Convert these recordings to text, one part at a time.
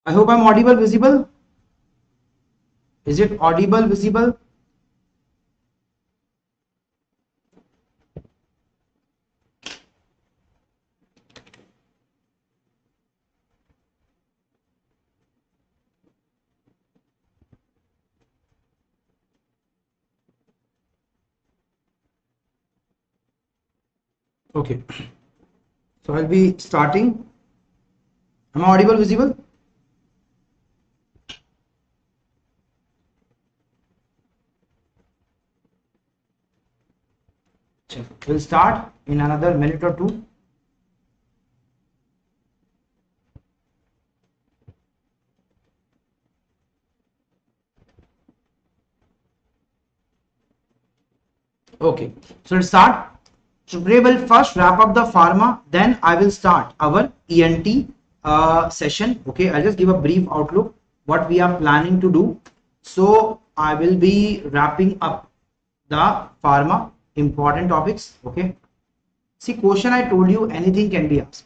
I hope I'm audible, visible. Is it audible, visible? Okay. So I'll be starting. Am I audible, visible? We'll start in another minute or two. Okay, so let's start. So we will first wrap up the pharma, then I will start our ENT session. Okay, I'll just give a brief outlook what we are planning to do. So I will be wrapping up the pharma important topics. Okay, see, question I told you, anything can be asked.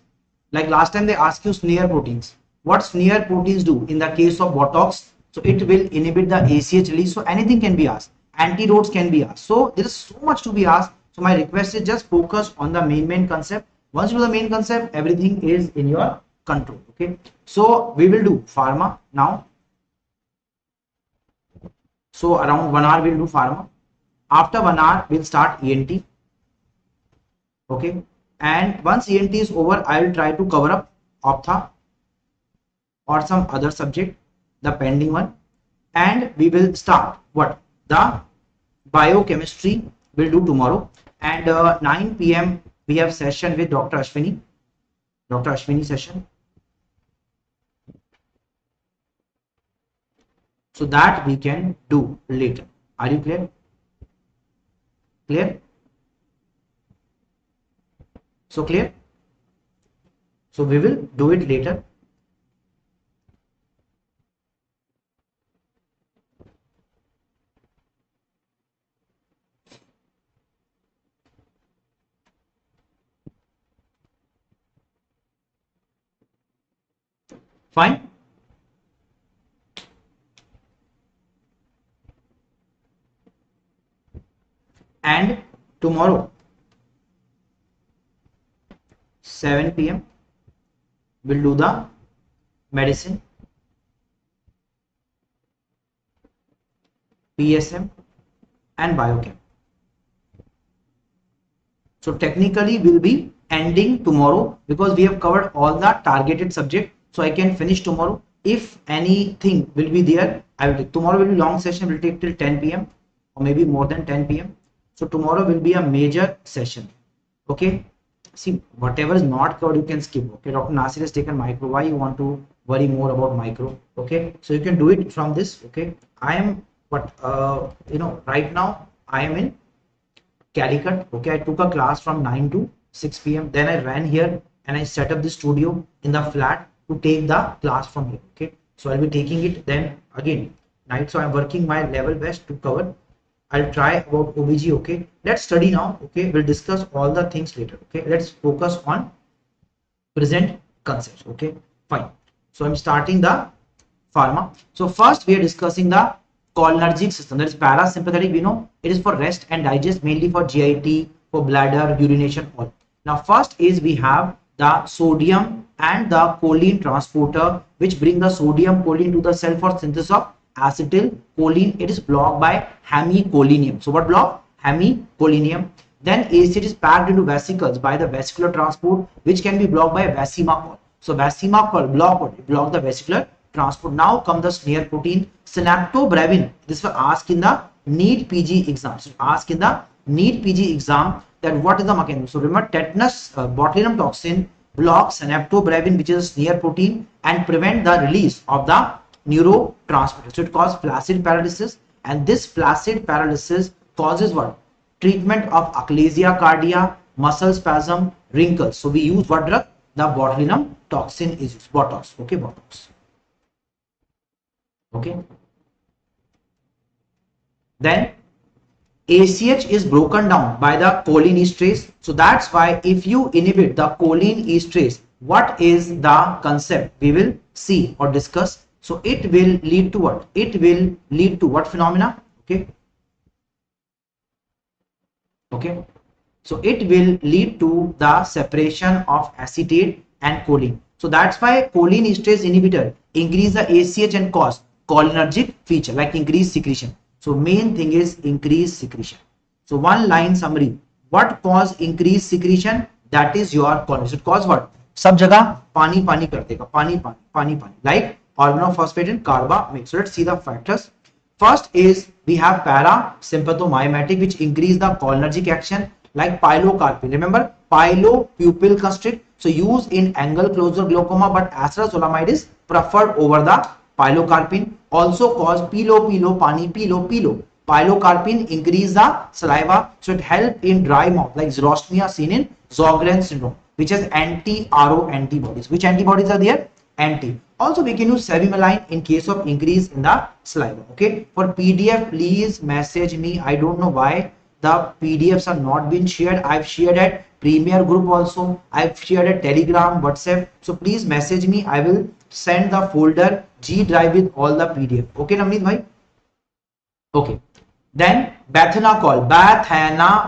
Like last time they asked you smear proteins. What smear proteins do in the case of Botox? So it will inhibit the ACH release. So anything can be asked. Antidotes can be asked. So there is so much to be asked. So my request is just focus on the main concept. Once you do the main concept, everything is in your control. Okay. So we will do pharma now. So around 1 hour we'll do pharma. After 1 hour we'll start ENT. Okay. And once ENT is over, I will try to cover up ophtha or some other subject, the pending one, and we will start what the biochemistry will do tomorrow. And 9 p.m. we have session with Dr. Ashwini session. So that we can do later. Are you clear? Clear? So clear? So we will do it later. Fine. And tomorrow 7 p.m. we'll do the medicine, PSM and biochem. So technically we'll be ending tomorrow because we have covered all the targeted subject. So I can finish tomorrow. If anything will be there, I will take. Tomorrow will be long session, will take till 10 p.m. or maybe more than 10 p.m. So tomorrow will be a major session. Okay. See, whatever is not covered, you can skip. Okay. Dr. Nasir has taken micro. Why you want to worry more about micro? Okay. So you can do it from this. Okay. I am right now I am in Calicut. Okay. I took a class from 9 to 6 p.m. Then I ran here and I set up the studio in the flat to take the class from here. Okay. So I'll be taking it then again night. So I'm working my level best to cover. I'll try about OBG. Okay, let's study now. Okay, we'll discuss all the things later. Okay, let's focus on present concepts. Okay, fine. So I'm starting the pharma. So first we are discussing the cholinergic system. That is parasympathetic. We know it is for rest and digest, mainly for GIT, for bladder, urination, all. Now first is we have the sodium and the choline transporter, which bring the sodium choline to the cell for synthesis of acetylcholine. It is blocked by hemicholinum. So what block? Hemicholinum. Then ACH is packed into vesicles by the vesicular transport, which can be blocked by Vesimacool. So Vesimacool block the vesicular transport. Now come the smear protein synaptobrevin. This was asked in the NEET PG exam. So asked in the NEET PG exam that what is the mechanism. So remember, tetanus botulinum toxin blocks synaptobrevin, which is a smear protein, and prevent the release of the neurotransmitter. So it causes flaccid paralysis, and this flaccid paralysis causes what? Treatment of achalasia cardia, muscle spasm, wrinkles. So we use what drug? The botulinum toxin is used. Botox. Okay, Botox. Okay. Then ACH is broken down by the choline esterase. So that's why if you inhibit the choline esterase, what is the concept we will see or discuss. So it will lead to what? It will lead to what phenomena? Okay. So it will lead to the separation of acetate and choline. So that's why choline esterase inhibitor increase the ACH and cause cholinergic feature like increased secretion. So main thing is increased secretion. So one line summary. What cause increased secretion? That is your choline. It cause what? सब जगह पानी पानी कर देगा, पानी पानी पानी पानी, like organophosphate and carbamate. So let's see the factors. First is we have parasympathomimetic which increase the cholinergic action like pilocarpine. Remember pilopupil constrict. So used in angle closure glaucoma, but acetazolamide is preferred over the pilocarpine. Also cause pilo pani pilo. Pilocarpine increase the saliva, so it help in dry mouth like xerostomia seen in Sjogren syndrome, which has anti-RO antibodies. Which antibodies are there? Anti. Also we can use cevimeline in case of increase in the saliva. Okay. For PDF, please message me. I don't know why the PDFs are not being shared. I've shared at Premier group also. I've shared at Telegram, WhatsApp. So please message me. I will send the folder G drive with all the PDF. Okay, Namneet bhai? Okay. Then Bethanacol,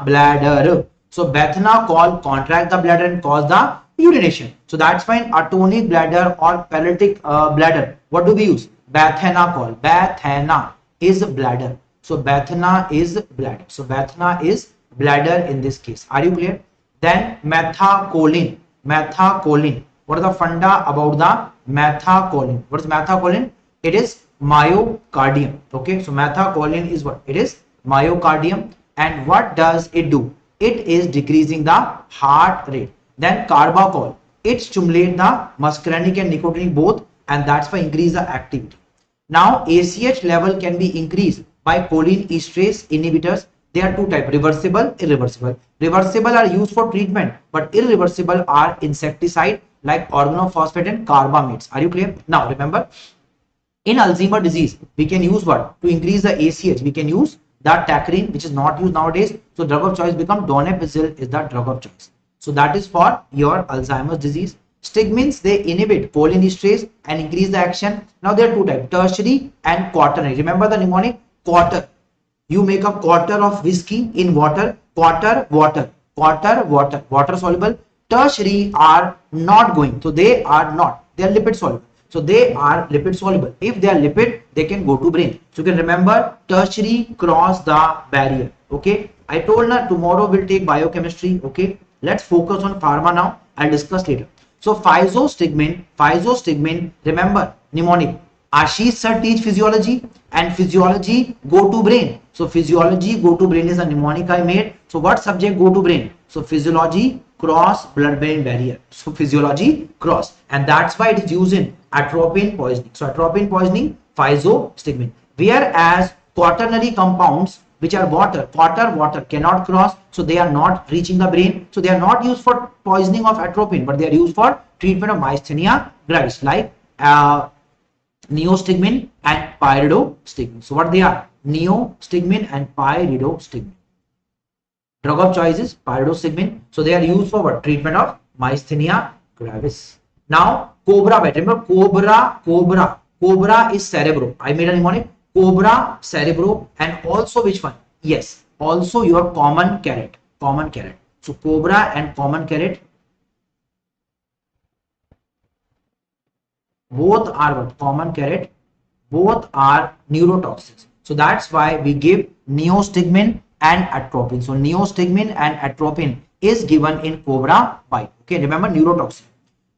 bladder. So Bethanacol contract the bladder and cause the urination. So that's why in atonic bladder or paralytic bladder, what do we use? Bethanacol. Bathana is bladder. So Bathana is bladder. So Bathana is bladder in this case. Are you clear? Then methacholine. Methacholine. What are the funda about the methacholine? What is methacholine? It is myocardium. Okay, so methacholine is what? It is myocardium. And what does it do? It is decreasing the heart rate. Then carbachol, it stimulates the muscarinic and nicotinic both, and that's why increase the activity. Now ACH level can be increased by choline esterase inhibitors. There are two types: reversible, irreversible. Reversible are used for treatment, but irreversible are insecticide like organophosphate and carbamates. Are you clear? Now remember, in Alzheimer's disease, we can use what? To increase the ACH, we can use the tacrine, which is not used nowadays. So drug of choice become donepezil is the drug of choice. So that is for your Alzheimer's disease. Stigmins, they inhibit choline esterase and increase the action. Now there are two types: tertiary and quaternary. Remember the mnemonic quarter. You make a quarter of whiskey in water. Quarter water. Quarter water. Water soluble. Tertiary are not going. So they are not. They are lipid soluble. So they are lipid soluble. If they are lipid, they can go to brain. So you can remember tertiary cross the barrier. Okay. I told her tomorrow we'll take biochemistry. Okay. Let's focus on pharma now. I'll discuss later. So physostigmine, remember mnemonic. Ashish sir teach physiology and physiology go to brain. So physiology go to brain is a mnemonic I made. So what subject go to brain? So physiology cross blood-brain barrier. So physiology cross, and that's why it is used in atropine poisoning. So atropine poisoning, physostigmine. Whereas quaternary compounds, which are water cannot cross, so they are not reaching the brain. So they are not used for poisoning of atropine, but they are used for treatment of myasthenia gravis like neostigmine and pyridostigmine. So what they are? Neostigmine and pyridostigmine. Drug of choice is pyridostigmine. So they are used for what? Treatment of myasthenia gravis. Now cobra bite. Remember cobra is cerebro. I made a mnemonic. Cobra, cerebro, and also which one? Yes, also your common carrot. So cobra and common carrot, both are what? Common carrot, both are neurotoxins. So that's why we give neostigmine and atropine. So neostigmine and atropine is given in cobra bite. Okay, remember neurotoxin.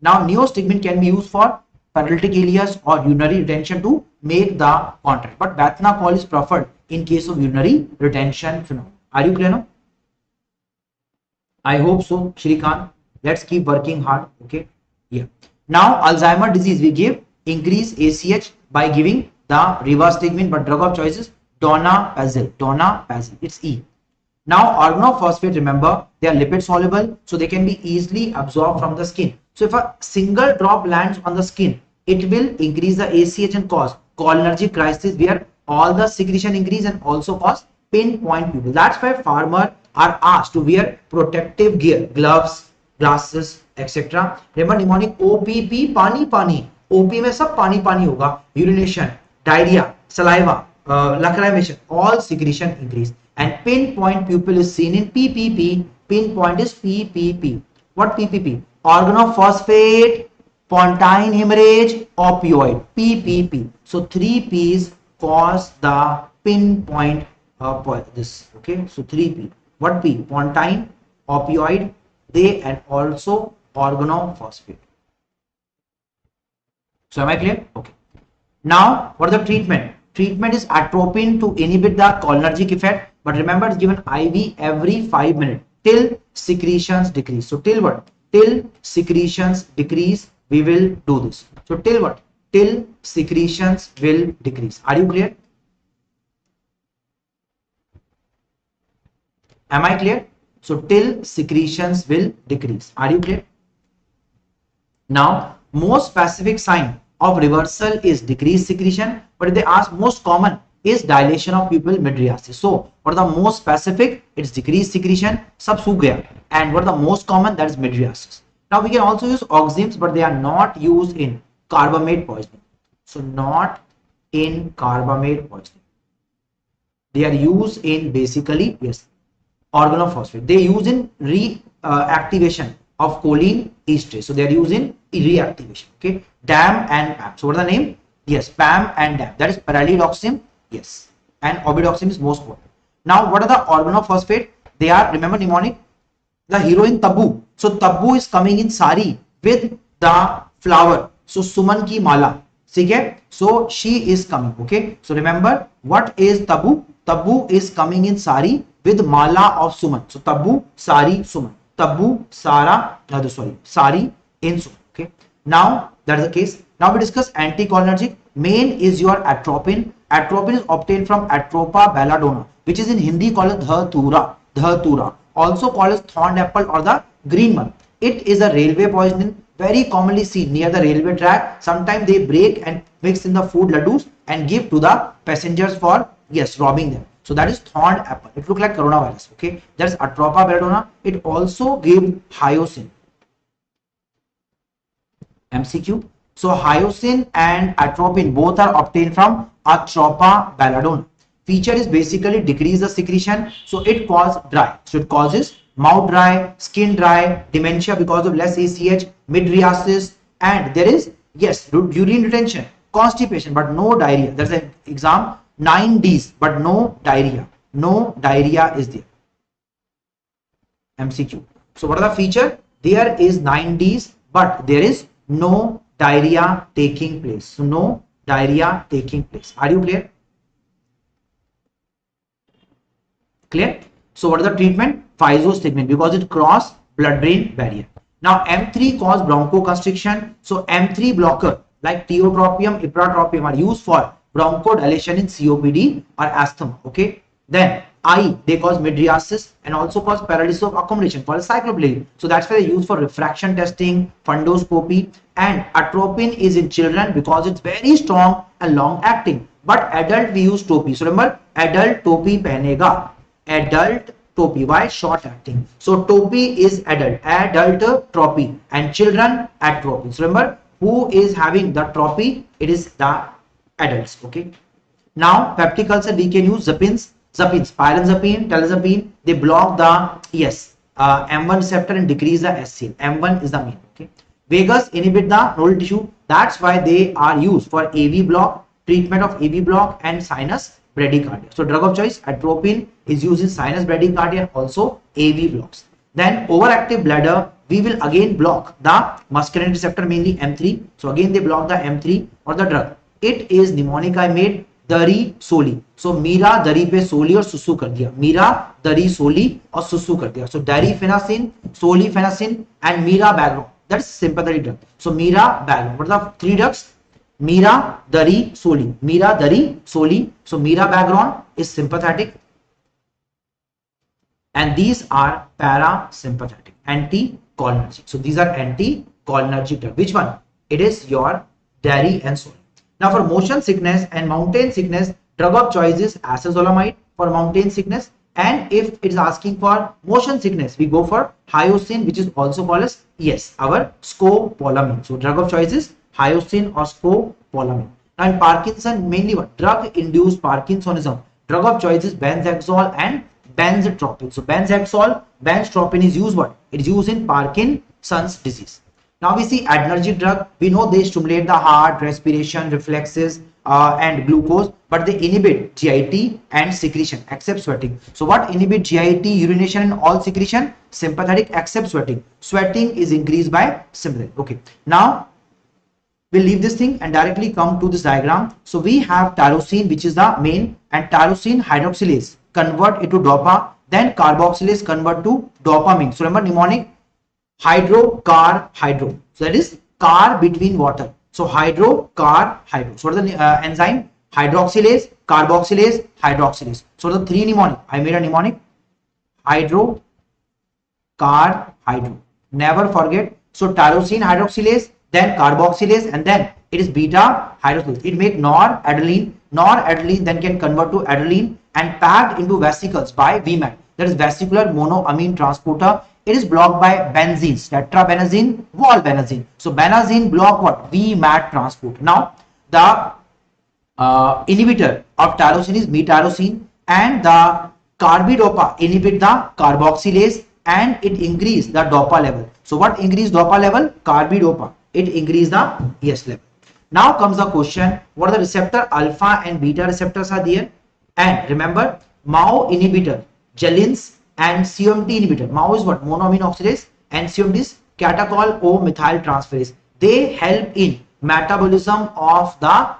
Now neostigmine can be used for paralytic ileus or urinary retention to make the contract, but Bethanacol is preferred in case of urinary retention phenomenon. Are you clear now? I hope so, Shrikant. Let's keep working hard. Okay. Yeah. Now Alzheimer's disease, we give increase ACH by giving the rivastigmine, but drug of choice is donepezil. It's E. Now organophosphate, remember they are lipid soluble, so they can be easily absorbed from the skin. So if a single drop lands on the skin, it will increase the ACH and cause cholinergic crisis where all the secretion increase and also cause pinpoint pupil. That's why farmers are asked to wear protective gear, gloves, glasses, etcetera. Remember mnemonic OPP पानी पानी, OP में सब पानी पानी होगा. Urination, diarrhoea, saliva, lacrimation, all secretion increase. And pinpoint pupil is seen in PPP. Pinpoint is PPP. What PPP? Organophosphate, pontine hemorrhage, opioid. PPP. So 3 P's cause the pinpoint this. Okay, so 3 P. What P? Pontine, opioid, they, and also organophosphate. So am I clear? Okay. Now what is the treatment? Treatment is atropine to inhibit the cholinergic effect, but remember it's given IV every 5 minutes till secretions decrease. So till what? Till secretions decrease we will do this. So till what? Till secretions will decrease. Are you clear? Am I clear? So till secretions will decrease. Are you clear? Now most specific sign of reversal is decreased secretion, but if they ask most common is dilation of pupil mydriasis. So what are the most specific? It's decreased secretion, sab सूख गया. And what are the most common? That is mydriasis. Now we can also use oximes, but they are not used in carbamate poisoning. So not in carbamate poisoning. They are used in basically, yes, organophosphate. They use in reactivation of choline esterase. So they are used in reactivation. Okay, DAM and PAM. So what is the name? Yes, PAM and DAM. That is paralidoxim. Yes, and obidoxim is most important. Now what are the organophosphate? They are, remember mnemonic, the heroine Tabu. So Tabu is coming in sari with the flower. So Suman ki mala. Okay? So she is coming. Okay. So remember what is Tabu? Tabu is coming in sari with mala of Suman. So Tabu, sari, Suman. Tabu, Sara, sari in Suman. Okay. Now that is the case. Now we discuss anticholinergic. Main is your atropine. Atropine is obtained from Atropa belladonna, which is in Hindi called dhatura. Dhatura. Also called as thorn apple or the green one. It is a railway poisoning, very commonly seen near the railway track. Sometimes they break and mix in the food laddus and give to the passengers for, yes, robbing them. So that is thorn apple. It looks like coronavirus. Okay, that's Atropa belladonna. It also gives hyoscine. MCQ. So hyoscine and atropine both are obtained from Atropa belladonna. Feature is basically decrease the secretion, so it causes dry. So it causes mouth dry, skin dry, dementia because of less ACH, mydriasis, and there is, yes, urine retention, constipation, but no diarrhea. That's an exam, 9 Ds, but no diarrhea. No diarrhea is there. MCQ. So what are the feature? There is 9 Ds, but there is no diarrhea taking place. So no diarrhea taking place. Are you clear? Clear? So what is the treatment? Physostigmine, because it cross blood-brain barrier. Now M3 cause bronchoconstriction. So M3 blocker like tiotropium, ipratropium are used for bronchodilation in COPD or asthma. Okay. Then I, they cause mydriasis and also cause paralysis of accumulation called cycloplegia. So that's why they use for refraction testing, fundoscopy. And atropine is in children because it's very strong and long acting. But adult we use topi. So remember, adult topi pehnega. Adult topi. Why? Short acting. So topi is adult. Adult tropy. And children atropine. So remember, who is having the tropy? It is the adults. Okay. Now peptic ulcer we can use zapins. Zapins, pyrazapine, telazapine, they block the, yes, M1 receptor and decrease the SCL. M1 is the main. Okay. Vagus inhibit the nodal tissue. That's why they are used for AV block, treatment of AV block and sinus bradycardia. So drug of choice, atropine is used in sinus bradycardia, also AV blocks. Then overactive bladder, we will again block the muscarinic receptor, mainly M3. So again they block the M3 or the drug. It is mnemonic I made. दरी soli. So Meera दरी पे सोली और सुसु कर दिया. Meera dari सोली और सुसु कर दिया. So darifenacin, solifenacin and mirabegron. That's sympathetic drug. So mirabegron. What are the 3 drugs? Mira dari soli. Mira dari soli. So mirabegron is sympathetic and these are parasympathetic, anticholinergic. So these are anticholinergic drug. Which one? It is your dairy and soy. Now for motion sickness and mountain sickness, drug of choice is acezolamide for mountain sickness And if it is asking for motion sickness, we go for hyoscine, which is also called as, yes, our scopolamine. So drug of choice is hyoscine or scopolamine. Now in Parkinson, mainly what? Drug induced Parkinsonism. Drug of choice is benzaxol and benztropine. So benztropine is used what? It is used in Parkinson's disease. Now we see adrenergic drug. We know they stimulate the heart, respiration, reflexes, and glucose, but they inhibit GIT and secretion except sweating. So what inhibit GIT, urination and all secretion? Sympathetic except sweating. Sweating is increased by sympathetic. Okay. Now we'll leave this thing and directly come to this diagram. So we have tyrosine, which is the main, and tyrosine hydroxylase convert into dopa, then carboxylase convert to dopamine. So remember mnemonic hydro, car, hydro. So that is car between water. So hydro, car, hydro. So what is the enzyme? Hydroxylase, carboxylase, hydroxylase. So the three mnemonic. I made a mnemonic. Hydro, car, hydro. Never forget. So tyrosine hydroxylase, then carboxylase, and then it is beta hydroxylase. It make noradrenaline. Noradrenaline then can convert to adrenaline and packed into vesicles by VMAT. That is vesicular monoamine transporter. It is blocked by benzenes, tetrabenazine, valbenazine. So benazine block what? VMAT transport. Now the inhibitor of tyrosine is metyrosine, and the carbidopa inhibit the carboxylase and it increase the dopa level. So what increase dopa level? Carbidopa. It increase the ES level. Now comes the question, what are the receptor? Alpha and beta receptors are there. And remember, MAO inhibitor, Jalins, and COMT inhibitor. MAO is what? Monoamine oxidase, and COMT is catechol O methyl transferase. They help in metabolism of the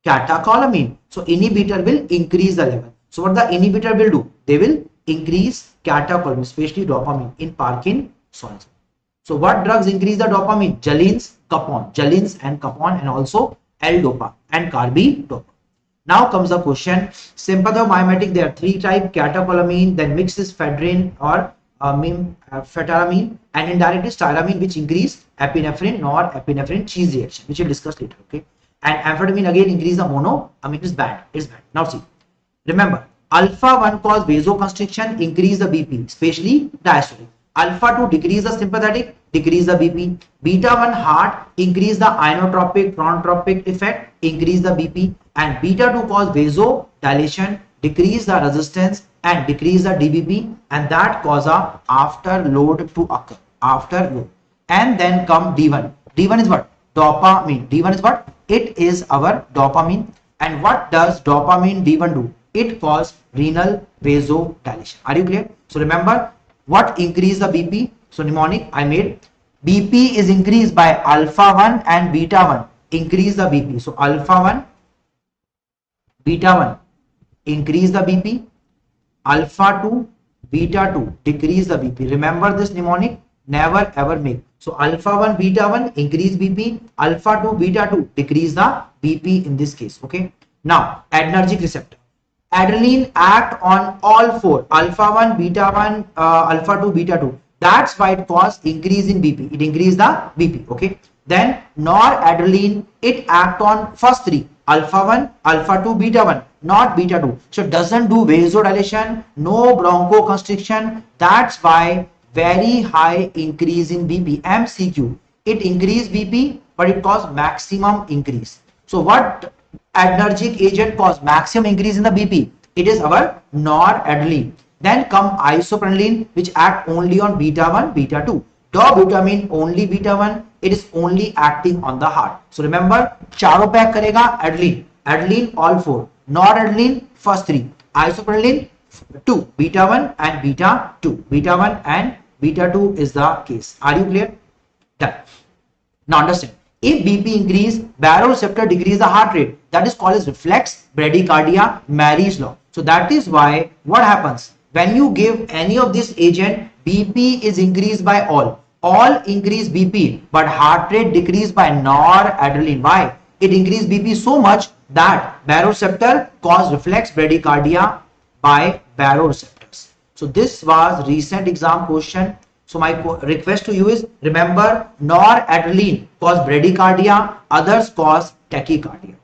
catecholamine. So inhibitor will increase the level. So what the inhibitor will do? They will increase catecholamine, especially dopamine in Parkinson's. So what drugs increase the dopamine? Jalins, capon, Jalins and capon, and also L-dopa and carbidopa. Now comes the question, sympathomimetic, there are three types, catecholamine, then mixed is ephedrine or phenethylamine, and indirect is tyramine, which increase epinephrine, norepinephrine cheese reaction, which we'll discuss later. Okay. And amphetamine again increase the monoamine. Is bad. It's bad. Now see, remember, alpha 1 cause vasoconstriction, increase the BP, especially diastolic. Alpha 2 decrease the sympathetic, decrease the BP. Beta 1 heart, increase the inotropic, chronotropic effect, increase the BP. And beta 2 cause vasodilation, decrease the resistance and decrease the DBP, and that cause a afterload to occur. Afterload. And then come D1. D1 is what? Dopamine. D1 is what? It is our dopamine. And what does dopamine D1 do? It causes renal vasodilation. Are you clear? So remember, what increase the BP? So mnemonic I made. BP is increased by alpha 1 and beta 1. Increase the BP. So alpha 1, beta 1, increase the BP. Alpha 2, beta 2, decrease the BP. Remember this mnemonic, never ever make. So alpha 1, beta 1, increase BP. Alpha 2, beta 2, decrease the BP in this case. Okay. Now, adrenergic receptor. Adrenaline act on all four, alpha 1, beta 1, alpha 2, beta 2. That's why it cause increase in BP. It increase the BP. Okay. Then noradrenaline, it act on first three, alpha 1, alpha 2, beta 1, not beta 2. So it doesn't do vasodilation, no bronchoconstriction. That's why very high increase in BP. MCQ. It increase BP, but it cause maximum increase. So what adrenergic agent cause maximum increase in the BP? It is our noradrenaline. Then come isoprenaline, which act only on beta 1, beta 2. Dobutamine only beta 1. It is only acting on the heart. So remember, charo pack karega adrenaline. Adrenaline all four. Noradrenaline first three. Isoprenaline 2. Beta 1 and beta 2. Beta 1 and beta 2 is the case. Are you clear? Done. Now understand. If BP increase, baroreceptor decrease the heart rate. That is called as reflex bradycardia, Mary's law. So that is why what happens when you give any of this agent, BP is increased by all increase BP, but heart rate decreased by noradrenaline. Why? It increased BP so much that baroreceptor cause reflex bradycardia by baroreceptors. So this was recent exam question. So my request to you is, remember, noradrenaline cause bradycardia, others cause tachycardia.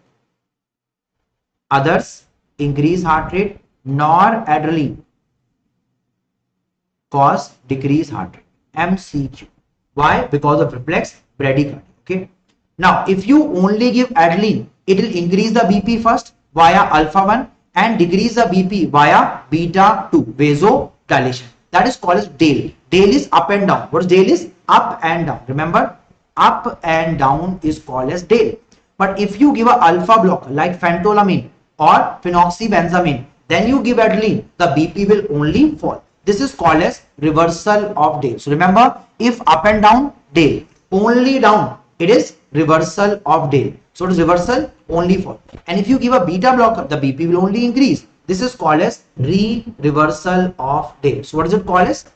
Others increase heart rate, noradrenaline cause decrease heart rate. MCQ. Why? Because of reflex bradycardia. Okay. Now, if you only give adrenaline, it will increase the BP first via alpha 1 and decrease the BP via beta 2 vasodilation. That is called as DALE. DALE is up and down. What is DALE is? Up and down. Remember, up and down is called as DALE. But if you give a alpha blocker like phentolamine or phenoxybenzamine, then you give adrenaline, the BP will only fall. This is called as reversal of DALE. So remember, if up and down, DALE. Only down, it is reversal of DALE. So it is reversal, only fall. And if you give a beta blocker, the BP will only increase. This is called as reversal of DALE. So what is it called as?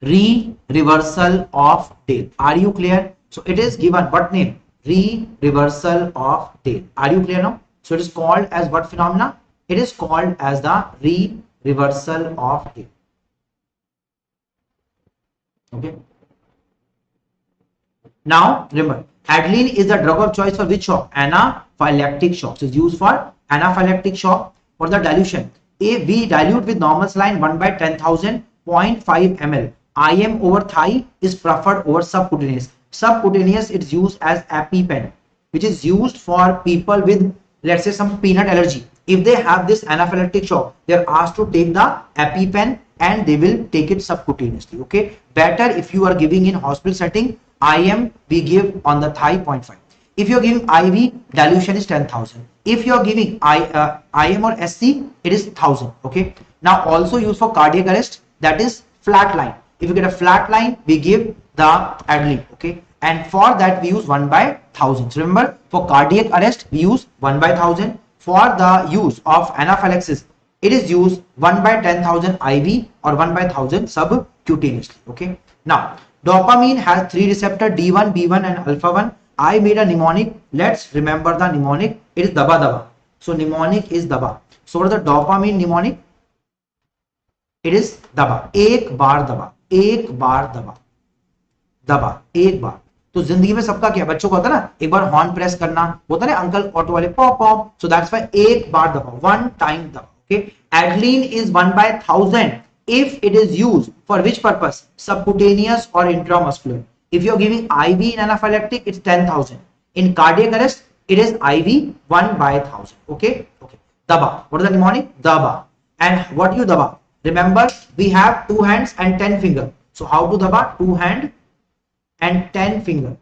Reversal of DALE. Are you clear? So it is given what name? Reversal of DALE. Are you clear now? So it is called as what phenomena? It is called as the reversal of DALE. Okay. Now remember, adrenaline is the drug of choice for which shock? Anaphylactic shock. So it is used for anaphylactic shock. For the dilution, if we dilute with normal saline 1 by 10,000 0.5 ml, IM over thigh is preferred over subcutaneous. Subcutaneous is used as EpiPen, which is used for people with, let's say, some peanut allergy. If they have this anaphylactic shock, they are asked to take the EpiPen and they will take it subcutaneously. Okay, better if you are giving in hospital setting, IM we give on the thigh 0.5. If you are giving IV, dilution is 10,000. If you are giving IM or SC, it is 1,000. Okay. Now also used for cardiac arrest, that is flat line. If you get a flat line, we give the adrenaline. Okay. And for that we use 1 by 1,000. So remember, for cardiac arrest we use 1 by 1,000. For the use of anaphylaxis, it is used 1 by 10,000 IV or 1 by 1,000 subcutaneously. Okay. Now dopamine has 3 receptors, D1, B1 and alpha 1. I made a mnemonic. Let's remember the mnemonic. It is daba daba. So mnemonic is daba. So what is the dopamine mnemonic? It is daba. एक बार दबा, एक बार दबा, दबा एक बार. तो जिंदगी में सबका क्या, बच्चों को होता है ना, एक बार हॉर्न प्रेस करना होता है ना, अंकल ऑटो वाले pop pop. So that's why एक बार दबा, वन टाइम दबा. Okay. Adrenaline is 1 by 1,000 if it is used for which purpose? Subcutaneous or intramuscular. If you are giving IV in anaphylactic, it's 10,000. In cardiac arrest, it is IV 1 by 1,000. Okay. Okay. Daba. What is the mnemonic? Daba. And what you daba? Remember, we have 2 hands and 10 fingers. So how to daba? 2 hand and 10 finger.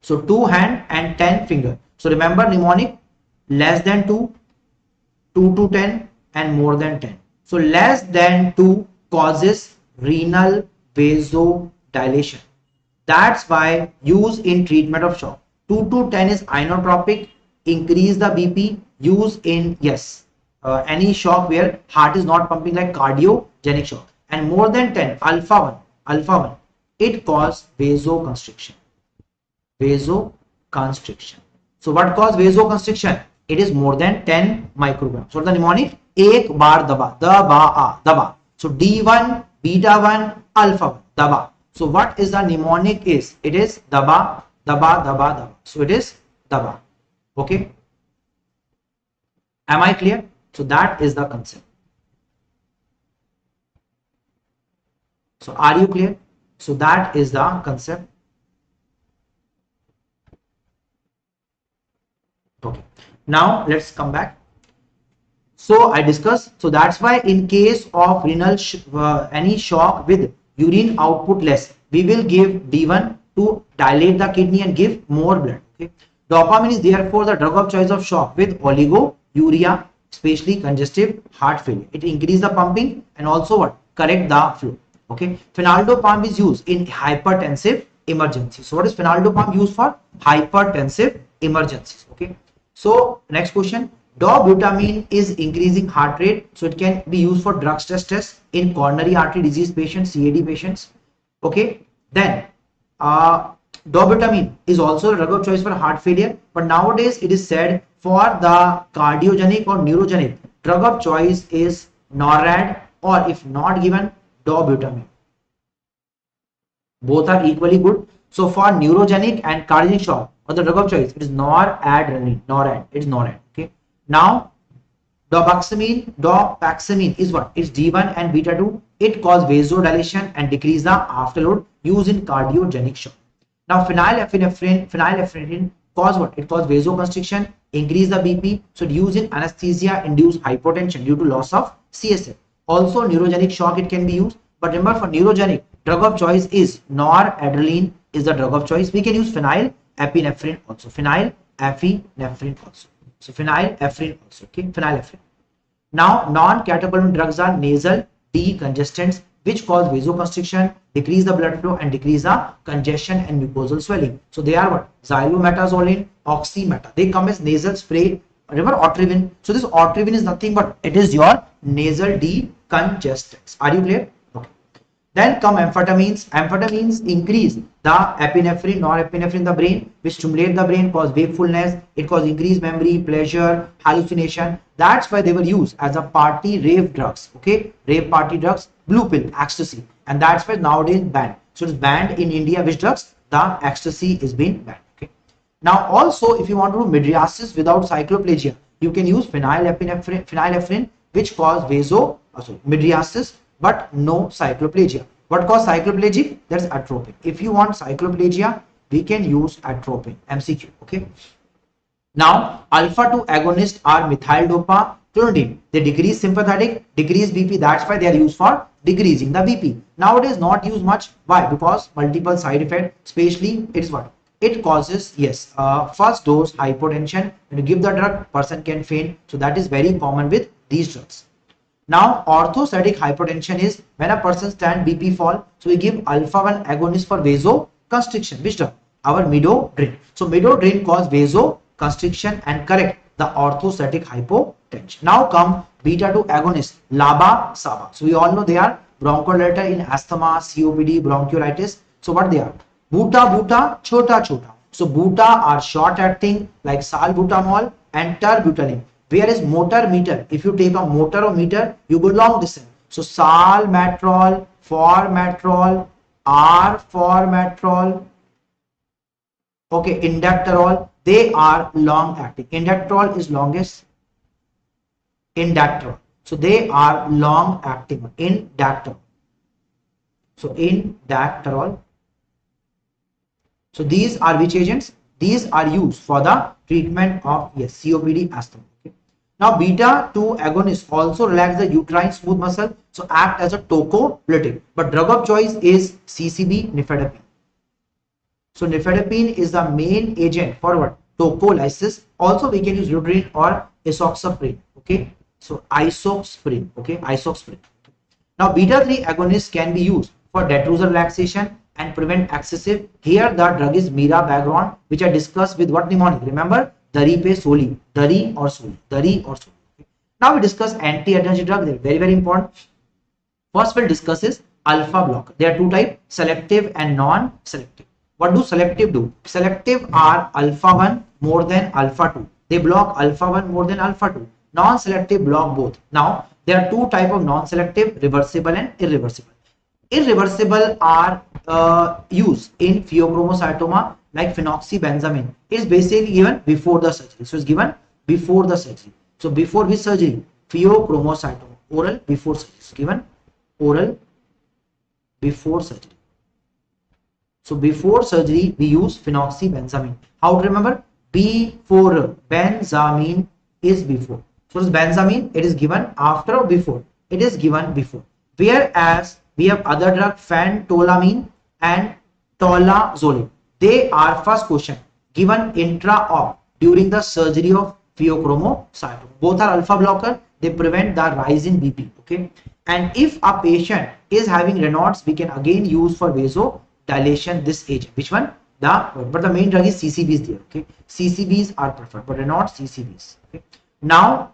So 2 hand and 10 finger. So remember mnemonic, less than 2, 2 to 10 and more than 10. So less than 2 causes renal vasodilation. That's why use in treatment of shock. 2 to 10 is inotropic, increase the BP, use in any shock where heart is not pumping like cardiogenic shock. And more than 10, alpha 1, it causes vasoconstriction. Vasoconstriction. So what causes vasoconstriction? It is more than 10 micrograms. So the mnemonic, एक बार दबा, दबा, दबा. So D1, beta 1, alpha 1, daba. So what is the mnemonic is? It is daba, daba, daba, daba. So it is daba. Okay. Am I clear? So that is the concept. So are you clear? So that is the concept. Okay. Now let's come back. So I discussed. So that's why in case of renal any shock with urine output less, we will give D1 to dilate the kidney and give more blood. Okay. Dopamine is therefore the drug of choice of shock with oliguria, especially congestive heart failure. It increases the pumping and also what? Correct the flow. Okay. Phenaldopam is used in hypertensive emergencies. So what is phenaldopam used for? Hypertensive emergencies. Okay. So next question. Dobutamine is increasing heart rate, so it can be used for drug stress test in coronary artery disease patients, CAD patients. Okay. Then dobutamine is also a drug of choice for heart failure, but nowadays it is said for the cardiogenic or neurogenic, drug of choice is NORAD, or if not given, dobutamine. Both are equally good. So for neurogenic and cardiac shock, or the drug of choice, it is noradrenaline. It's norad. Okay. Now dopaxamine is what? It's D1 and beta 2. It causes vasodilation and decrease the afterload used in cardiogenic shock. Now phenylephrine cause what? It causes vasoconstriction, increase the BP. So used in anesthesia, induce hypotension due to loss of CSF. Also neurogenic shock it can be used. But remember, for neurogenic, drug of choice is noradrenaline is the drug of choice. We can use phenylephrine also. Phenylephrine also. So phenylephrine also. Okay, phenylephrine. Now non-catecholamine drugs are nasal decongestants which cause vasoconstriction, decrease the blood flow and decrease the congestion and mucosal swelling. So they are what? Xylometazoline, oxymeta. They come as nasal spray. Remember Otrivin. So this Otrivin is nothing but it is your nasal decongestants. Are you clear? Okay. Then come amphetamines. Amphetamines increase the epinephrine, norepinephrine in the brain, which stimulate the brain, cause wakefulness. It cause increased memory, pleasure, hallucination. That's why they were used as a party rave drugs. Okay, rave party drugs. Blue pill, ecstasy, and that's why nowadays banned. So it's banned in India. Which drugs? The ecstasy is being banned. Okay. Now also, if you want to do mydriasis without cycloplegia, you can use phenylephrine, which cause mydriasis, but no cycloplegia. What cause cycloplegia? That's atropine. If you want cycloplegia, we can use atropine. MCQ. Okay. Now alpha 2 agonists are methyl dopa, clonidine. They decrease sympathetic, decrease BP. That's why they are used for decreasing the BP. Nowadays not used much. Why? Because multiple side effects, especially it is what? It causes, yes, first dose hypotension. When you give the drug, person can faint. So that is very common with these drugs. Now orthostatic hypotension is when a person stand BP fall. So we give alpha 1 agonist for vasoconstriction. Which drug? Our midodrine. So midodrine cause vasoconstriction and correct the orthostatic hypotension. Now come beta 2 agonists, LABA, SABA. So we all know they are bronchodilator in asthma, COPD, bronchiolitis. So what they are? Buta, chota. So buta are short acting like salbutamol and terbutaline. Whereas motor meter, if you take a motor or meter, you go long distance. So salmetrol, formoterol, arformoterol, okay, indacterol, they are long acting. Indacterol is longest. Indacterol. So they are long acting. Indacterol. So indacterol. So these are which agents? These are used for the treatment of, yes, COPD, asthma. Okay. Now beta 2 agonists also relax the uterine smooth muscle, so act as a tocolytic. But drug of choice is CCB, nifedipine. So nifedipine is the main agent for what? Tocolysis. Also we can use lutein or isoxaprine. Okay. So isoxaprine. Okay. Isoxaprine. Now beta 3 agonists can be used for detrusor relaxation and prevent excessive. Here the drug is mirabegron, which I discussed with what mnemonic? Remember, Dari pe soli, Dari or soli, Dari or soli. Okay. Now we discuss anti-adrenergic drug. They're very, very important. First we'll discuss is alpha blocker. There are two types, selective and non-selective. What do selective do? Selective are alpha 1 more than alpha 2. They block alpha 1 more than alpha 2. Non-selective block both. Now there are two types of non-selective, reversible and irreversible. Irreversible are used in pheochromocytoma like phenoxybenzamine. It's basically given before the surgery. So it's given before the surgery. So before which surgery? Pheochromocytoma. Oral before surgery. It's given oral before surgery. So before surgery we use phenoxybenzamine. How to remember? Before. Benzamine is before. So this benzamine, it is given after or before? It is given before. Whereas we have other drug, phentolamine and tolazolone. They are, first question, given intra-op during the surgery of pheochromocytoma. Both are alpha blocker. They prevent the rise in BP. Okay. And if a patient is having Raynaud's, we can again use for vasodilation this agent. Which one? But the main drug is CCBs there. Okay. CCBs are preferred, but Raynaud's CCBs. Okay. Now,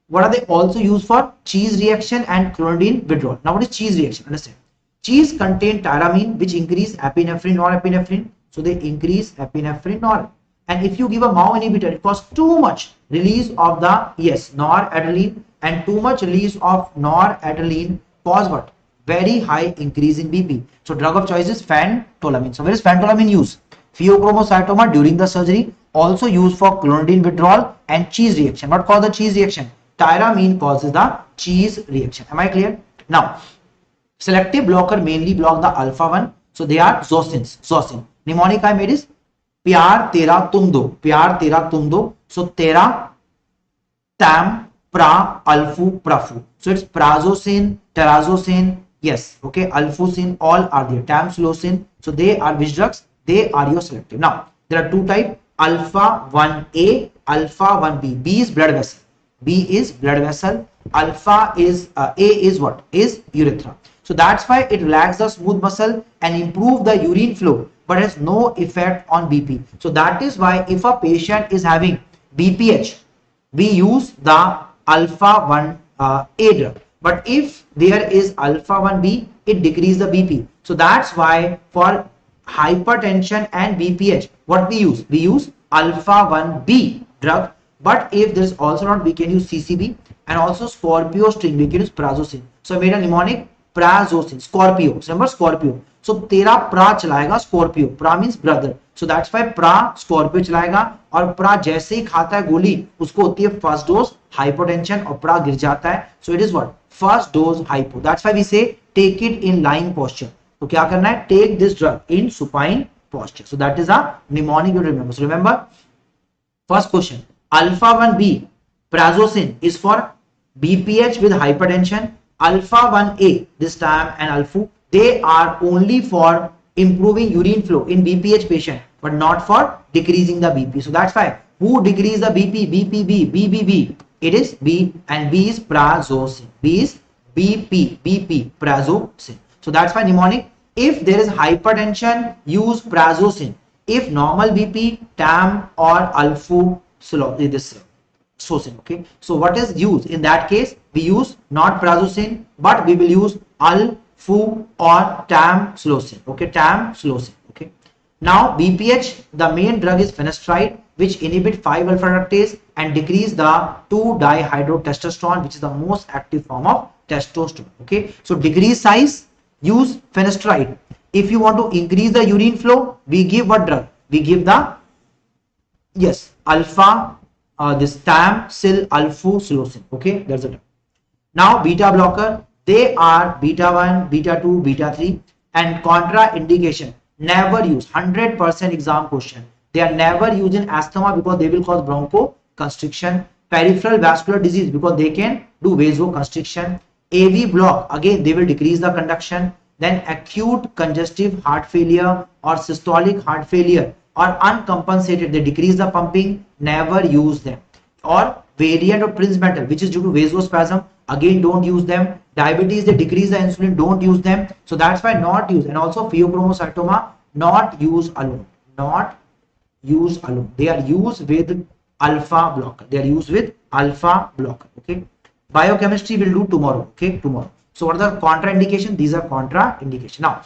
what are they also used for? Cheese reaction and clonidine withdrawal. Now what is cheese reaction? Understand. Cheese contain tyramine, which increase epinephrine, norepinephrine. So they increase epinephrine, norepinephrine. And if you give a MAO inhibitor, it causes too much release of the, yes, noradrenaline, and too much release of noradrenaline cause what? very high increase in BP. So drug of choice is phentolamine. So where is phentolamine used? Pheochromocytoma during the surgery, also used for clonidine withdrawal and cheese reaction. What causes the cheese reaction? Tyramine causes the cheese reaction. Am I clear? Now, selective blocker mainly block the alpha 1. So they are zosins. Zosin. Mnemonic I made is प्यार तेरा तुम दो, प्यार तेरा तुम दो. So तेरा, tam, pra, alfu, prafu. So it's prazosin, terazosin. Yes, okay, alfusin, all are there. Tamsulosin. So they are which drugs? They are your selective. Now there are two types: alpha 1A, alpha 1B. B is blood vessel. B is blood vessel. Alpha is A is what? Is urethra. So that's why it relaxes the smooth muscle and improve the urine flow, but has no effect on BP. So that is why if a patient is having BPH, we use the alpha 1A drug. But if there is alpha 1B, it decreases the BP. So that's why for hypertension and BPH, what we use? We use alpha 1B drug. But if there is also not, we can use CCB, and also Scorpio string, we can use prazosin. So I made a mnemonic prazosin, Scorpio. Remember Scorpio. So तेरा pra चलाएगा Scorpio. Pra means brother. So that's why pra Scorpio चलाएगा, और pra जैसे ही खाता है गोली उसको होती है first dose hypotension और pra गिर जाता है. So it is what? First dose hypo. That's why we say take it in lying posture. तो क्या करना है? Take this drug in supine posture. So that is a mnemonic you remember. So remember, first question, alpha 1B prazosin is for BPH with hypertension. Alpha 1A this time and alpha, they are only for improving urine flow in BPH patient, but not for decreasing the BP. So that's why who decrease the BP? BPB, BBB. It is B, and B is prazosin. B is BP, prazosin. So that's why mnemonic. If there is hypertension, use prazosin. If normal BP, tam or alfu, this sosin. Okay. So what is used in that case? We use not prazosin, but we will use alfu or tamsulosin. Okay, tamsulosin. Okay. Now BPH, the main drug is finasteride, which inhibit 5-alpha reductase and decrease the 2-dihydrotestosterone, which is the most active form of testosterone. Okay. So decrease size, use finasteride. If you want to increase the urine flow, we give what drug? We give the, yes, alpha, this tamsil alfusulocin. Okay, that's it. Now beta blocker, they are beta 1, beta 2, beta 3, and contraindication. Never use, 100% exam question. They are never used in asthma because they will cause bronchoconstriction. Peripheral vascular disease because they can do vasoconstriction. AV block, again they will decrease the conduction. Then acute congestive heart failure or systolic heart failure or uncompensated, they decrease the pumping. Never use them. Or variant of Prinzmetal, which is due to vasospasm, again don't use them. Diabetes, they decrease the insulin, don't use them. So that's why not use. And also pheochromocytoma, not use alone. Not use alone. They are used with alpha blocker. They are used with alpha blocker. Okay. Biochemistry will do tomorrow. Okay, tomorrow. So what are the contraindication? These are contraindication. Now,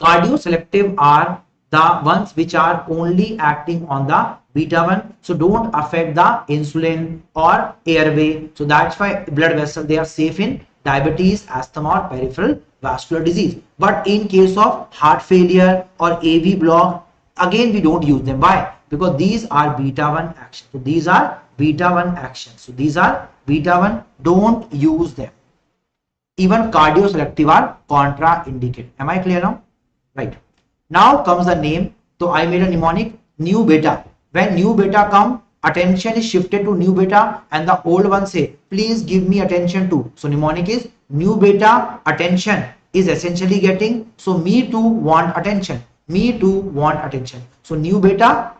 cardio selective are the ones which are only acting on the beta 1, so don't affect the insulin or airway. So that's why blood vessel, they are safe in diabetes, asthma or peripheral vascular disease. But in case of heart failure or AV block, again we don't use them. Why? Because these are beta 1 actions. So these are beta 1 actions. So these are beta 1, don't use them. Even cardio selective are contraindicated. Am I clear now? Right. Now comes the name. So I made a mnemonic, new beta. When new beta come, attention is shifted to new beta, and the old one say, please give me attention too. So mnemonic is new beta, attention is essentially getting. So me too want attention. Me too want attention. So new beta,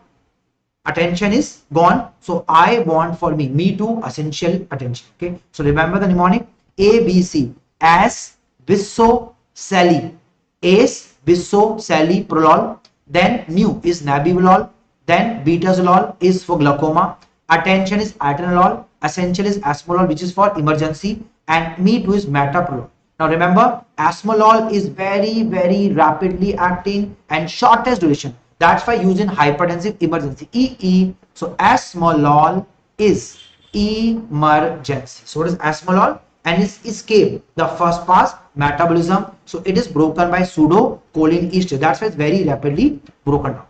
attention is gone. So I want for me. Me too, essential attention. Okay. So remember the mnemonic ABC. As, Bisso, Sally. Ace, Bisso, Sally, Prolol. Then new is Nabivolol. Then betazolol is for glaucoma. Attention is atenolol. Essential is asmolol, which is for emergency. And me too is metoprolol. Now remember, asmolol is very, very rapidly acting and shortest duration. That's why used in hypertensive emergency. EE. So asmolol is emergency. So what is asmolol? and is escape the first pass metabolism. So it is broken by pseudo choline ester. That's why it's very rapidly broken down.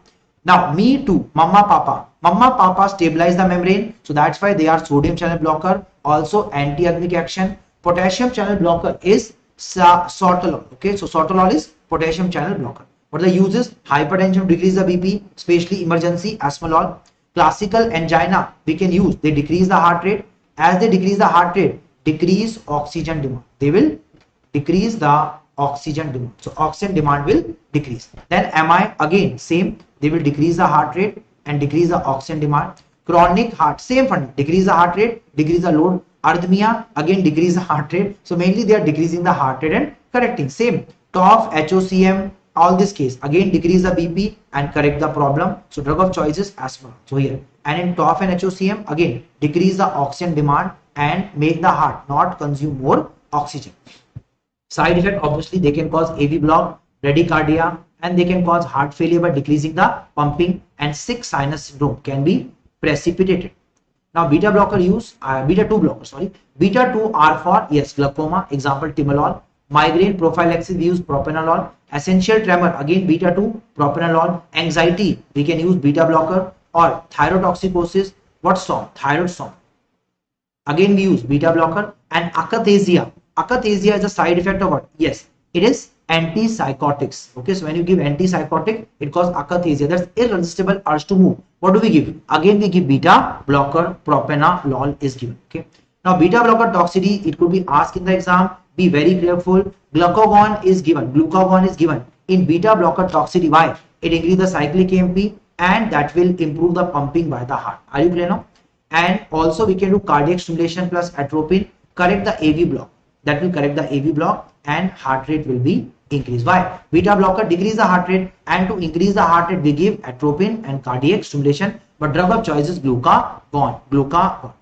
Now me too, mama papa stabilize the membrane, so that's why they are sodium channel blocker, also anti-arrhythmic action. Potassium channel blocker is sotalol. Okay, so sotalol is potassium channel blocker. What the use is? Hypertension, decrease the BP, especially emergency asthmalol. Classical angina we can use, they decrease the heart rate. As they decrease the heart rate, decrease oxygen demand, they will decrease the oxygen demand, so oxygen demand will decrease. Then MI again same, they will decrease the heart rate and decrease the oxygen demand. Chronic heart, same fund, decrease the heart rate, decrease the load. Arrhythmia again decrease the heart rate, so mainly they are decreasing the heart rate and correcting. Same TOF, HOCM, all this case again decrease the BP and correct the problem. So drug of choice is asthma. So here, and in TOF and HOCM again decrease the oxygen demand and make the heart not consume more oxygen. Side effect, obviously they can cause AV block, bradycardia, and they can cause heart failure by decreasing the pumping, and sick sinus syndrome can be precipitated. Now beta blocker use, beta 2 blocker, sorry, beta 2 are for yes glaucoma, example timolol. Migraine prophylaxis we use propranolol. Essential tremor again beta 2 propranolol. Anxiety we can use beta blocker, or thyrotoxicosis, what storm, thyroid storm, again we use beta blocker. And akathisia, akathisia is a side effect of what? Yes, it is antipsychotics. Okay, so when you give antipsychotic, it causes akathisia, that's irresistible urge to move. What do we give? Again we give beta blocker, propranolol is given. Okay, now beta blocker toxicity, it could be asked in the exam, be very careful. Glucagon is given, glucagon is given in beta blocker toxicity. Why? It increases the cyclic AMP and that will improve the pumping by the heart. Are you clear now? And also we can do cardiac stimulation plus atropine, correct the AV block, that will correct the AV block and heart rate will be increased. Why? Beta blocker decrease the heart rate, and to increase the heart rate we give atropine and cardiac stimulation, but drug of choice is glucagon.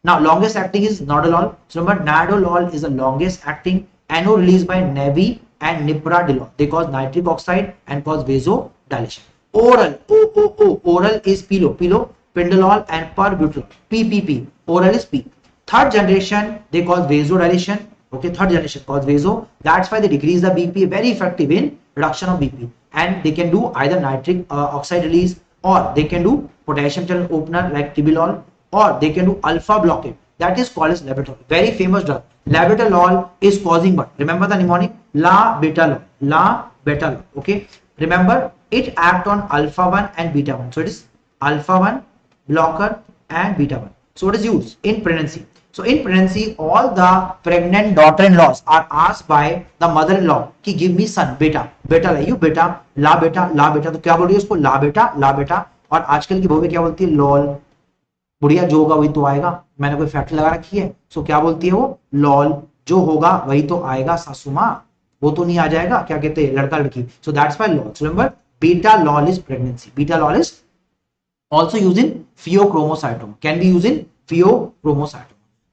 Now longest acting is nadolol. So remember, nadolol is the longest acting, NO released by Nevi and Nipradilol. They cause nitric oxide and cause vasodilation. Oral, oral is pindolol and perbutalol. PPP, oral is P. Third generation they cause vasodilation. Okay, third generation cause vaso. That's why they decrease the BP, very effective in reduction of BP. And they can do either nitric oxide release, or they can do potassium channel opener like tibilol, or they can do alpha blockade, that is called as labetalol. Very famous drug. Labetalol is causing what? Remember the mnemonic? Labetalol. Okay, remember it act on alpha 1 and beta 1. So it is alpha 1 blocker and beta 1. So it is used in pregnancy. So in pregnancy, all the pregnant daughter-in-laws are asked by the mother-in-law कि give me son, बेटा लाइए you बेटा ला बेटा, तो क्या बोल रही है उसको? ला बेटा. और आजकल की बहू क्या बोलती है? लॉल. बुढ़िया जो होगा वही तो आएगा, मैंने कोई फैक्ट्री लगा रखी है, सो क्या बोलती है वो? लॉल. जो होगा वही तो आएगा सासू माँ, वो तो नहीं आ जाएगा, क्या कहते हैं, लड़का लड़की. So that's why lol. So remember, beta lol is pregnancy. Beta lol is also used in pheochromocytoma, can be used in pheochromocytoma.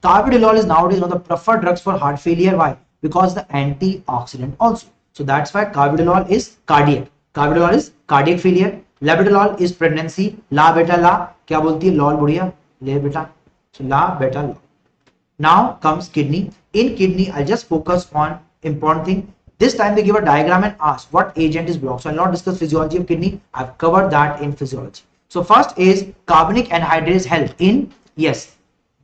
Carvedilol is nowadays one of the preferred drugs for heart failure. Why? Because the antioxidant also. So that's why carvedilol is cardiac. Carvedilol is cardiac failure. Labetalol is pregnancy. La beta la, क्या बोलती है? Lol बुढ़िया, ले बेटा. So la beta lol. Now comes kidney. In kidney, I'll just focus on important thing. This time they give a diagram and ask what agent is blocked. So I'll not discuss physiology of kidney. I've covered that in physiology. So first is carbonic anhydrase help in, yes,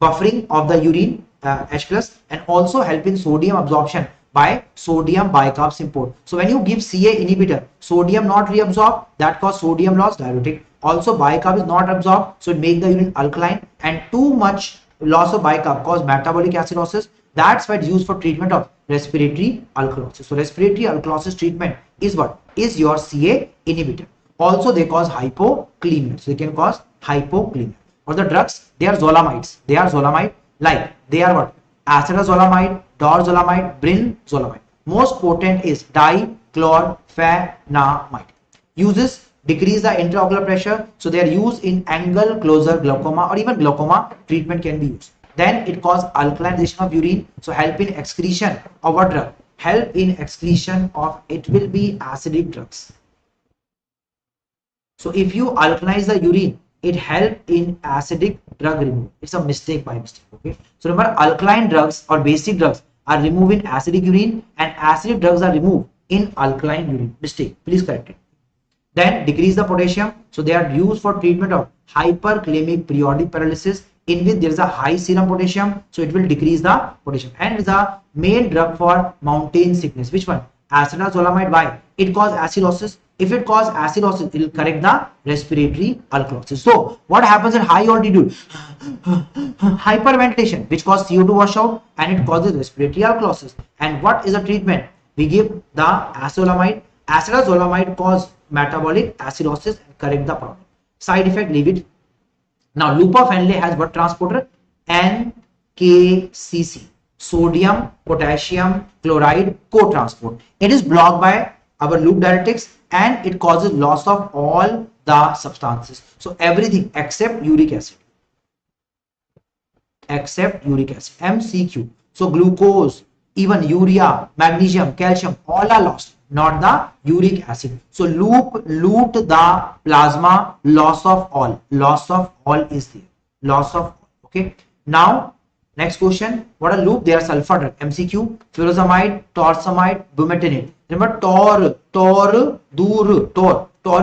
buffering of the urine H plus, and also help in sodium absorption by sodium bicarb import. So when you give CA inhibitor, sodium not reabsorbed, that cause sodium loss, diuretic. Also bicarb is not absorbed, so it make the urine alkaline, and too much loss of bicarb cause metabolic acidosis. That's why it's used for treatment of respiratory alkalosis. So respiratory alkalosis treatment is what? Is your CA inhibitor. Also they cause hypokalemia, so they can cause hypokalemia. Or the drugs, they are zolamides. They are zolamide, like they are what? Acetazolamide, dorzolamide, brinzolamide. Most potent is dichlorphenamide. Uses decrease the intraocular pressure, so they are used in angle closure glaucoma, or even glaucoma treatment can be used. Then it causes alkalization of urine, so help in excretion of what drug? Help in excretion of, it will be acidic drugs. So if you alkalize the urine, it helps in acidic drug removal. It's a mistake by mistake. Okay, so remember, alkaline drugs or basic drugs are removed in acidic urine, and acidic drugs are removed in alkaline urine. Mistake, please correct it. Then decrease the potassium, so they are used for treatment of hyperkalemic periodic paralysis in which there is a high serum potassium, so it will decrease the potassium. And is the main drug for mountain sickness. Which one? Acetazolamide. Why? It causes acidosis. If it causes acidosis, it will correct the respiratory alkalosis. So what happens in high altitude? Hyperventilation, which causes CO2 washout, and it causes respiratory alkalosis. And what is the treatment? We give the acetazolamide. Acetazolamide causes metabolic acidosis and correct the problem. Side effect, leave it. Now lupafenylate has what transporter? NKCC, sodium potassium chloride co-transport. It is blocked by our loop diuretics and it causes loss of all the substances. So everything except uric acid. Except uric acid. MCQ. So glucose, even urea, magnesium, calcium, all are lost, not the uric acid. So loop the plasma, loss of all. Loss of all is there. Loss of all. Okay. Now next question. What are loop? They are sulfur drug. MCQ. Furosemide, torsemide, bumetanide. Remember tor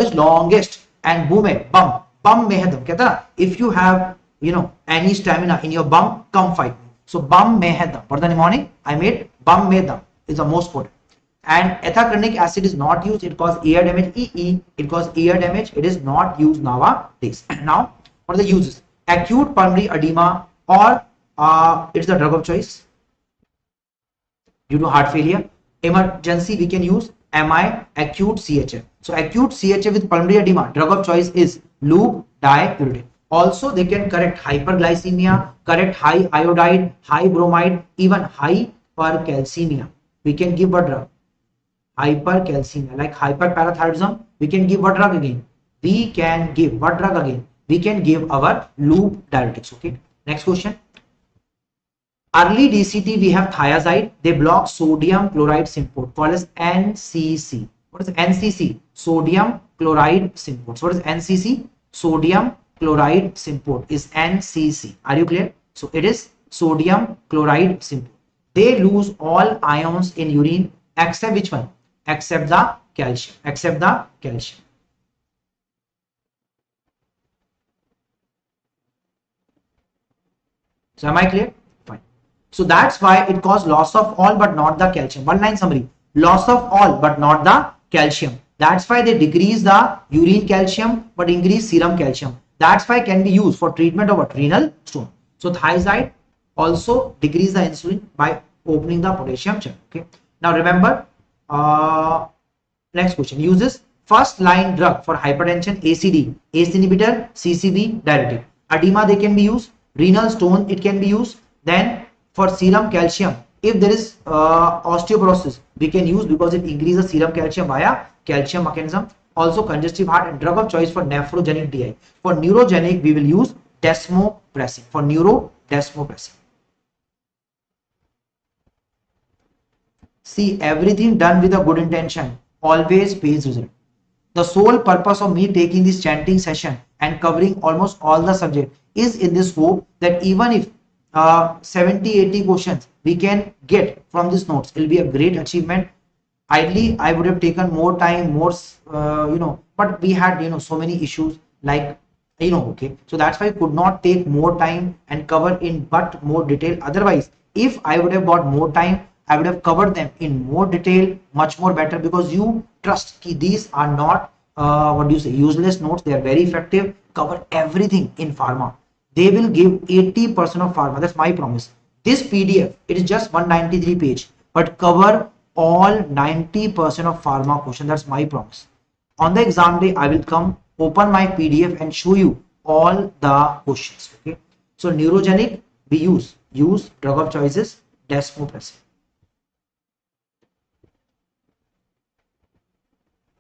is longest and bume bum mein hai dam. Kehta na, if you have any stamina in your bum, come fight me. So bum mein hai dam. For the mnemonic I made bum mein dam is the most potent. And ethacronic acid is not used. It causes ear damage. It causes ear damage. It is not used nowadays. Now what are the uses? Acute pulmonary edema, or it's the drug of choice due to heart failure. Emergency we can use MI, acute CHF. So acute CHF with pulmonary edema, drug of choice is loop diuretic. Also they can correct hyperglycemia, correct high iodide, high bromide, even hypercalcemia. We can give what drug? Hypercalcemia, like hyperparathyroidism. We can give what drug again? We can give what drug again? We can give our loop diuretics. Okay. Next question. Early DCT we have thiazide. They block sodium chloride symport called as NCC. What is NCC? Sodium chloride symport. So what is NCC? Sodium chloride symport is NCC. Are you clear? So it is sodium chloride symport. They lose all ions in urine except which one? Except the calcium. Except the calcium. So am I clear? Fine. So that's why it causes loss of all but not the calcium. One line summary. Loss of all but not the calcium. That's why they decrease the urine calcium but increase serum calcium. That's why it can be used for treatment of a renal stone. So thiazide also decrease the insulin by opening the potassium channel. Okay. Now remember, next question. Uses first line drug for hypertension, ACD, ACE inhibitor, CCB, diuretic. Edema they can be used. Renal stone it can be used. Then for serum calcium, if there is osteoporosis, we can use because it increases serum calcium via calcium mechanism. Also congestive heart, and drug of choice for nephrogenic DI. For neurogenic we will use desmopressin. For neuro, desmopressin. See, everything done with a good intention always pays result. The sole purpose of me taking this chanting session and covering almost all the subject is in this hope that even if 70-80 questions we can get from these notes, it will be a great achievement. Ideally I would have taken more time, more but we had so many issues, like okay, so that's why I could not take more time and cover in but more detail. Otherwise, if I would have got more time, I would have covered them in more detail, much more better, because you trust that these are not useless notes. They are very effective, cover everything in pharma. They will give 80% of pharma. That's my promise. This PDF, it is just 193 page, but cover all 90% of pharma question. That's my promise. On the exam day, I will come open my PDF and show you all the questions. Okay. So neurogenic, we use drug of choices, desmopressin.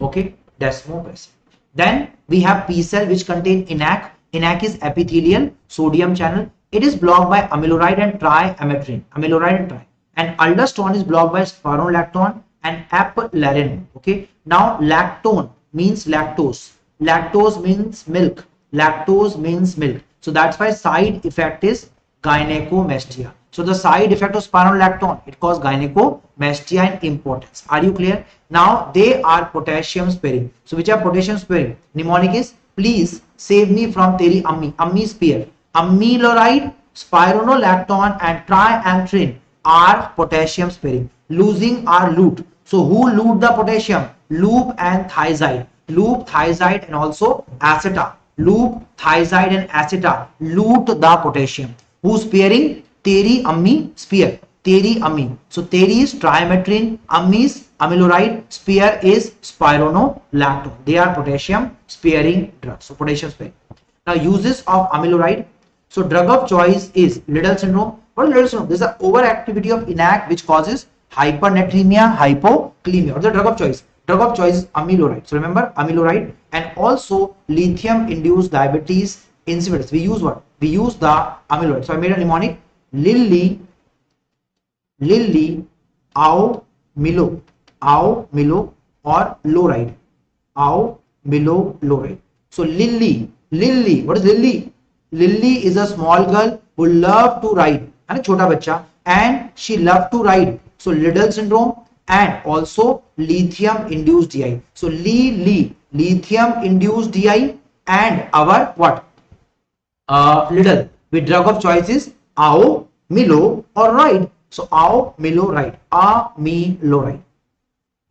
Okay, desmopressin. Then we have P cell, which contain ENaC. ENaC is epithelial sodium channel. It is blocked by amiloride and triametrine. And aldosterone is blocked by spironolactone and apellerin. Okay. Now lactone means lactose. Lactose means milk. Lactose means milk. So that's why side effect is gynecomastia. So the side effect of spironolactone, it causes gynecomastia and impotence. Are you clear? Now they are potassium sparing. So which are potassium sparing? Mnemonic is please save me from teri ammi. Ammi spare. Amiloride, spironolactone and triantrin are potassium sparing. Losing are loot. So who loot the potassium? Loop and thiazide. Loop, thiazide and also aceta. Loop, thiazide and aceta loot the potassium. Who's sparing? Teri ammi spare. Teri ammi. So teri is trimetrin, ammi is amiloride, spare is spironolactone. They are potassium sparing drugs. So potassium sparing. Now uses of amiloride. So drug of choice is Liddle syndrome. What is Liddle syndrome? There is an overactivity of ENaC which causes hypernatremia, hypokalemia. What is the drug of choice? Drug of choice is amiloride. So remember amiloride, and also lithium induced diabetes insipidus. We use what? We use the amiloride. So I made a mnemonic Lilly, Au, Milo or Loride. Au, Milo, Loride. So Lilly, what is Lilly? Lilly is a small girl who love to ride. And a chota bacha, and she loved to ride. So Liddle syndrome and also lithium induced DI. So lithium induced DI and our what? Liddle. With drug of choice is Au, Milo or Ride. So Au, Milo, Ride. Amiloride.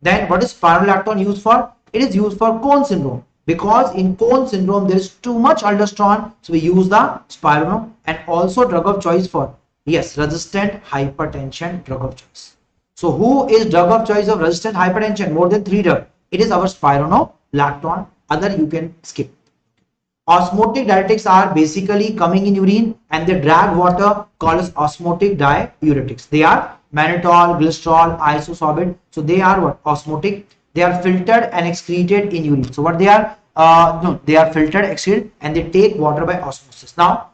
Then what is spironolactone used for? It is used for Cone syndrome. Because in Cone syndrome there is too much aldosterone, so we use the spironolactone. And also drug of choice for, yes, resistant hypertension, drug of choice. So who is drug of choice of resistant hypertension? More than 3 drugs. It is our spironolactone. Other you can skip. Osmotic diuretics are basically coming in urine and they drag water, called as osmotic diuretics. They are mannitol, glycerol, isosorbate. So they are what? Osmotic. They are filtered and excreted in urine. So what they are? They are filtered, excreted, and they take water by osmosis. Now,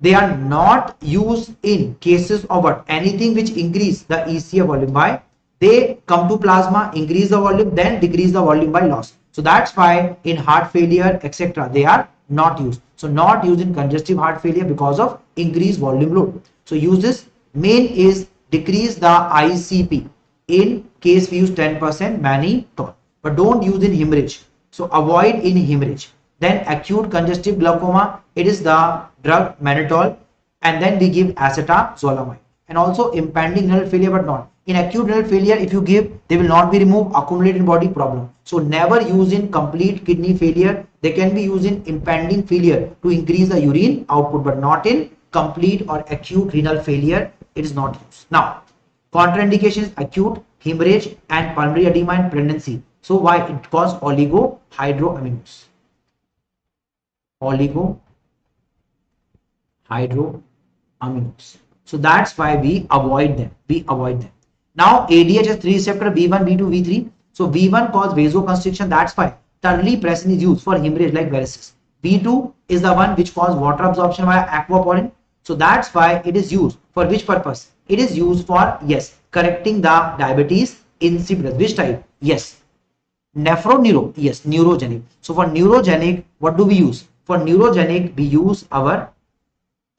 they are not used in cases of what? Anything which increase the ECA volume by, they come to plasma, increase the volume, then decrease the volume by loss. So that's why in heart failure, etc., they are not used. So not used in congestive heart failure because of increased volume load. So uses main is decrease the ICP. In case we use 10% mannitol, but don't use in hemorrhage. So avoid in hemorrhage. Then acute congestive glaucoma, it is the drug mannitol, and then we give acetazolamide. And also impending renal failure, but not. In acute renal failure, if you give, they will not be removed, accumulate in body, problem. So never use in complete kidney failure. They can be used in impending failure to increase the urine output, but not in complete or acute renal failure. It is not used. Now, contraindications: acute hemorrhage and pulmonary edema and pregnancy. So why? It causes oligohydroamines. Oligohydroamines. So that's why we avoid them. Now ADH has 3 receptor, V1, V2, V3. So V1 causes vasoconstriction. That's why terlipressin is used for hemorrhage like varices. V2 is the one which causes water absorption via aquaporin. So that's why it is used for which purpose? It is used for, yes, correcting the diabetes insipidus. Which type? Yes, nephroneuro. Yes, neurogenic. So for neurogenic, what do we use? For neurogenic, we use our,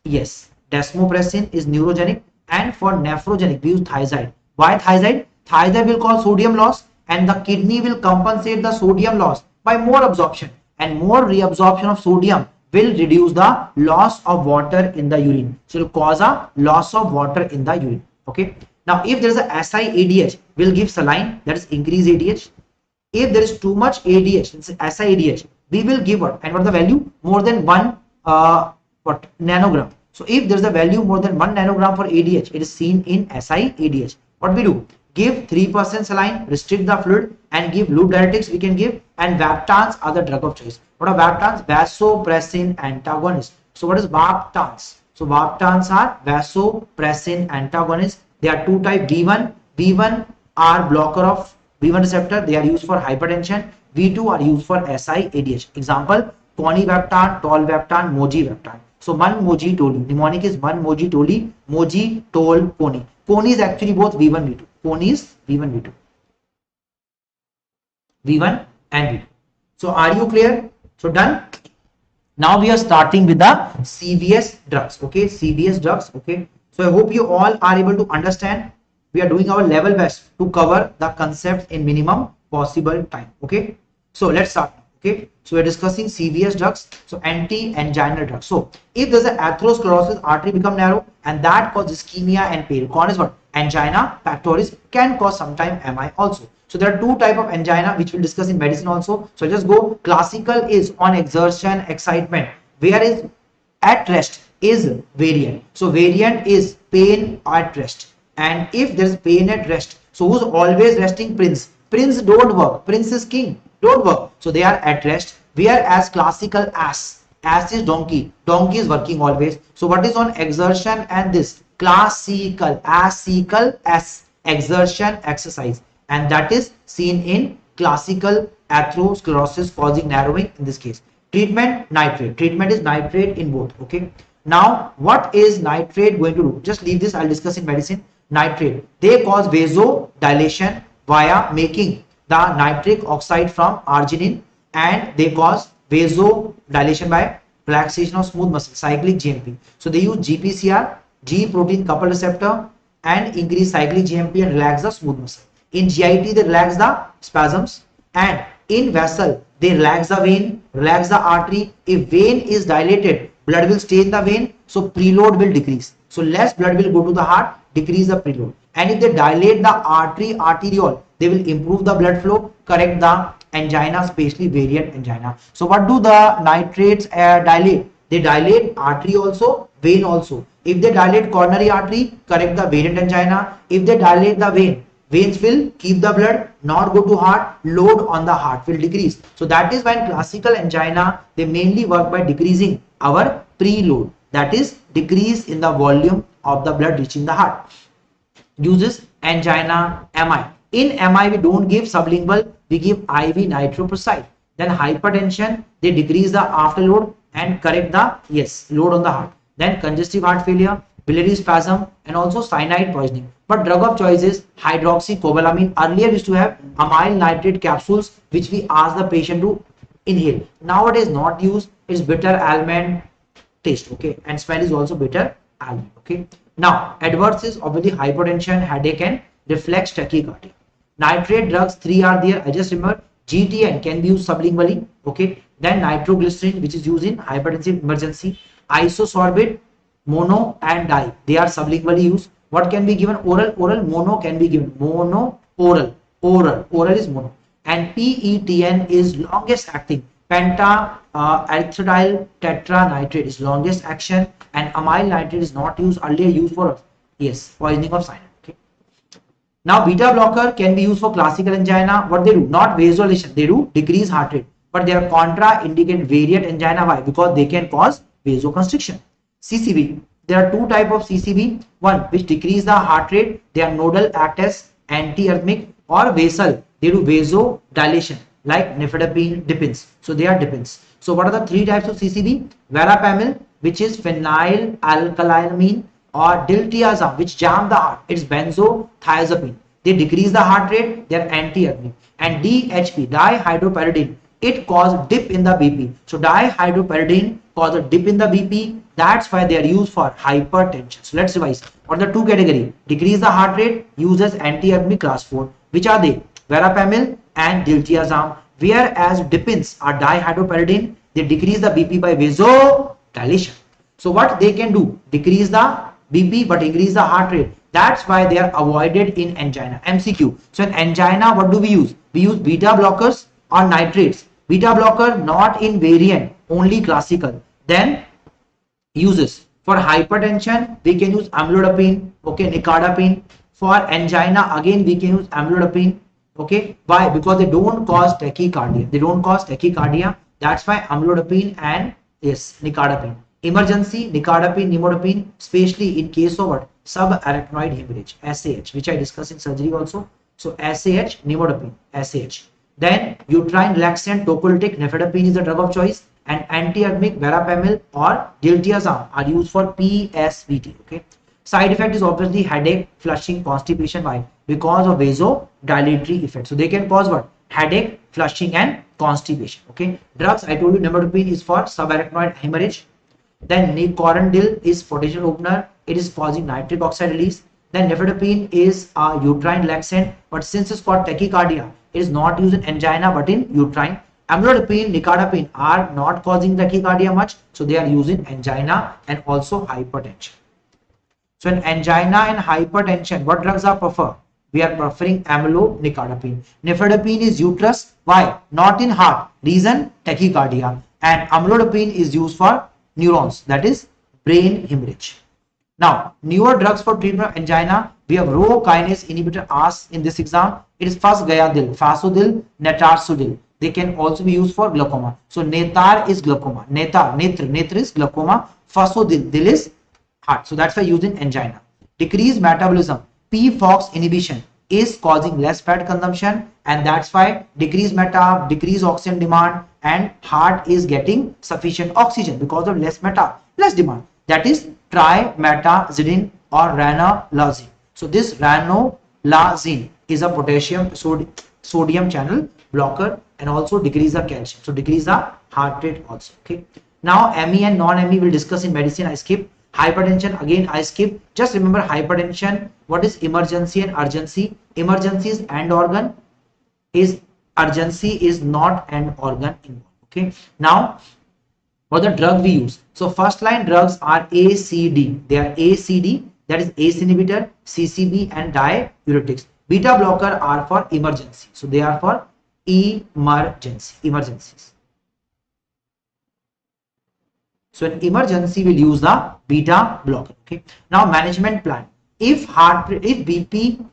yes, desmopressin is neurogenic, and for nephrogenic, we use thiazide. Why thiazide? Thiazide will cause sodium loss, and the kidney will compensate the sodium loss by more absorption, and more reabsorption of sodium will reduce the loss of water in the urine. So it will cause a loss of water in the urine. Okay. Now, if there is a SiADH, we'll give saline, that is increase ADH. If there is too much ADH, it's SiADH, we will give what? And what is the value? More than 1 nanogram. So if there is a value more than 1 nanogram for ADH, it is seen in SiADH. What we do? Give 3% saline, restrict the fluid, and give loop diuretics we can give, and Vaptans are the drug of choice. What are Vaptans? Vasopressin antagonists. So what is Vaptans? So Vaptans are vasopressin antagonists. There are 2 types, V1 are blocker of V1 receptor. They are used for hypertension. V2 are used for SiADH. Example, Conivaptan, Tolvaptan, Mojivaptan. So Manmojitoli. Mnemonic is Manmojitoli, Moji, Tol, Coni. Coni is actually both V1, V2. Coni is V1, V2. V1 and V2. So are you clear? So done? Now we are starting with the CVS drugs. Okay, CVS drugs. Okay, so I hope you all are able to understand. We are doing our level best to cover the concepts in minimum possible time. Okay, so let's start. Okay, so we're discussing CVS drugs, so anti-anginal drugs. So if there's an atherosclerosis, artery become narrow, and that causes ischemia and pain. Cause is what? Angina pectoris, can cause sometime MI also. So there are two type of angina which we'll discuss in medicine also. So just go. Classical is on exertion, excitement, whereas at rest is variant. So variant is pain at rest, and if there is pain at rest, so who's always resting? Prince. Prince don't work. Prince is king. Don't work. So they are at rest. Whereas classical ass. Ass is donkey. Donkey is working always. So what is on exertion and this? Classical. Classical as exertion exercise. And that is seen in classical atherosclerosis causing narrowing in this case. Treatment, nitrate. Treatment is nitrate in both. Okay. Now, what is nitrate going to do? Just leave this. I'll discuss in medicine. Nitrate. They cause vasodilation via making the nitric oxide from arginine, and they cause vasodilation by relaxation of smooth muscle, cyclic GMP. So they use GPCR, G protein coupled receptor, and increase cyclic GMP and relax the smooth muscle. In GIT, they relax the spasms, and in vessel, they relax the vein, relax the artery. If vein is dilated, blood will stay in the vein, so preload will decrease. So less blood will go to the heart, decrease the preload. And if they dilate the artery, arteriole, they will improve the blood flow, correct the angina, especially variant angina. So what do the nitrates dilate? They dilate artery also, vein also. If they dilate coronary artery, correct the variant angina. If they dilate the vein, veins will keep the blood, not go to heart, load on the heart will decrease. So that is when classical angina, they mainly work by decreasing our preload. That is decrease in the volume of the blood reaching the heart. Uses angina, MI. In MI, we don't give sublingual, we give IV nitroprusside. Then hypertension, they decrease the afterload and correct the load on the heart. Then congestive heart failure, biliary spasm, and also cyanide poisoning. But drug of choice is hydroxycobalamin. Earlier we used to have amyl nitrate capsules which we ask the patient to inhale. Nowadays not used. It's bitter almond taste. Okay, and smell is also bitter almond. Okay. Now adverse is obviously hypertension, headache, and reflex tachycardia. Nitrate drugs 3 are there. I just remember GTN can be used sublingually. Okay. Then nitroglycerin, which is used in hypertensive emergency. Isosorbate, mono and di, they are sublingually used. What can be given? Oral. Oral. Mono can be given. Mono, oral. Oral is mono. And PETN is longest acting. Penta erythrityl tetranitrate is longest action, and amyl nitrate is not used. Earlier used for poisoning of cyanide. Okay. Now beta blocker can be used for classical angina. What they do? Not vasodilation. They do decrease heart rate, but they are contraindicated variant angina. Why? Because they can cause vasoconstriction. CCB. There are two types of CCB. One which decrease the heart rate. They are nodal, act as antiarrhythmic, or vasal. They do vasodilation like nifedipine, dipins. So they are dipins. So what are the three types of CCB? Verapamil, which is phenylalkylamine, or diltiazem, which jam the heart. It's benzothiazepine. They decrease the heart rate. They are antiarrhythmic. And DHP, dihydropyridine, it causes dip in the BP. So dihydropyridine causes a dip in the BP. That's why they are used for hypertension. So let's revise. On the two category, decrease the heart rate, uses antiarrhythmic class 4. Which are they? Verapamil and diltiazem. Whereas dipins are dihydropyridine, they decrease the BP by vasodilation. So what they can do? Decrease the BP but increase the heart rate. That's why they are avoided in angina. MCQ. So in angina, what do we use? We use beta blockers or nitrates. Beta blocker not in variant, only classical. Then uses for hypertension, we can use amlodipine, okay, nicardipine. For angina, again we can use amlodipine. Okay, why? Because they don't cause tachycardia. They don't cause tachycardia. That's why amlodipine and nicardipine. Emergency, nicardipine, nimodipine, especially in case of what? Subarachnoid hemorrhage, SAH, which I discussed in surgery also. So SAH, nimodipine, SAH. Then uterine relaxant, tocolytic, nifedipine is the drug of choice, and antiarrhythmic verapamil or diltiazem are used for PSVT. Okay. Side effect is obviously headache, flushing, constipation. Why? Because of vasodilatory effect. So they can cause what? headache, flushing, and constipation. Okay, drugs I told you, nimodipine is for subarachnoid hemorrhage. Then corandil is potential opener. It is causing nitric oxide release. Then nifedipine is a uterine laxant, but since it's called tachycardia, it is not used in angina but in uterine. Amlodipine, nicardipine are not causing tachycardia much, so they are used in angina and also hypertension. So in angina and hypertension, what drugs are preferred? We are preferring amlo-nicardipine. Nifedipine is uterus. Why? Not in heart. Reason? Tachycardia. And amlodipine is used for neurons, that is brain hemorrhage. Now, newer drugs for treatment of angina, we have Rho kinase inhibitor asked in this exam. It is fasgayadil, fasodil, netarsudil. They can also be used for glaucoma. So netar is glaucoma, netra is glaucoma, fasodil, dil is heart. So that's why used in angina. Decreased metabolism, p-fox inhibition is causing less fat consumption, and that's why decreased oxygen demand, and heart is getting sufficient oxygen because of less demand. That is trimetazidine or ranolazine. So this ranolazine is a potassium sodium channel blocker and also decrease the calcium. So decrease the heart rate also. Okay. Now ME and non-ME will discuss in medicine. I skip. Hypertension again I skip. Just remember hypertension. What is emergency and urgency? Emergency is end organ. Urgency is not end organ involved. Okay. Now for the drug we use. So first line drugs are ACD. They are ACD, that is ACE inhibitor, CCB, and diuretics. Beta blocker are for emergency. So they are for emergencies. So in emergency we'll use the beta blocker. Okay. Now management plan. If BP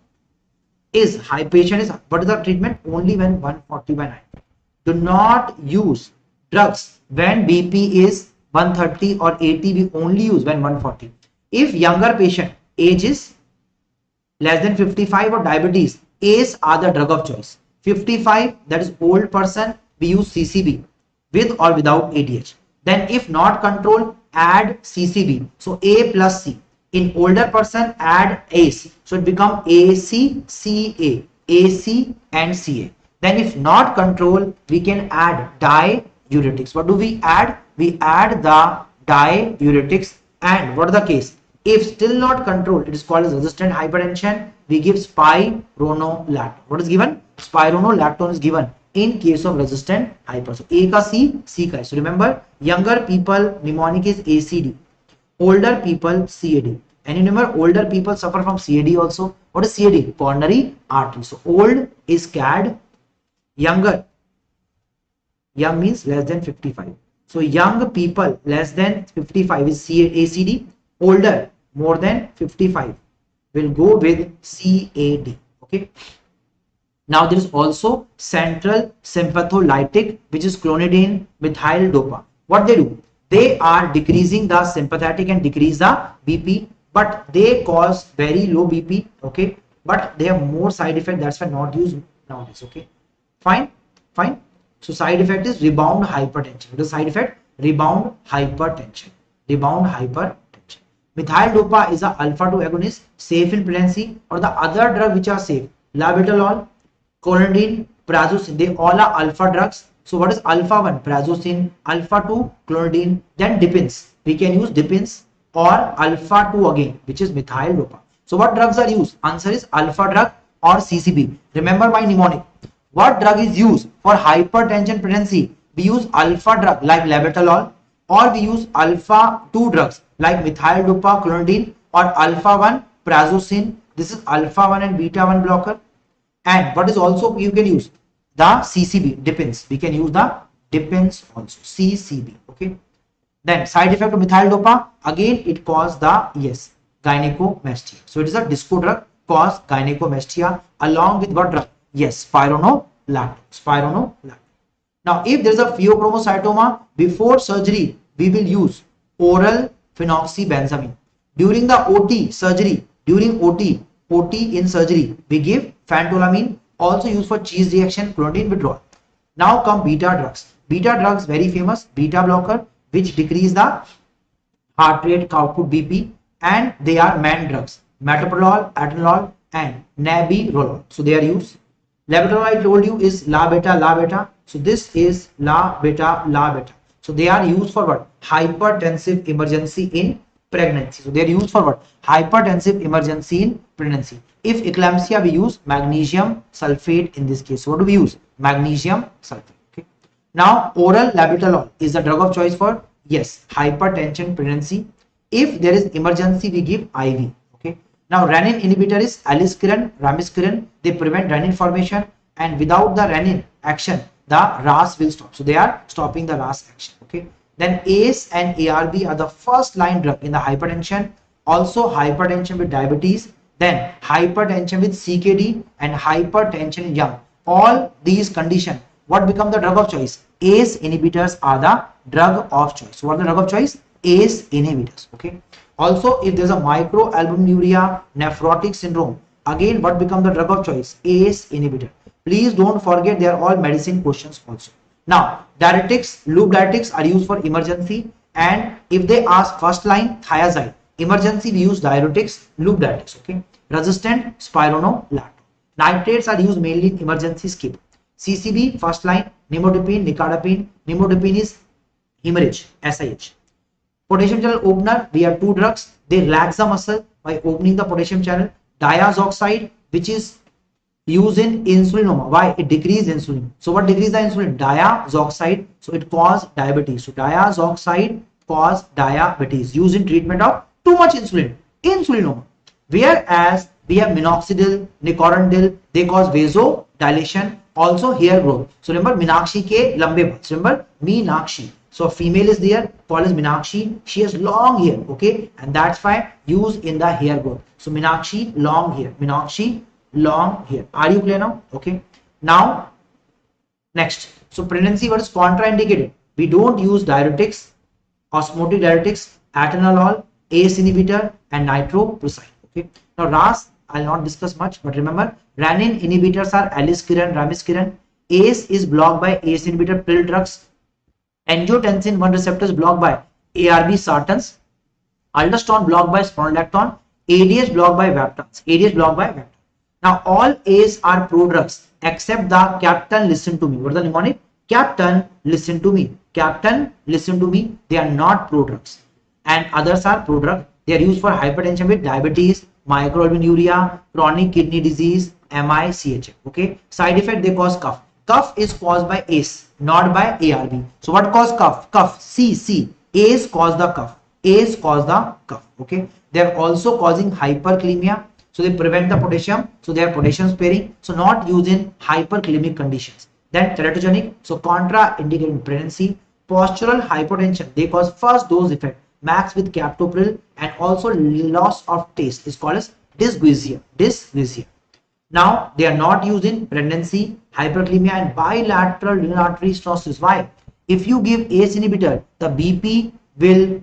is high, patient is, what is the treatment? Only when 140/9. Do not use drugs when BP is 130 or 80. We only use when 140. If younger patient age is less than 55 or diabetes, ACE are the drug of choice. 55, that is old person, we use CCB with or without ADH. Then if not controlled, add CCB. So A plus C. In older person, add ACE. So it become AC, CA, AC and CA. Then if not controlled, we can add diuretics. What do we add? We add the diuretics. And what is the case? If still not controlled, it is called as resistant hypertension. We give spironolactone. What is given? Spironolactone is given in case of resistant hyper. So A ka C ka. So remember, younger people mnemonic is ACD, older people CAD. And you remember, older people suffer from CAD also. What is CAD? Coronary artery. So old is CAD, younger, young means less than 55. So young people less than 55 is ACD, older more than 55 will go with CAD. Okay. Now there is also central sympatholytic, which is clonidine methyl dopa. What they do? They are decreasing the sympathetic and decrease the BP, but they cause very low BP. Okay, but they have more side effect. That's why not used nowadays. Okay, fine. So side effect is rebound hypertension. What is side effect? Rebound hypertension. Methyl dopa is a alpha 2 agonist, safe in pregnancy, or the other drug which are safe, labetalol, clonidine, prazosin, they all are alpha drugs. So what is alpha 1? Prazosin, alpha 2, clonidine, then dipins. We can use dipins or alpha 2 again, which is methyl dopa. So what drugs are used? Answer is alpha drug or CCB. Remember my mnemonic. What drug is used for hypertension pregnancy? We use alpha drug like labetalol, or we use alpha 2 drugs like methyl dopa, clonidine, or alpha 1, prazosin. This is alpha 1 and beta 1 blocker. And what is also you can use? The CCB, dipins. We can use the dipins also, CCB. Okay. Then side effect of methyl dopa, again it causes the gynecomastia. So it is a disco drug, cause gynecomastia along with what drug? Yes, spironolactone. Now if there is a pheochromocytoma, before surgery we will use oral phenoxybenzamine. During the OT surgery, OT in surgery, we give phentolamine, also used for cheese reaction, clonidine withdrawal. Now come beta drugs. Beta drugs very famous, beta blocker, which decrease the heart rate, output BP, and they are man drugs, metoprolol, atenolol, and nebivolol. So they are used. Laboratory I told you is la beta. So this is la beta. So they are used for what? Hypertensive emergency in pregnancy. So they are used for what? Hypertensive emergency in pregnancy. If eclampsia, we use magnesium sulfate in this case. So what do we use? Magnesium sulfate. Okay. Now oral labetalol is the drug of choice for, yes, hypertension pregnancy. If there is emergency, we give IV. Okay. Now renin inhibitor is aliskiren, ramiskiren. They prevent renin formation, and without the renin action, the RAS will stop. So they are stopping the RAS action. Okay. Then ACE and ARB are the first line drug in the hypertension. Also hypertension with diabetes. Then hypertension with CKD and hypertension in young. All these conditions, what become the drug of choice? ACE inhibitors are the drug of choice. So what are the drug of choice? ACE inhibitors. Okay. Also, if there's a microalbuminuria, nephrotic syndrome, again what become the drug of choice? ACE inhibitor. Please don't forget, they are all medicine questions also. Now diuretics, loop diuretics are used for emergency, and if they ask first line thiazide, emergency we use diuretics, loop diuretics. Okay. Resistant spironolactone. Nitrates are used mainly in emergency, skip. CCB first line nimodipine, nicardipine. Nimodipine is hemorrhage, SIH. Potassium channel opener, we have two drugs. They relax the muscle by opening the potassium channel. Diazoxide, which is used in insulinoma. Why? It decreases insulin. So what decreases the insulin? Diazoxide. So it causes diabetes. So diazoxide cause diabetes, used in treatment of too much insulin, insulinoma. Whereas we have minoxidil, nicotindil, they cause vasodilation, also hair growth. So remember Meenakshi ke lambe bal. So remember Meenakshi. So female is there, called as Meenakshi. She has long hair, okay, and that's why used in the hair growth. So Meenakshi, long hair. Meenakshi, long hair. Are you clear now? Okay. Now next. So pregnancy, what is contraindicated? We don't use diuretics, osmotic diuretics, atenolol, ACE inhibitor, and nitroprusside. Okay. Now RAS, I'll not discuss much, but remember renin inhibitors are aliskiren, ramiskiren. ACE is blocked by ACE inhibitor pill drugs. Angiotensin 1 receptor is blocked by ARB sartans. Aldosterone blocked by spironolactone. ADH blocked by vaptans. ADH blocked by vaptans. Now all A's are prodrugs except the captain listen to me. What is the mnemonic? Captain listen to me. Captain listen to me. They are not prodrugs, and others are prodrugs. They are used for hypertension with diabetes, microalbuminuria, chronic kidney disease, MICHF. Okay. Side effect, they cause cough. Cough is caused by ACE, not by ARB. So what cause cough? Cough. C. ACE cause the cough. ACE cause the cough. Okay. They are also causing hyperkalemia. So they prevent the potassium. So they are potassium sparing. So not used in hyperkalemic conditions. Then teratogenic. So contraindicated in pregnancy. Postural hypotension. They cause first dose effect. Max with captopril, and also loss of taste is called as dysgeusia. Dysgeusia. Now they are not used in pregnancy, hyperkalemia, and bilateral renal artery stenosis. Why? If you give ACE inhibitor, the BP will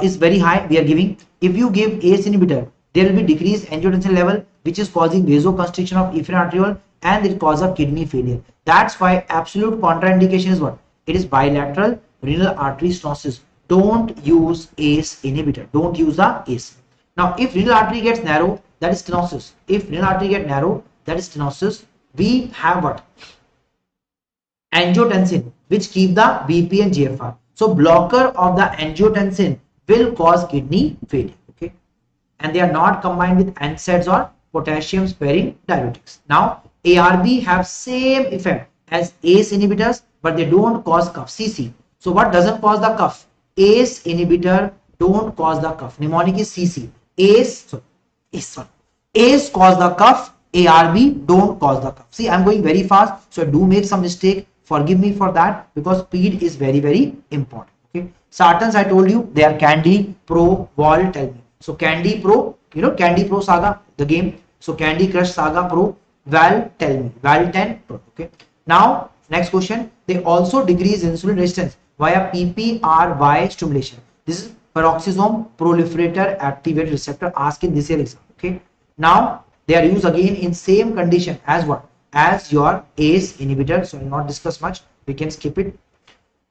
is very high. We are giving. If you give ACE inhibitor, there will be decreased angiotensin level, which is causing vasoconstriction of efferent arteriole, and it causes kidney failure. That's why absolute contraindication is what? It is bilateral renal artery stenosis. Don't use ACE inhibitor. Don't use the ACE. Now, if renal artery gets narrow, that is stenosis. If renal artery gets narrow, that is stenosis. We have what? Angiotensin, which keep the BP and GFR. So blocker of the angiotensin will cause kidney failure. Okay, and they are not combined with NSAIDs or potassium sparing diuretics. Now ARB have same effect as ACE inhibitors, but they don't cause cough. CC. So what doesn't cause the cough? ACE inhibitor don't cause the cough. Mnemonic is CC. ACE cause the cough. ARB don't cause the cough. See, I'm going very fast, so I do make some mistake. Forgive me for that, because speed is very, very important. Okay. Sartans, I told you, they are Candy, Pro, Wall, Tell Me. So Candy Pro, you know Candy Pro Saga, the game. So Candy Crush Saga Pro, Val, Tell Me, Val 10 Pro. Okay. Now next question. They also decrease insulin resistance via PPRY stimulation. This is peroxisome proliferator activated receptor, asked in this year exam. Okay. Now they are used again in same condition as what? As your ACE inhibitor. So I will not discuss much. We can skip it.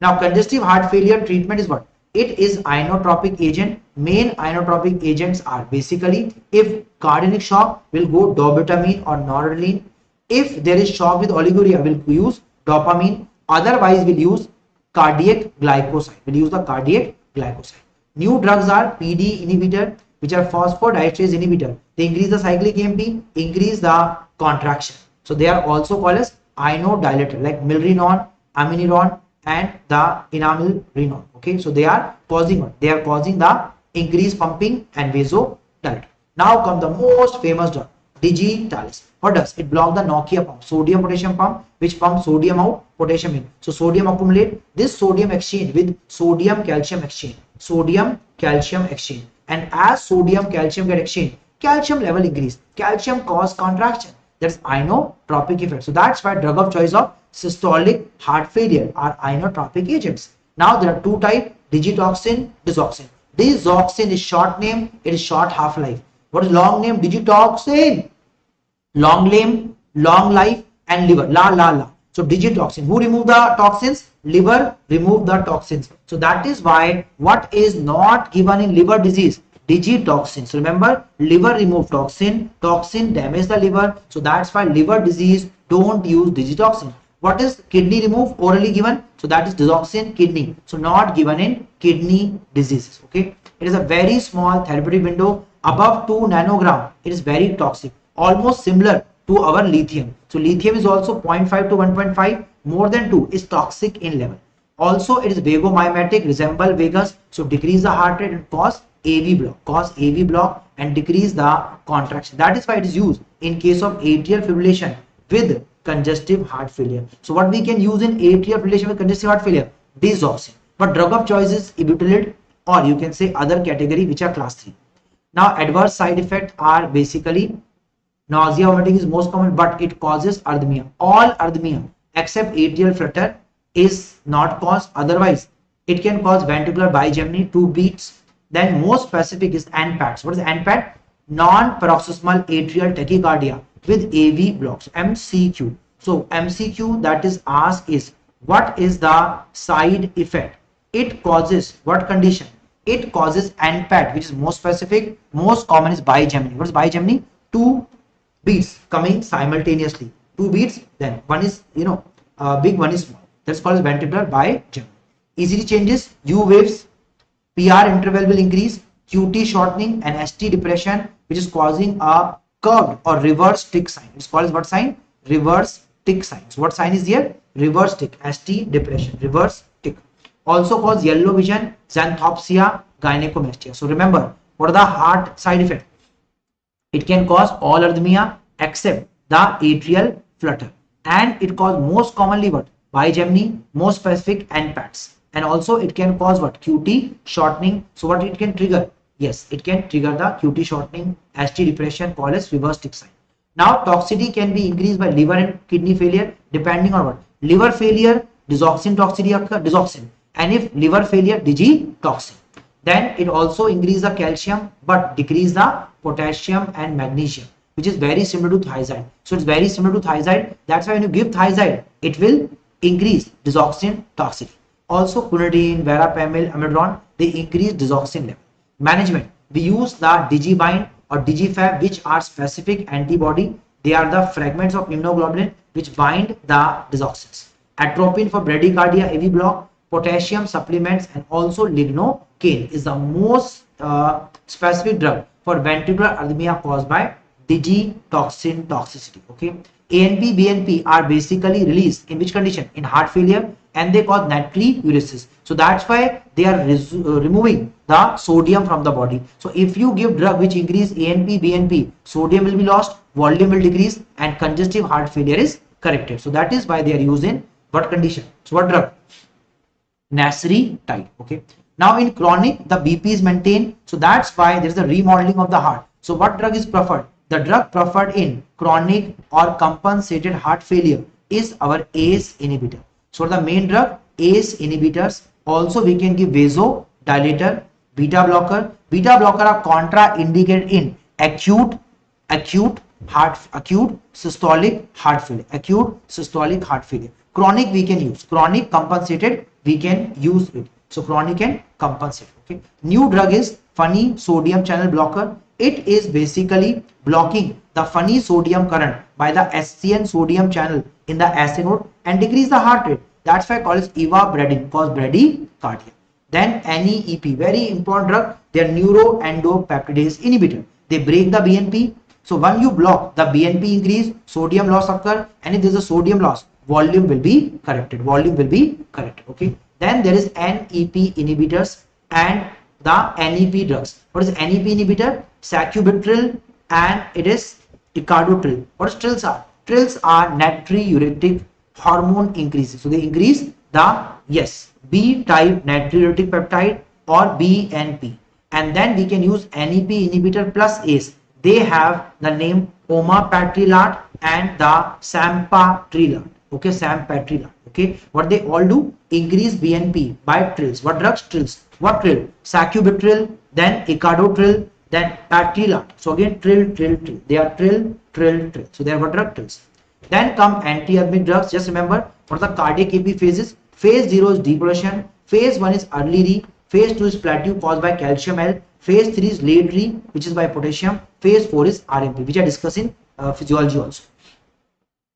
Now congestive heart failure treatment is what? It is inotropic agent. Main inotropic agents are basically, if cardiac shock, will go dobutamine or noradrenaline. If there is shock with oliguria, we'll use dopamine. Otherwise, we'll use cardiac glycoside. We'll use the cardiac glycoside. New drugs are PD inhibitor, which are phosphodiesterase inhibitor. They increase the cyclic AMP, increase the contraction. So they are also called as inodilator, like milrinone, aminiron, and the enamilrenone. Okay, so they are causing what? They are causing the increased pumping and vasodilator. Now come the most famous drug, digitalis. What does it? Block the Nokia pump, sodium potassium pump, which pumps sodium out, potassium in. So sodium accumulate, this sodium exchange with sodium calcium exchange, sodium calcium exchange, and as sodium calcium get exchanged, calcium level increase, calcium cause contraction. That's inotropic effect. So that's why drug of choice of systolic heart failure are inotropic agents. Now there are two types, digitoxin, digoxin. Digoxin is short name, it is short half-life. What is long name? Digitoxin. Long name, long life, and liver. La. So digitoxin. Who remove the toxins? Liver remove the toxins. So that is why what is not given in liver disease? Digitoxin. So remember, liver remove toxin, toxin damage the liver. So that's why liver disease don't use digitoxin. What is kidney remove? Orally given. So that is digoxin kidney. So not given in kidney diseases. Okay. It is a very small therapeutic window above 2 nanogram. It is very toxic. Almost similar to our lithium. So lithium is also 0.5 to 1.5. More than 2 is toxic in level. Also, it is vagomimetic, resemble vagus. So decrease the heart rate and cause AV block, and decrease the contraction. That is why it is used in case of atrial fibrillation with congestive heart failure. So what we can use in atrial fibrillation with congestive heart failure? Digoxin. But drug of choice is ibutyl, or you can say other category, which are class 3. Now adverse side effects are basically nausea, vomiting is most common, but it causes arrhythmia. All arrhythmia except atrial flutter is not caused. Otherwise, it can cause ventricular bigeminy, 2 beats. Then most specific is NPAT. What is NPAT? Non-paroxysmal atrial tachycardia with AV blocks. MCQ. So MCQ that is asked is, what is the side effect? It causes what condition? It causes NPAT, which is most specific. Most common is bigeminy. What is bigeminy? 2 beats coming simultaneously. 2 beats, then one is big, one is small. That's called as ventricular bigeminy. ECG changes, U waves, PR interval will increase, QT shortening, and ST depression, which is causing a curved or reverse tick sign. It's called as what sign? Reverse tick sign. So what sign is here? Reverse tick, ST depression, reverse tick. Also cause yellow vision, xanthopsia, gynecomastia. So remember, what are the heart side effects? It can cause all arrhythmia except the atrial flutter, and it causes most commonly what? Bigeminy, most specific NPATs. And also it can cause what? QT shortening. So what it can trigger? Yes, it can trigger the QT shortening, ST depression, called as reverse tick sign. Now toxicity can be increased by liver and kidney failure depending on what? Liver failure, digoxin toxicity occur, digoxin. And if liver failure, digitoxin. Then it also increase the calcium but decrease the potassium and magnesium, which is very similar to thiazide. So it's very similar to thiazide. That's why when you give thiazide, it will increase digoxin toxicity. Also quinidine, verapamil, amiodarone, they increase digoxin level. Management, we use the digibind or digifab, which are specific antibody. They are the fragments of immunoglobulin which bind the digoxins. Atropine for bradycardia, AV block, potassium supplements, and also lignocaine is the most specific drug for ventricular arrhythmia caused by digitoxin toxicity. Okay, ANP, BNP are basically released in which condition? In heart failure, and they cause natriuresis. So that's why they are removing the sodium from the body. So if you give drug which increase ANP, BNP, sodium will be lost, volume will decrease, and congestive heart failure is corrected. So that is why they are used in what condition? So what drug? Nasritide. Okay. Now in chronic, the BP is maintained. So that's why there is a remodeling of the heart. So what drug is preferred? The drug preferred in chronic or compensated heart failure is our ACE inhibitor. So the main drug, ACE inhibitors. Also we can give vasodilator, beta blocker. Beta blocker are contraindicated in acute systolic heart failure. Acute systolic heart failure. Chronic we can use. Chronic compensated we can use it. So chronic and compensated. Okay. New drug is funny sodium channel blocker. It is basically blocking the funny sodium current by the SCN sodium channel in the acid node and decrease the heart rate. That's why called as ivabradine, cause bradycardia. Then NEEP, very important drug. They are neuroendopeptidase inhibitor. They break the BNP. So when you block the BNP increase, sodium loss occur, and if there is a sodium loss, volume will be corrected. Volume will be corrected. Okay. Then there is NEP inhibitors and the NEP drugs. What is NEP inhibitor? Sacubitril and it is icadotril. What is trills are? Trills are natriuretic hormone increases. So they increase the B-type natriuretic peptide or BNP. And then we can use NEP inhibitor plus ACE. They have the name omapatrilat and the sampatrilat. Okay, sampatrilat. Okay, what they all do? Increase BNP by trills. What drugs? Trills. What trill? Sacubitril, then icadotril, then patrilat. So again, trill. They are trill. So they are what drug? Trills. Then come antiarrhythmic drugs. Just remember what are the cardiac AP phases. Phase 0 is depollution. Phase 1 is early re. Phase 2 is plateau caused by calcium L. Phase 3 is late re, which is by potassium. Phase 4 is RMP, which I discuss in physiology also.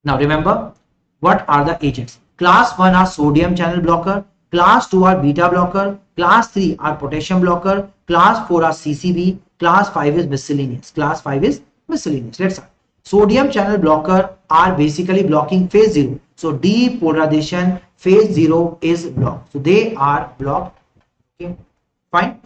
Now remember, what are the agents? Class 1 are sodium channel blocker. Class 2 are beta blocker. Class 3 are potassium blocker. Class 4 are CCB. Class 5 is miscellaneous. Let's start. Sodium channel blocker are basically blocking phase 0. So depolarization phase 0 is blocked. So they are blocked. Okay, fine.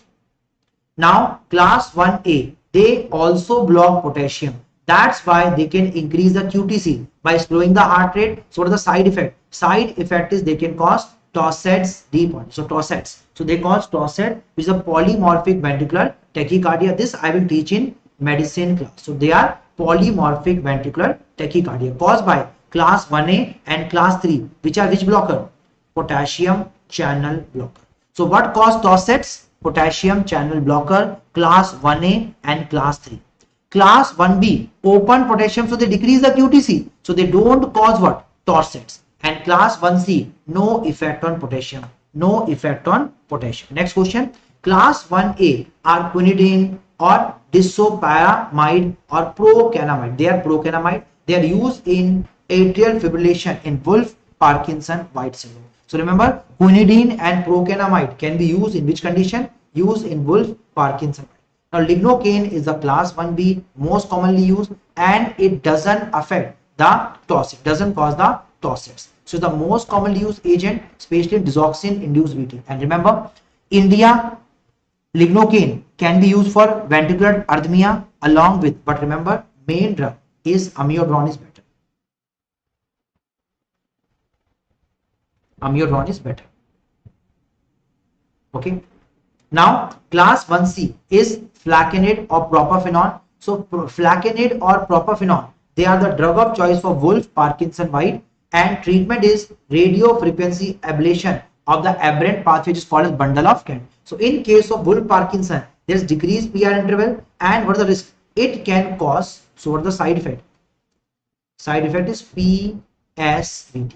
Now class 1A, they also block potassium. That's why they can increase the QTC by slowing the heart rate. So what is the side effect? Side effect is they can cause Torsades deep. So Torsades. So they cause Torsade, which is a polymorphic ventricular tachycardia. This I will teach in medicine class. So they are polymorphic ventricular tachycardia caused by class 1A and class 3, which are which blocker? Potassium channel blocker. So what cause Torsades? Potassium channel blocker, class 1A and class 3. Class 1B, open potassium, so they decrease the QTC. So they don't cause what? Torsades. And class 1C, no effect on potassium. Next question. Class 1A are quinidine or disopyramide or procanamide. They are procanamide. They are used in atrial fibrillation in Wolff-Parkinson-White syndrome. So remember, quinidine and procanamide can be used in which condition? Used in Wolff-Parkinson. Now lignocaine is the class 1B most commonly used and it doesn't affect the torsade, doesn't cause the torsades. So the most commonly used agent, especially digoxin induced VT. And remember, India, lignocaine can be used for ventricular arrhythmia along with, but remember, main drug is amiodarone is better. Okay. Now class 1C is flaconate or propafenone. So flaconate or propafenone, they are the drug of choice for Wolff-Parkinson-White, and treatment is radio frequency ablation of the aberrant pathway, which is called as bundle of Kent. So in case of Wolff-Parkinson, there is decreased PR interval, and what is the risk? It can cause, so what is the side effect? Side effect is PSVT.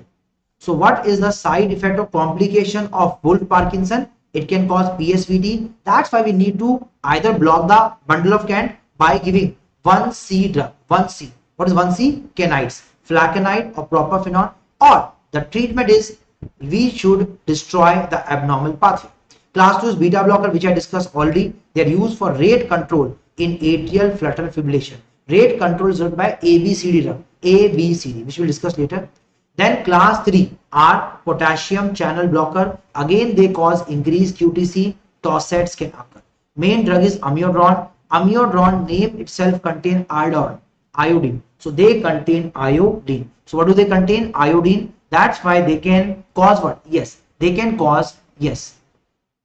So what is the side effect of complication of Wolff-Parkinson? It can cause PSVT. That's why we need to either block the bundle of Kent by giving 1C drug. 1C. What is 1C? Kenites, flaconide or propafenone, or the treatment is we should destroy the abnormal pathway. Class 2 is beta blocker, which I discussed already. They are used for rate control in atrial flutter fibrillation. Rate control is done by ABCD drug, ABCD, which we'll discuss later. Then class 3 are potassium channel blocker. Again, they cause increased QTC. Torsades can occur. Main drug is amiodarone. Amiodarone name itself contain iodine. So they contain iodine. So what do they contain? Iodine. That's why they can cause what? Yes, they can cause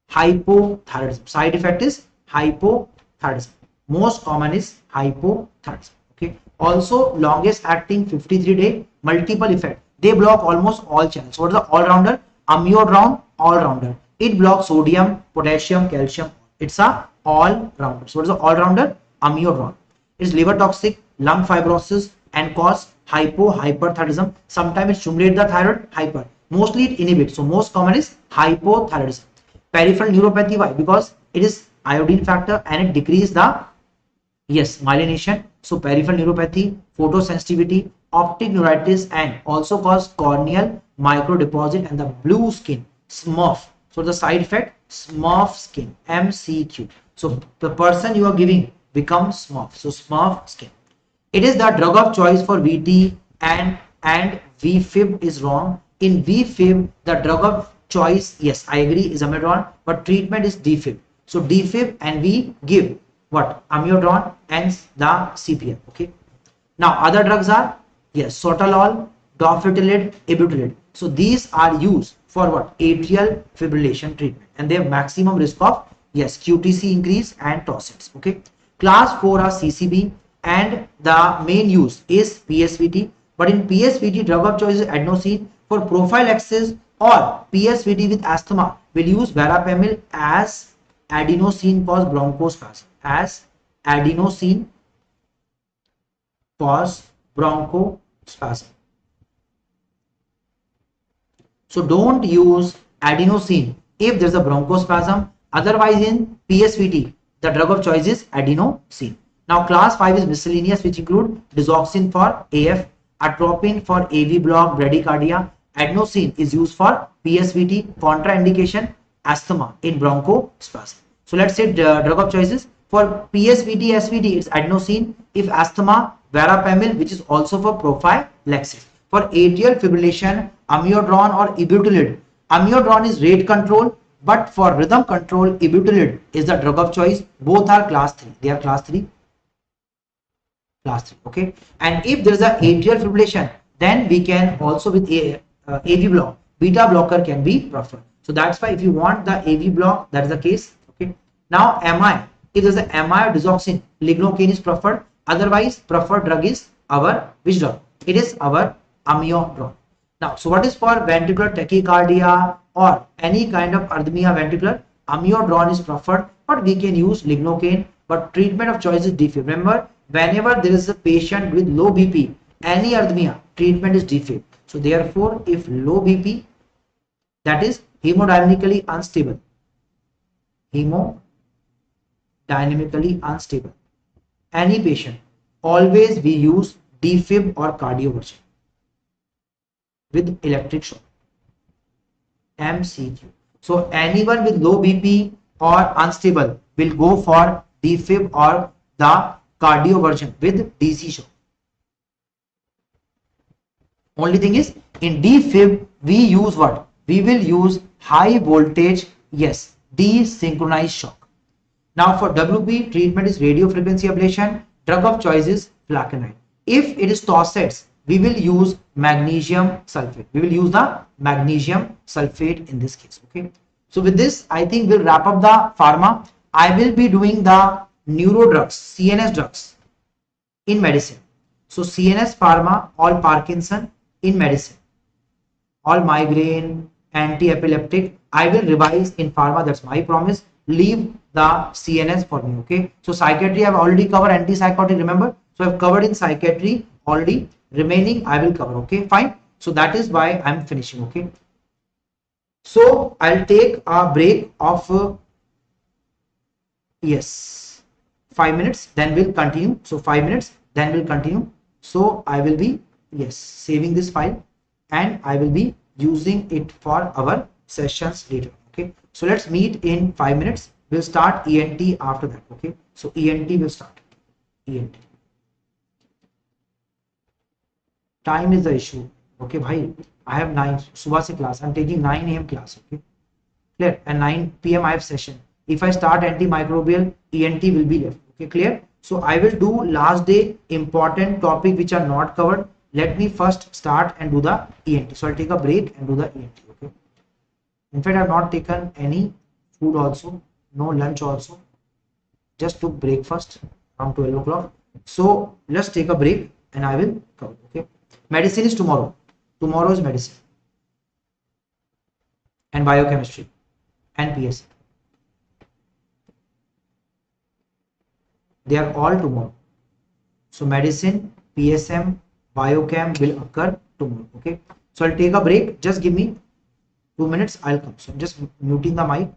hypothyroidism. Side effect is hypothyroidism. Most common is hypothyroidism. Okay. Also, longest acting 53-day, multiple effect. They block almost all channels. So what is the all-rounder? Amiodarone, all-rounder. It blocks sodium, potassium, calcium. It's a all-rounder. So what is the all-rounder? Amiodarone. It's liver toxic, lung fibrosis, and cause hyperthyroidism. Sometimes it stimulates the thyroid, hyper. Mostly it inhibits. So most common is hypothyroidism. Peripheral neuropathy, why? Because it is iodine factor and it decreases the Yes, myelination, so peripheral neuropathy, photosensitivity, optic neuritis, and also cause corneal microdeposit and the blue skin, SMOF. So the side effect, SMOF skin, MCQ. So the person you are giving becomes SMOF. So SMOF skin. It is the drug of choice for VT and VFib is wrong. In VFib, the drug of choice, yes, I agree, is amiodarone, but treatment is DFib. So DFib and we give what? Amiodarone and the CPM. Okay. Now other drugs are, yes, sotalol, dofetilide, ibutilide. So these are used for what? Atrial fibrillation treatment, and they have maximum risk of, yes, QTC increase and tossets. Okay. Class 4 are CCB, and the main use is PSVT. But in PSVT, drug of choice is adenosine. For prophylaxis or PSVT with asthma, we'll use verapamil as adenosine cause bronchospasm. As adenosine cause bronchospasm. So don't use adenosine if there's a bronchospasm. Otherwise, in PSVT, the drug of choice is adenosine. Now, class 5 is miscellaneous, which include digoxin for AF, atropine for AV block, bradycardia. Adenosine is used for PSVT, contraindication, asthma in bronchospasm. So let's say the drug of choices for PSVT, SVT, it's adenosine. If asthma, verapamil, which is also for prophylaxis. For atrial fibrillation, amiodarone or ibutilide. Amiodarone is rate control, but for rhythm control, ibutilide is the drug of choice. Both are class 3. They are class 3. Class 3. Okay. And if there is a atrial fibrillation, then we can also with AV block, beta blocker can be preferred. So that's why if you want the AV block, that is the case. Okay. Now MI, if there is a MI or digoxin, lignocaine is preferred. Otherwise, preferred drug is our which drug? It is our amiodarone. Now, so what is for ventricular tachycardia or any kind of arrhythmia ventricular? Amiodarone is preferred, but we can use lignocaine. But treatment of choice is DFib. Remember, whenever there is a patient with low BP, any arrhythmia, treatment is DFib. So therefore, if low BP, that is hemodynamically unstable, any patient, always we use DFib or cardioversion with electric shock. MCQ. So anyone with low BP or unstable will go for DFib or the cardioversion with DC shock. Only thing is, in DFib we use what? We will use high voltage, yes, desynchronized shock. Now for WP, treatment is radio frequency ablation. Drug of choice is flecainide. If it is tossets, we will use magnesium sulfate. We will use the magnesium sulfate in this case. Okay. So with this, I think we'll wrap up the pharma. I will be doing the neuro drugs, CNS drugs in medicine. So CNS pharma, all Parkinson in medicine, all migraine, anti-epileptic. I will revise in pharma. That's my promise. Leave the CNS for me. Okay. So psychiatry I've already covered, antipsychotic. Remember. So I've covered in psychiatry already. Remaining I will cover. Okay, fine. So that is why I'm finishing. Okay, so I'll take a break of yes 5 minutes, then we'll continue. So 5 minutes, then we'll continue. So I will be, yes, saving this file and I will be using it for our sessions later. Okay, so let's meet in 5 minutes. We'll start ENT after that. Okay, so ENT will start. ENT. Time is the issue. Okay, bhai, I have 9 subah se class. I'm taking 9 AM class. Okay, clear. And 9 PM I have session. If I start antimicrobial, ENT will be left. Okay, clear. So I will do last day important topic which are not covered. Let me first start and do the ENT. So I'll take a break and do the ENT. Okay. In fact, I have not taken any food also, no lunch also. Just took breakfast around 12 o'clock. So let's take a break and I will cover. Okay. Medicine is tomorrow. Tomorrow is medicine and biochemistry and PSC. They are all tomorrow. So medicine, PSM, biochem will occur tomorrow. Okay. So I'll take a break. Just give me 2 minutes. I'll come. So I'm just muting the mic.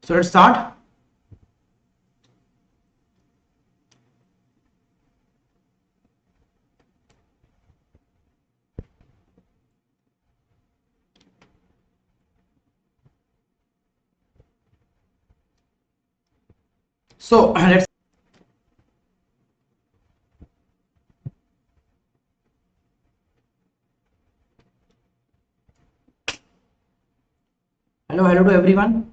So let's start. So let's hello to everyone.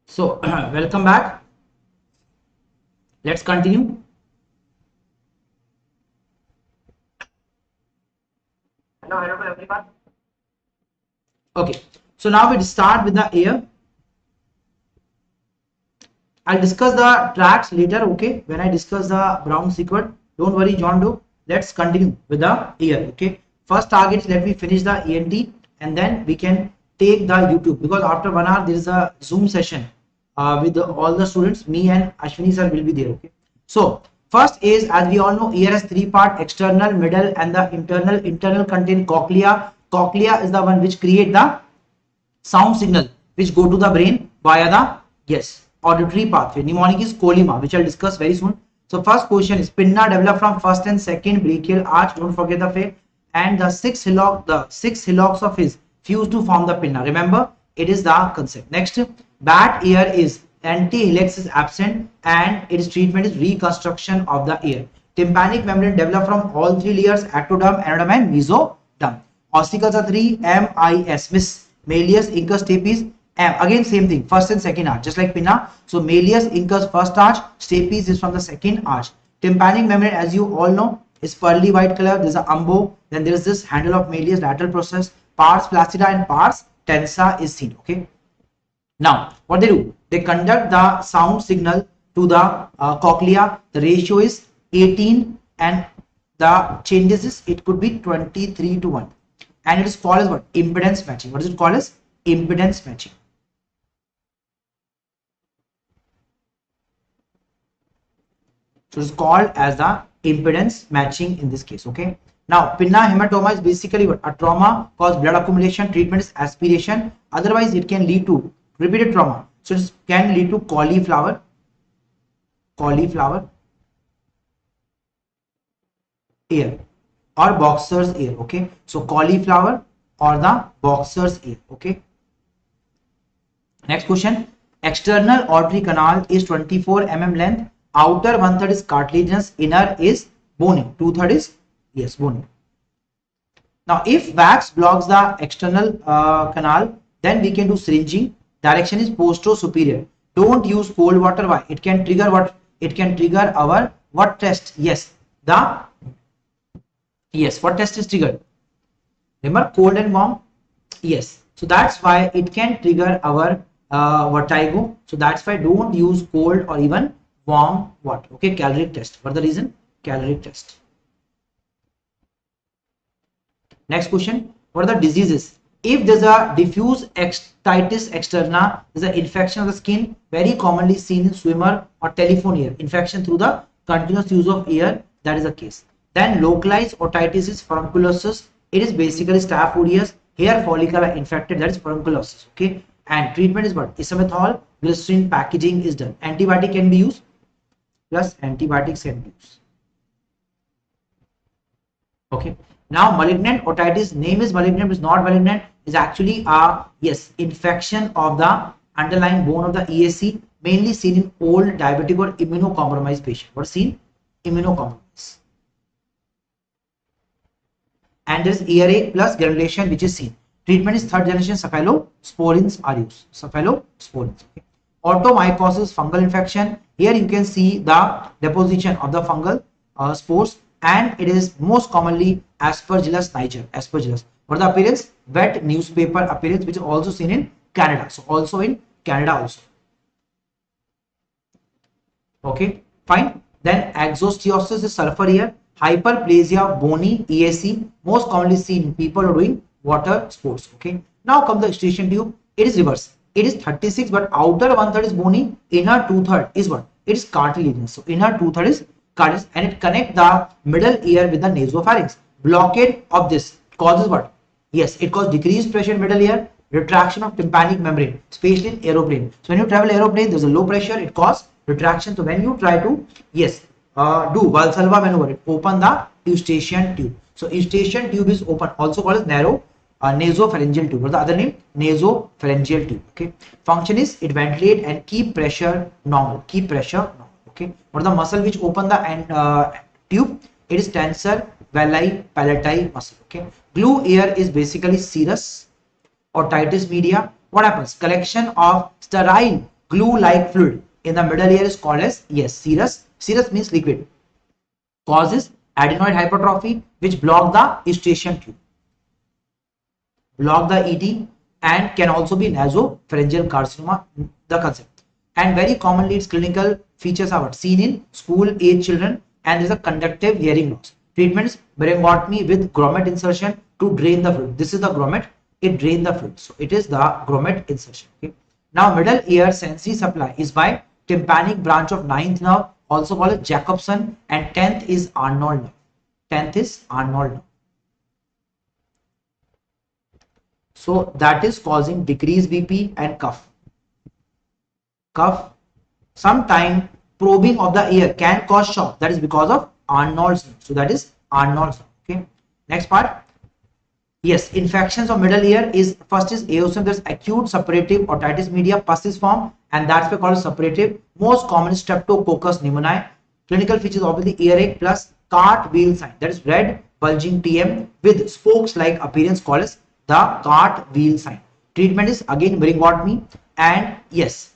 So welcome back. Let's continue. Hello to everyone. Okay, so now we start with the air. I'll discuss the tracks later, okay, when I discuss the Brown sequence. Don't worry, John Doe. Let's continue with the air, okay. First target, let me finish the ENT and then we can take the YouTube, because after 1 hour there is a Zoom session with all the students. Me and Ashwini sir will be there, okay. So first is, as we all know, ear has 3 parts: external, middle and the internal. Internal contain cochlea. Cochlea is the one which create the sound signal which go to the brain via the auditory pathway. Mnemonic is colima, which I'll discuss very soon. So first question is, pinna develop from first and second brachial arch. Don't forget the fact. And the six hillocks of his fuse to form the pinna. Remember, it is the concept. Next, bat ear is anti-helix is absent and its treatment is reconstruction of the ear. Tympanic membrane develop from all 3 layers: ectoderm, anoderm and mesoderm. Ossicles are 3: MIS, miss. Malleus, incus, stapes, M. Again same thing, first and second arch, just like pinna. So malleus, incus, first arch, stapes is from the second arch. Tympanic membrane, as you all know, is pearly white color. There's a umbo, then there is this handle of malleus, lateral process, pars flaccida and pars tensa is seen, okay. Now what they do, they conduct the sound signal to the cochlea. The ratio is 18 and the changes is, it could be 23:1, and it is called as what? Impedance matching. What is it called as? Impedance matching. So it's called as the impedance matching in this case, okay. Now pinna hematoma is basically what? A trauma caused blood accumulation. Treatment is aspiration, otherwise it can lead to repeated trauma. So it can lead to cauliflower ear or boxer's ear, okay. So cauliflower or the boxer's ear, okay. Next question, external auditory canal is 24 mm length. Outer 1/3 is cartilaginous, inner is bony, 2/3 is bony. Now if wax blocks the external canal, then we can do syringing. Direction is postero superior. Don't use cold water. Why? It can trigger what? It can trigger our what test? What test is triggered? Remember, cold and warm? Yes. So that's why it can trigger our vertigo. So that's why don't use cold or even warm water. Okay, caloric test. For the reason, caloric test. Next question, what are the diseases? If there's a diffuse otitis externa, there's an infection of the skin, very commonly seen in swimmer or telephone ear. Infection through the continuous use of air, that is the case. Then localized otitis is furunculosis. It is basically staph aureus, hair follicle are infected, that is furunculosis, okay. And treatment is what? Isomethol, glycerin packaging is done. Antibiotic can be used, plus antibiotics can be used, okay. Now malignant otitis, name is malignant, is not malignant, is actually a infection of the underlying bone of the EAC, mainly seen in old diabetic or immunocompromised patient. What is seen? Immunocompromised. And there is earache plus granulation which is seen. Treatment is 3rd generation cephalosporins are used. Cephalosporins. Okay. Automycosis, fungal infection. Here you can see the deposition of the fungal spores, and it is most commonly Aspergillus niger. Aspergillus. What the appearance? Wet newspaper appearance, which is also seen in Canada. So also in Canada also. Okay, fine. Then exosteosis is sulfur ear. Hyperplasia of bony EAC, most commonly seen in people who are doing water sports. Okay. Now come the extraction tube. It is reverse. It is 36, but outer 1/3 is bony. Inner 2/3 is what? It is cartilaginous. So inner 2/3 is cartilaginous, and it connects the middle ear with the nasopharynx. Blockade of this causes what? Yes, it causes decreased pressure in middle ear, retraction of tympanic membrane, especially in aeroplane. So when you travel aeroplane, there's a low pressure, it causes retraction. So when you try to, yes, do Valsalva maneuver, it open the eustachian tube. So eustachian tube is open, also called as narrow nasopharyngeal tube. What's the other name? Nasopharyngeal tube. Okay. Function is it ventilate and keep pressure normal. Keep pressure normal. Okay. What is the muscle which open the tube? It is tensor veli palati muscle. Okay. Glue ear is basically serous otitis media. What happens? Collection of sterile glue-like fluid in the middle ear is called as, yes, serous. Serous means liquid. Causes adenoid hypertrophy, which block the eustachian tube, block the ET, and can also be nasopharyngeal carcinoma, the concept. And very commonly its clinical features are seen in school age children, and there is a conductive hearing loss. Treatments: myringotomy with grommet insertion to drain the fluid. This is the grommet, it drains the fluid. So it is the grommet insertion. Okay. Now middle ear sensory supply is by tympanic branch of 9th nerve, also called as Jacobson, and 10th is Arnold nerve. 10th is Arnold nerve. So that is causing decreased BP and cough. Cough. Sometime probing of the ear can cause shock. That is because of Arnold's nerve. So that is Arnold's nerve. Okay. Next part. Yes, infections of middle ear is first is eosinophil. There's acute suppurative otitis media, pus is formed, and that's why called suppurative. Most common is Streptococcus pneumoniae. Clinical features obviously earache plus cartwheel sign. That is red bulging TM with spokes-like appearance called as the cartwheel sign. Treatment is again myringotomy, and yes,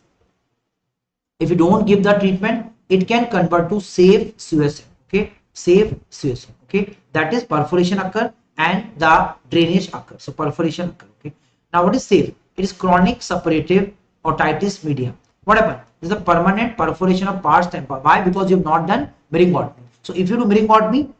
if you don't give the treatment, it can convert to safe suicide. Okay, safe suicide. Okay, that is perforation occur and the drainage occur. So perforation occur. Okay. Now what is safe? It is chronic suppurative otitis media. What happened? This is a permanent perforation of pars tempora. Why? Because you have not done myringotomy. So if you do myringotomy,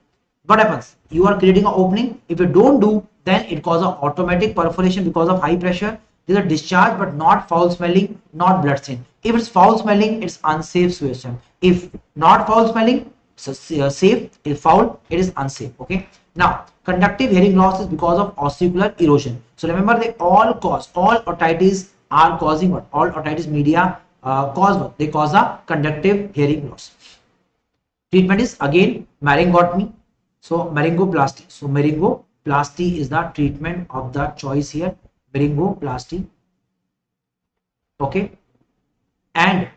what happens? You are creating an opening. If you don't do, then it causes automatic perforation because of high pressure. There is a discharge but not foul smelling, not blood stain. If it's foul smelling, it's unsafe suicide. If not foul smelling, so safe. If foul, it is unsafe. Okay. Now, conductive hearing loss is because of ossicular erosion. So remember, they all cause, all otitis are causing what? All otitis media cause what? They cause a conductive hearing loss. Treatment is again myringotomy. So myringoplasty. So myringoplasty is the treatment of the choice here. Myringoplasty. Okay. And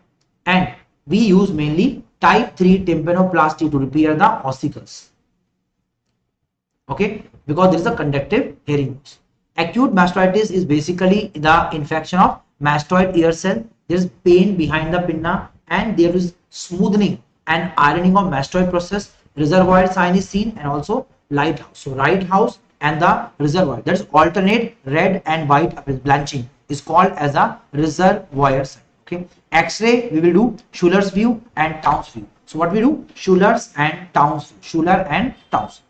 we use mainly type 3 tympanoplasty to repair the ossicles. Okay, because there is a conductive hearing loss. Acute mastoiditis is basically the infection of mastoid ear cell. There is pain behind the pinna, and there is smoothing and ironing of mastoid process. Reservoir sign is seen, and also lighthouse. So lighthouse and the reservoir, that is alternate red and white blanching, is called as a reservoir sign. Okay. X-ray we will do Schuller's view and Townes view. So what we do? Schuller's and Townes view. Schuller and Townes.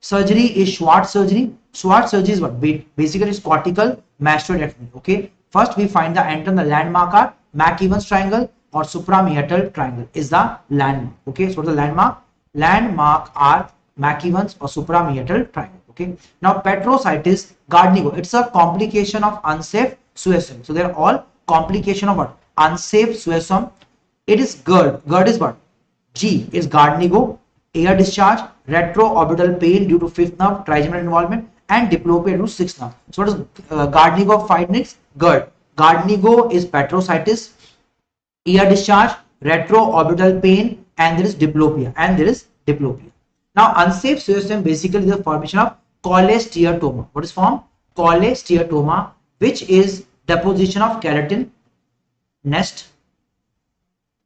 Surgery is Schwartz surgery. Schwartz surgery is what? Basically is cortical mastoidectomy. Okay. First we find the enter the landmark are Mac-Evans triangle or suprameatal triangle is the landmark. Okay. So the landmark? Landmark are Mac-Evans or suprameatal triangle. Okay. Now petrositis, Gardner, it's a complication of unsafe suicide. So they are all complication of what? Unsafe suicide. It is GERD. GERD is what? G is Gardner, air discharge, retroorbital pain due to 5th nerve, trigeminal involvement, and diplopia due to 6th nerve. So what is Gardner findings? GERD. Gardner is petrositis, ear discharge, retroorbital pain, and there is diplopia. Now unsafe suicide basically the formation of cholesteatoma. What is formed? Cholesteatoma, which is deposition of keratin nest.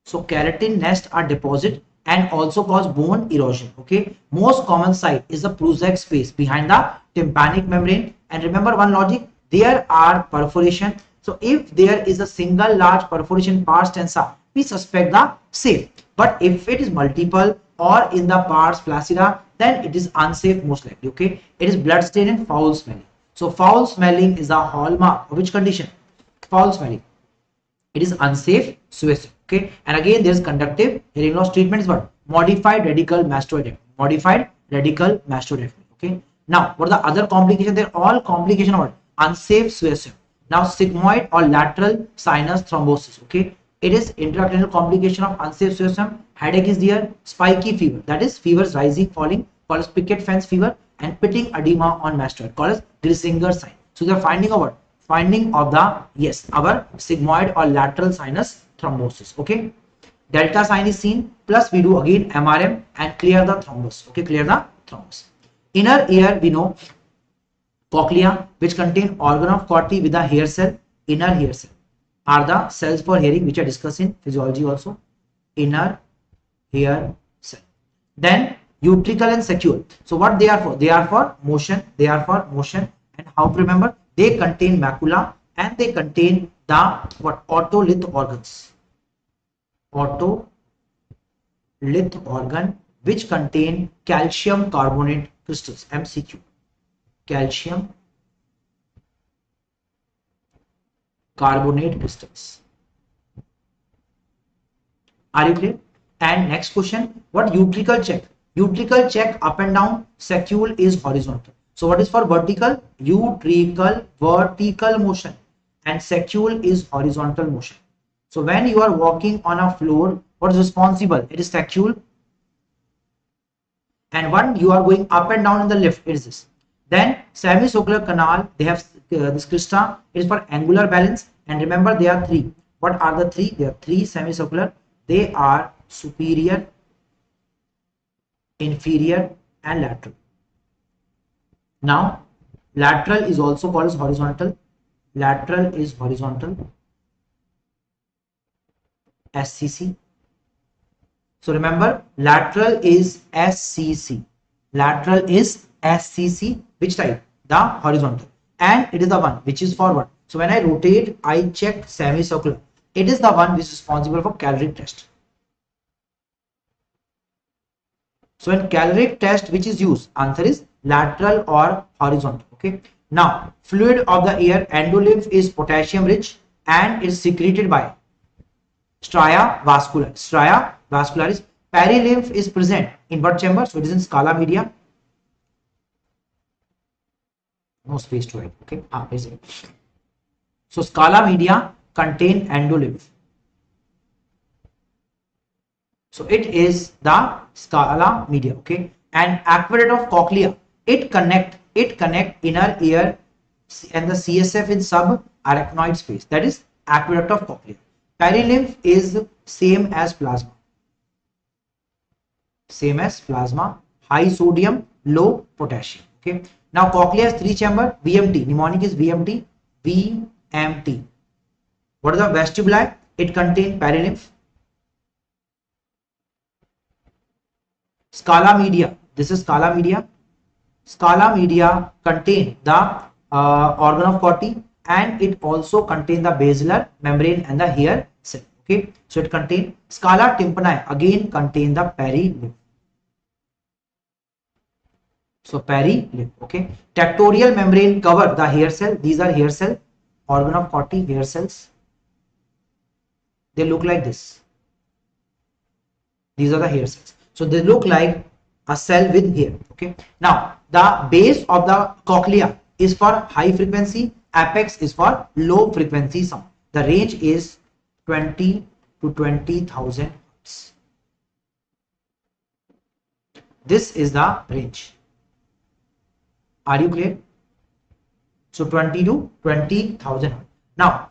So keratin nest are deposit and also cause bone erosion. Okay. Most common site is the Prusak space behind the tympanic membrane. And remember one logic, there are perforation. So if there is a single large perforation pars tensa, we suspect the safe. But if it is multiple or in the pars flaccida, then it is unsafe most likely. Okay. It is blood stain and foul smelling. So foul smelling is the hallmark of which condition? Foul smelling. It is unsafe suicide. Okay. And again there is conductive hearing loss. Treatment is what? Modified radical mastoidectomy. Modified radical mastoidectomy. Okay. Now, what are the other complications? They're all complication of unsafe suicide. Now, sigmoid or lateral sinus thrombosis. Okay, it is intracranial complication of unsafe suicide. Headache is there, spiky fever, that is fevers rising, falling, called as picket fence fever, and pitting edema on mastoid, called as Grissinger sign. So, the finding of what? Finding of the, yes, our sigmoid or lateral sinus thrombosis. Okay, delta sign is seen, plus we do again MRM and clear the thrombus. Okay, clear the thrombus. Inner ear, we know cochlea, which contain organ of Corti with a hair cell. Inner hair cell are the cells for hearing, which are discussed in physiology also. Inner hair cell. Then utricle and saccule. So what they are for? They are for motion. They are for motion. And how to remember? They contain macula and they contain the what? Otolith organs. Otolith organ, which contain calcium carbonate crystals. MCQ. Calcium carbonate crystals. Are you clear? And next question, what utricle check? Utricle check up and down, saccule is horizontal. So what is for vertical? Utricle vertical motion and saccule is horizontal motion. So when you are walking on a floor, what is responsible? It is saccule. And when you are going up and down in the lift, it is this. Then semicircular canal, they have this crista, it is for angular balance. And remember, there are three. What are the three? There are three semicircular. They are superior, inferior, and lateral. Now, lateral is also called as horizontal. Lateral is horizontal. SCC. So remember, lateral is SCC. Lateral is SCC. Which type? The horizontal. And it is the one which is forward. So when I rotate, I check semicircular. It is the one which is responsible for caloric test. So in caloric test, which is used? Answer is lateral or horizontal. Okay. Now, fluid of the ear, endolymph is potassium rich and is secreted by stria vascularis. Stria vascularis. Perilymph is present in what chamber? So it is in scala media. No space to it. Okay. So scala media contain endolymph. So it is the scala media. Okay. And aqueduct of cochlea. It connect inner ear and the CSF in subarachnoid space. That is aqueduct of cochlea. Perilymph is same as plasma. Same as plasma. High sodium, low potassium. Okay. Now cochlea has three chamber. VMT. Mnemonic is VMT. VMT. What is the vestibuli? It contains perilymph. Scala media. This is scala media. Scala media contain the organ of Corti and it also contain the basilar membrane and the hair cell. Okay, so it contain scala tympani, again contain the perilymph. So perilymph. Okay, tectorial membrane cover the hair cell. These are hair cell, organ of Corti, hair cells. They look like this. These are the hair cells. So they look like a cell with hair. Okay. Now the base of the cochlea is for high frequency, apex is for low frequency sound. The range is 20 to 20,000 hertz. This is the range. Are you clear? So 20 to 20,000 hertz. Now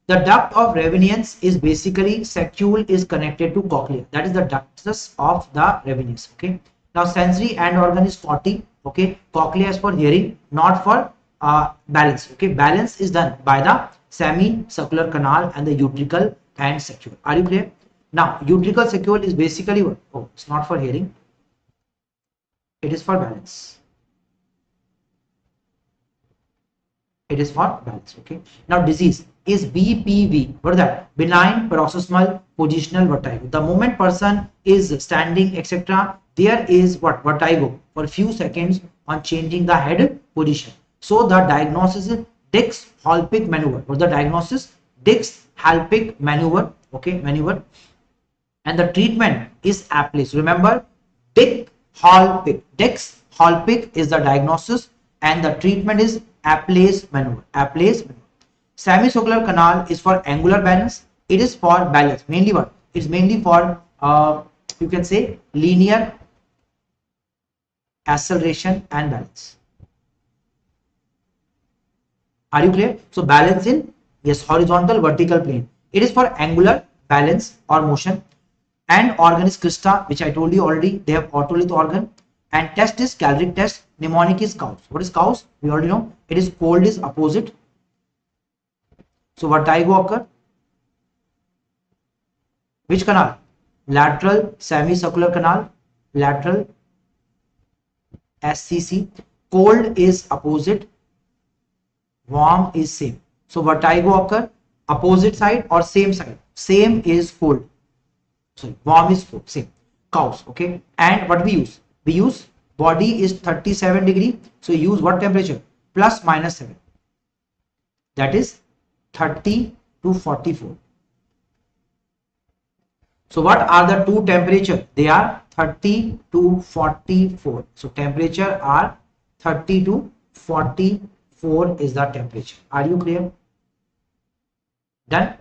the duct of Ravenius is basically saccule is connected to cochlea. That is the ductus of the Ravenius. Okay. Now sensory end organ is Corti. Okay. Cochlea is for hearing, not for balance. Okay. Balance is done by the semicircular canal and the utricle and saccule. Are you clear? Now utricle saccule is basically what? Oh, it's not for hearing. It is for balance. It is for balance. Okay. Now disease is BPV. What is that? Benign paroxysmal positional vertigo. The moment person is standing, etc., there is what? Vertigo for a few seconds on changing the head position. So the diagnosis is Dix-Hallpike maneuver. What is the diagnosis? Dix-Hallpike maneuver. Okay, maneuver. And the treatment is Aplis. Remember, Dix-Hallpike Holpic is the diagnosis, and the treatment is Apley's maneuver. Apley's maneuver. Semicircular canal is for angular balance. It is for balance. Mainly what? It's mainly for you can say linear acceleration and balance. Are you clear? So balance in, yes, horizontal vertical plane. It is for angular balance or motion. And organ is crista, which I told you already. They have otolith organ. And test is caloric test. Mnemonic is cows. What is cows? We already know. It is cold is opposite. So vertigo occur. Which canal? Lateral semicircular canal. Lateral SCC. Cold is opposite. Warm is same. So vertigo occur. Opposite side or same side? Same is cold. Sorry, warm is cold. Same. Cows. Okay. And what we use? We use body is 37 degree. So use what temperature? Plus minus 7. That is 30 to 44. So what are the two temperature? They are 30 to 44. So temperature are 30 to 44 is the temperature. Are you clear? Done.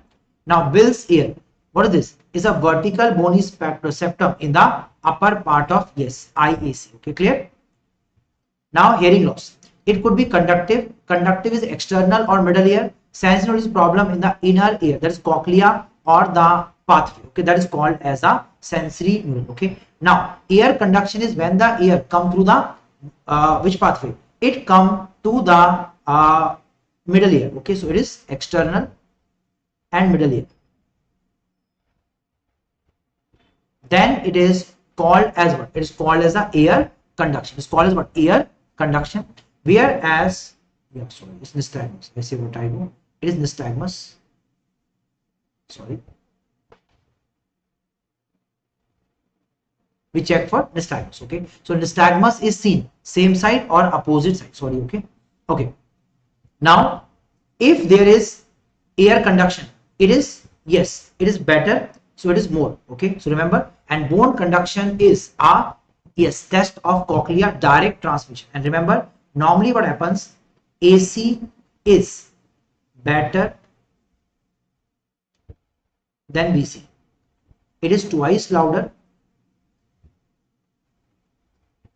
Now Bill's ear. What is this? Is a vertical bony septum in the upper part of, yes, IAC. Okay, clear? Now hearing loss. It could be conductive. Conductive is external or middle ear. Sensory is problem in the inner ear. That is cochlea or the pathway. Okay, that is called as a sensory neuron. Okay. Now ear conduction is when the ear come through the which pathway? It come to the middle ear. Okay, so it is external and middle ear. Then it is called as what? It is called as a ear conduction. It's called as what? Ear conduction. Whereas, yeah, sorry, it's nystagmus. Let's say what I know. It is nystagmus. Sorry. We check for nystagmus. Okay. So nystagmus is seen same side or opposite side. Sorry. Okay. Okay. Now, if there is ear conduction, it is, yes, it is better. So it is more. Okay. So remember, and bone conduction is a, yes, test of cochlea direct transmission. And remember, normally what happens, AC is better than BC. It is twice louder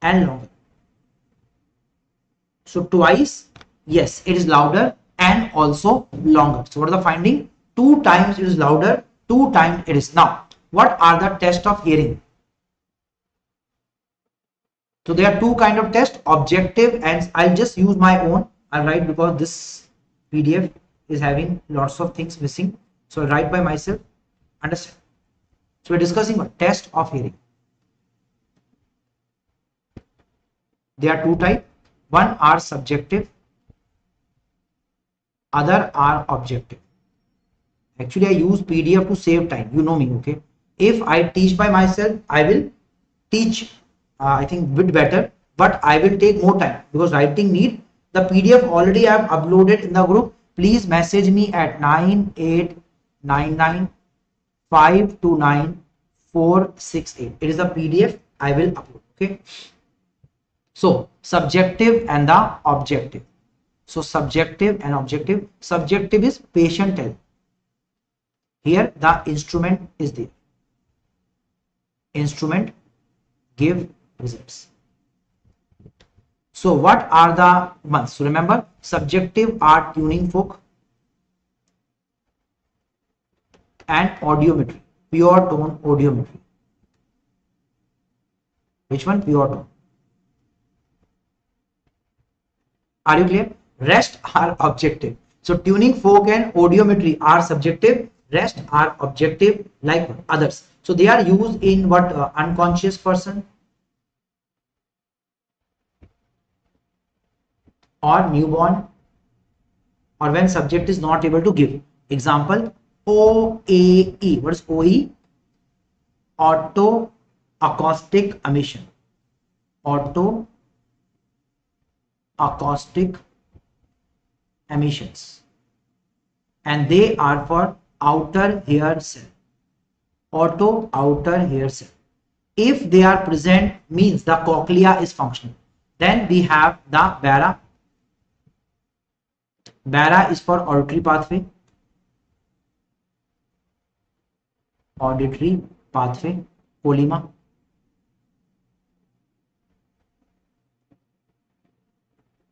and longer. So twice, yes, it is louder and also longer. So what is the finding? 2 times it is louder, 2 times it is. Now, what are the tests of hearing? So there are 2 kind of tests, objective, and I'll just use my own. I'll write because this PDF is having lots of things missing. So I'll write by myself. Understand? So we're discussing what? Test of hearing. There are 2 types. One are subjective, other are objective. Actually, I use PDF to save time. You know me, okay? If I teach by myself, I will teach, I think, bit better, but I will take more time because writing need. The PDF already I have uploaded in the group. Please message me at 9899529468. It is the PDF I will upload. Okay. So subjective and the objective. So subjective and objective. Subjective is patient tell. Here the instrument is there. Instrument give results. So what are the ones? So remember, subjective are tuning fork and audiometry. Pure tone audiometry. Which one? Pure tone. Are you clear? Rest are objective. So tuning fork and audiometry are subjective. Rest are objective like others. So they are used in what? Unconscious person or newborn, or when subject is not able to give. Example, OAE. What is OE? Auto acoustic emission. Auto acoustic emissions, and they are for outer ear cell. Auto outer ear cell. If they are present, means the cochlea is functional. Then we have the bara. Bara is for auditory pathway. Auditory pathway. Polyma.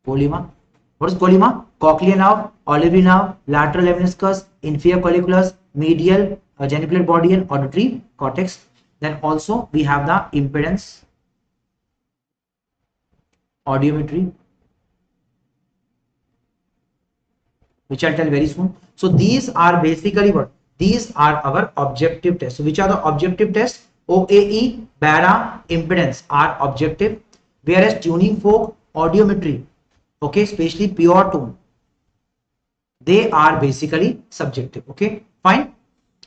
Polyma. What is polyma? Cochlear nerve, olivary nerve, lateral lemniscus, inferior colliculus, medial genicular body, and auditory cortex. Then also we have the impedance, audiometry, which I'll tell very soon. So these are basically what? These are our objective tests. So which are the objective tests? OAE, bara, impedance are objective, whereas tuning fork, audiometry, okay, especially pure tone, they are basically subjective. Okay, fine.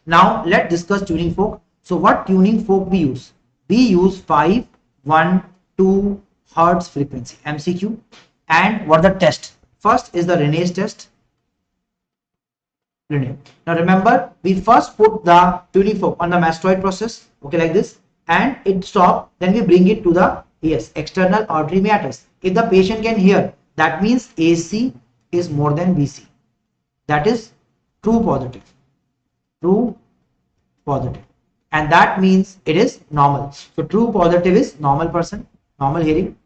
Now let's discuss tuning fork. So what tuning fork we use? We use 5, 1, 2 hertz frequency, MCQ. And what the test? First is the Rene's test. Rene. Now remember, we first put the tuning fork on the mastoid process, okay, like this, and it stops. Then we bring it to the external auditory meatus. If the patient can hear, that means AC is more than BC. That is true positive. True positive. And that means it is normal. So true positive is normal person, normal hearing.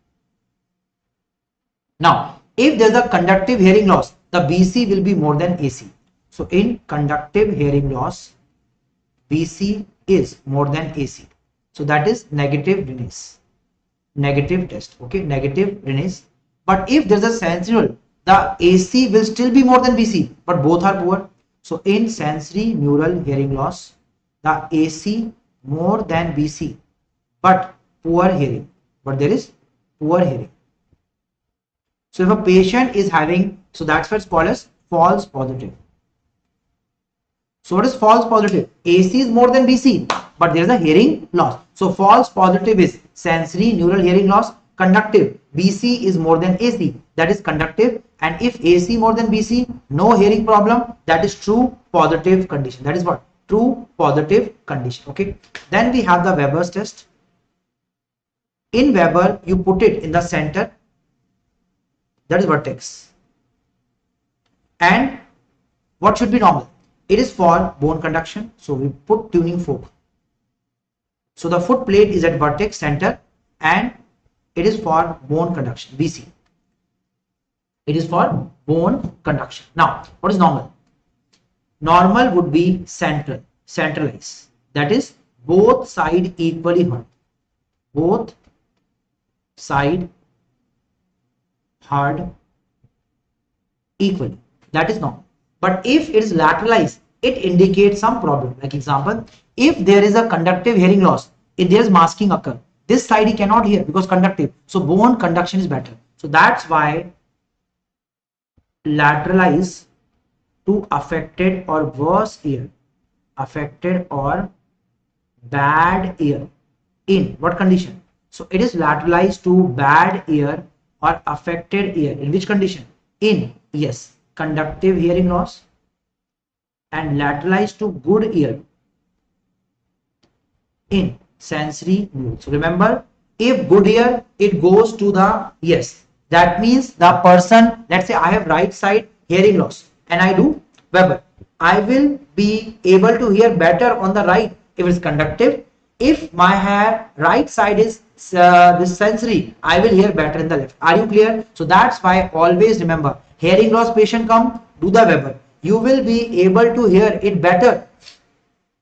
Now, if there is a conductive hearing loss, the BC will be more than AC. So in conductive hearing loss, BC is more than AC. So that is negative Rene's. Negative test. Okay, negative Rene's. But if there is a sensory, the AC will still be more than BC, but both are poor. So in sensory neural hearing loss, the AC more than BC, but poor hearing. But there is poor hearing. So if a patient is having, so that's why it's called as false positive. So what is false positive? AC is more than BC, but there is a hearing loss. So false positive is sensory neural hearing loss. Conductive, BC is more than AC, that is conductive. And if AC more than BC, no hearing problem, that is true positive condition. That is what? True positive condition. Okay. Then we have the Weber's test. In Weber, you put it in the center, that is vertex. And what should be normal? It is for bone conduction. So we put tuning fork. So the foot plate is at vertex center and it is for bone conduction, BC. It is for bone conduction. Now, what is normal? Normal would be central, centralized. That is both side equally heard. Both side heard equally. That is normal. But if it is lateralized, it indicates some problem. Like example, if there is a conductive hearing loss, if there is masking occur, this side he cannot hear because conductive. So bone conduction is better. So that's why lateralize to affected or worse ear, affected or bad ear. In what condition? So it is lateralized to bad ear or affected ear. In which condition? In, yes, conductive hearing loss, and lateralized to good ear in sensory neural. So remember, if good ear, it goes to the, yes, that means the person, let's say I have right side hearing loss and I do Weber, I will be able to hear better on the right if it's conductive. If my hair right side is this sensory, I will hear better in the left. Are you clear? So that's why always remember, hearing loss patient come, do the Weber. You will be able to hear it better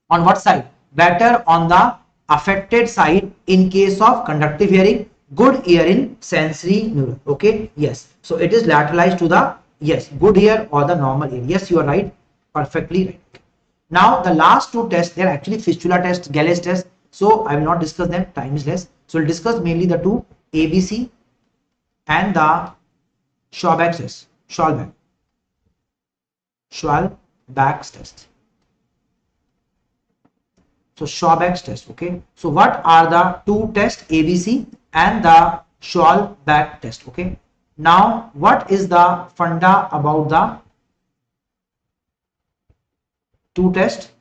on what side? Better on the affected side in case of conductive hearing, good ear in sensory neural. Okay, yes. So it is lateralized to the, yes, good ear or the normal ear. Yes, you are right, perfectly right. Now the last two tests, they are actually fistula test, Gall's test. So I will not discuss them, time is less. So we'll discuss mainly the two, ABC and the Schwabach's test, Schwabach's test. So Schwabach's test, okay. So what are the two tests, ABC and the Schwabach test, okay. Now what is the funda about the two tests?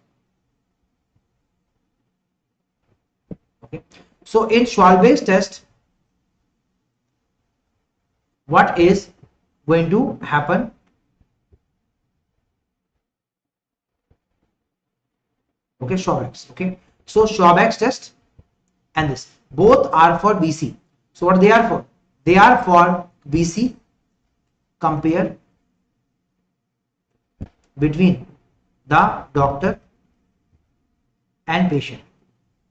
Okay. So in Schwabach's test, what is going to happen? Okay, Schwab's. Okay, so Schwab's test and this both are for BC. So what they are for? They are for BC. Compare between the doctor and patient.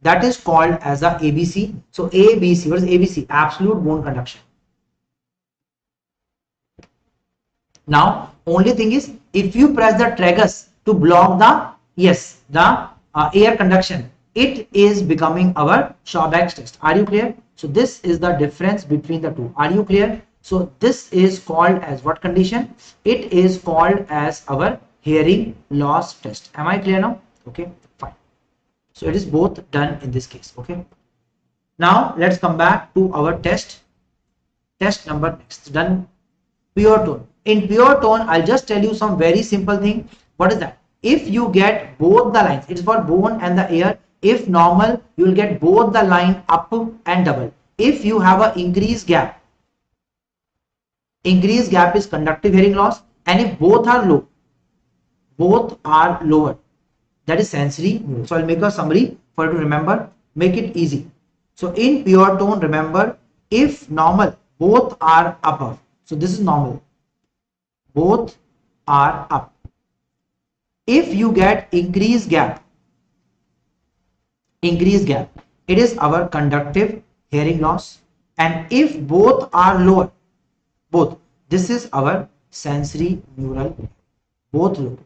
That is called as a ABC. So ABC, what is ABC? Absolute bone conduction. Now only thing is, if you press the tragus to block the air conduction, it is becoming our Schwab's test. Are you clear? So this is the difference between the two. Are you clear? So this is called as what condition? It is called as our hearing loss test. Am I clear now? Okay, fine. So it is both done in this case. Okay. Now let's come back to our test. Test number next done. Pure tone. In pure tone, I'll just tell you some very simple thing. What is that? If you get both the lines, it's for bone and the air. If normal, you will get both the line up and double. If you have an increased gap is conductive hearing loss, and if both are lower, that is sensory. So I'll make a summary for you to remember, make it easy. So in pure tone, remember, if normal, both are above. So this is normal, both are up. If you get increased gap, it is our conductive hearing loss. And if both are lower, this is our sensory neural, both low.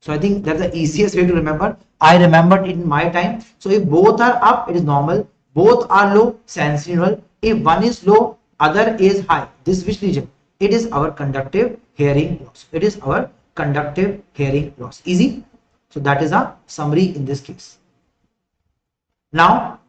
So I think that's the easiest way to remember. I remembered it in my time. So if both are up, it is normal. Both are low, sensory neural. If one is low, other is high. This which region? It is our conductive hearing loss. It is our conductive hearing loss. Easy. So that is a summary in this case. Now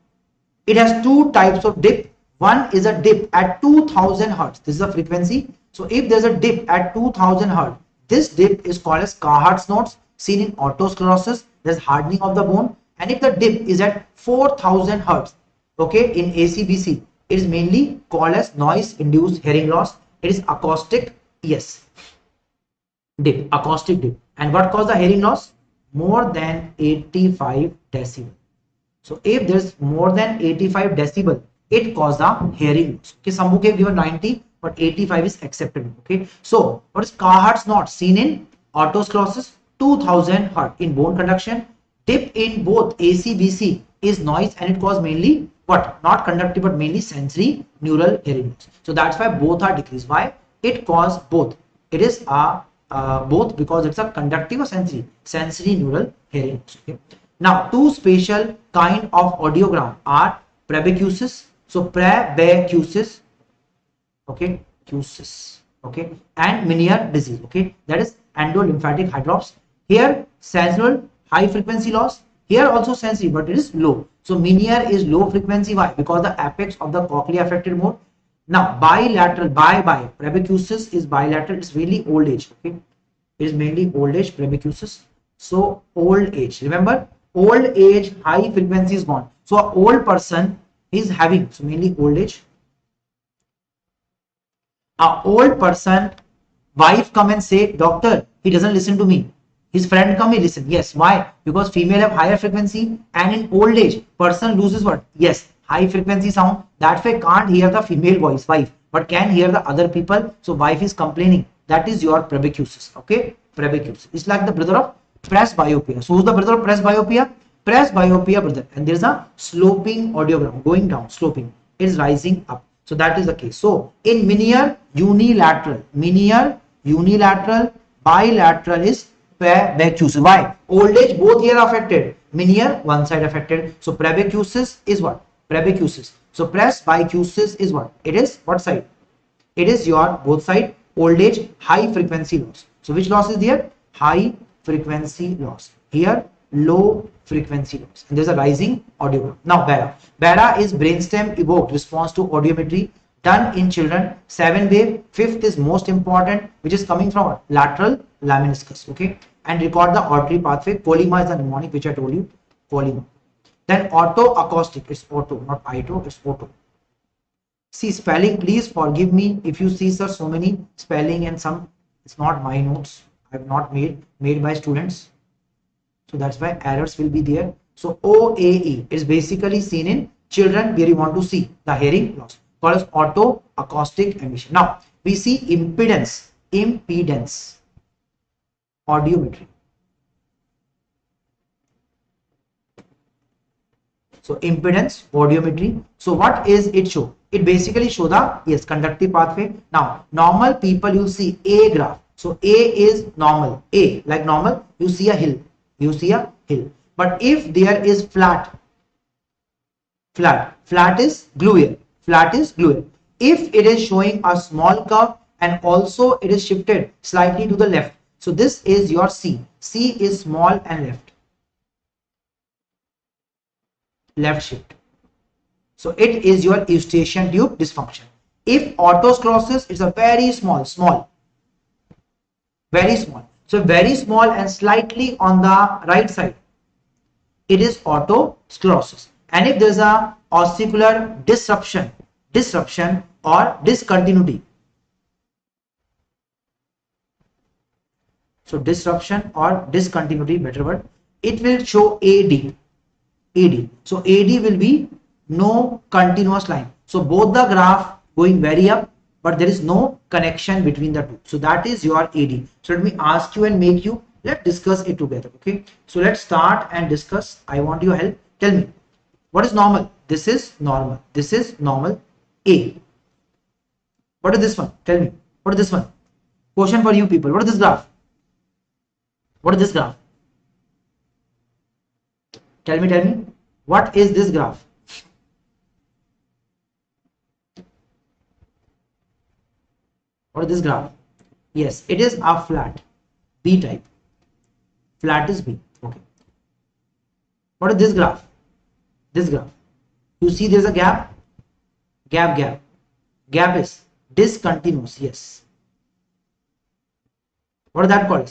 it has two types of dip. One is a dip at 2000 hertz. This is a frequency. So if there's a dip at 2000 hertz, this dip is called as Carhart's knots, seen in autosclerosis. There's hardening of the bone. And if the dip is at 4000 hertz, okay, in ACBC, it is mainly called as noise induced hearing loss. It is acoustic, yes, dip, acoustic dip. And what causes the hearing loss? More than 85 decibel. So if there's more than 85 decibel, it causes the hearing loss. Okay, some book have given 90, but 85 is acceptable. Okay, so what is Carhart's knot? Seen in autosclerosis, 2000 hertz in bone conduction. Dip in both ACBC is noise, and it causes mainly what? Not conductive, but mainly sensory neural hearing loss. So that's why both are decreased. Why? It causes both. It is both because it's a conductive or sensory neural hearing loss. Okay. Now two special kind of audiogram are praebacusis. So praebacusis, okay, okay, and Meniere disease. Okay, that is endolymphatic hydrops. Here sensory high frequency loss. Here also sensory, but it is low. So Meniere is low frequency. Why? Because the apex of the cochlea affected mode. Now bilateral, praebacusis is bilateral. It's really old age. Okay, it is mainly old age praebacusis. So old age. Remember, old age high frequency is gone. So an old person is having, so mainly old age. A old person, wife come and say, doctor, he doesn't listen to me. His friend come, he listen. Yes. Why? Because female have higher frequency, and in old age, person loses what? Yes, high frequency sound. That way can't hear the female voice, wife, but can hear the other people. So wife is complaining. That is your praebacusis. Okay, praebacusis. It's like the brother of presbyopia. So who's the brother of presbyopia? Presbyopia brother. And there's a sloping audiogram going down, sloping. It is rising up. So that is the case. So in Meniere unilateral, bilateral is praebacusis. Why? Old age both here affected. Meniere one side affected. So praebacusis is what? Praebacusis. So presbycusis is what? It is what side? It is your both side. Old age high frequency loss. So which loss is there? High frequency loss. Here low frequency loss. And there's a rising audiogram. Now BARA. BARA is brainstem evoked response to audiometry done in children. 7 wave. 5th is most important, which is coming from lateral lemniscus. Okay, and record the auditory pathway. Colima is the mnemonic which I told you. Colima. Then auto acoustic. It's auto, not ito. It's auto. See spelling, please forgive me if you see sir so many spelling and some, it's not my notes, I have not made by students, so that's why errors will be there. So OAE is basically seen in children where you want to see the hearing loss, called as auto acoustic emission. Now we see impedance, audiometry. So impedance, audiometry. So what is it show? It basically show the, yes, conductive pathway. Now normal people, you see A graph. So A is normal, A like normal, you see a hill, but if there is flat is glueal, if it is showing a small curve and also it is shifted slightly to the left, so this is your C is small and left shift, so it is your eustachian tube dysfunction. If autosclerosis, it's a very small, so very small and slightly on the right side, it is autosclerosis. And if there's a ossicular disruption or discontinuity, so disruption or discontinuity, better word, it will show AD. So AD will be no continuous line, so both the graph going very up but there is no connection between the two, so that is your AD. So let me ask you and make you, let's discuss it together. Okay, so let's start and discuss. I want your help. Tell me, what is normal? This is normal, A. What is this one? Tell me, what is this one? Question for you people, what is this graph? What is this graph? Tell me, what is this graph? What is this graph? Yes, it is a flat, B type. Flat is B. Okay. What is this graph? You see there's a gap is discontinuous. Yes. What is that called?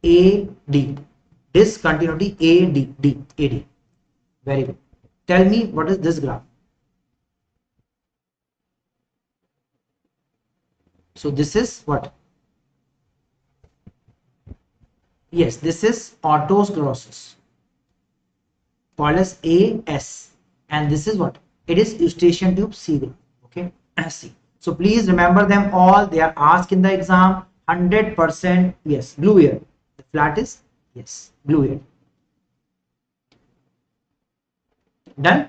AD. Discontinuity, AD. Very good. Tell me, what is this graph? So this is what? Yes, this is autosclerosis, called as AS, and this is what? It is eustachian tube C graph. Okay, C. So please remember them all. They are asked in the exam 100%. Yes, blue ear. The flat is, yes, blue ear. Done?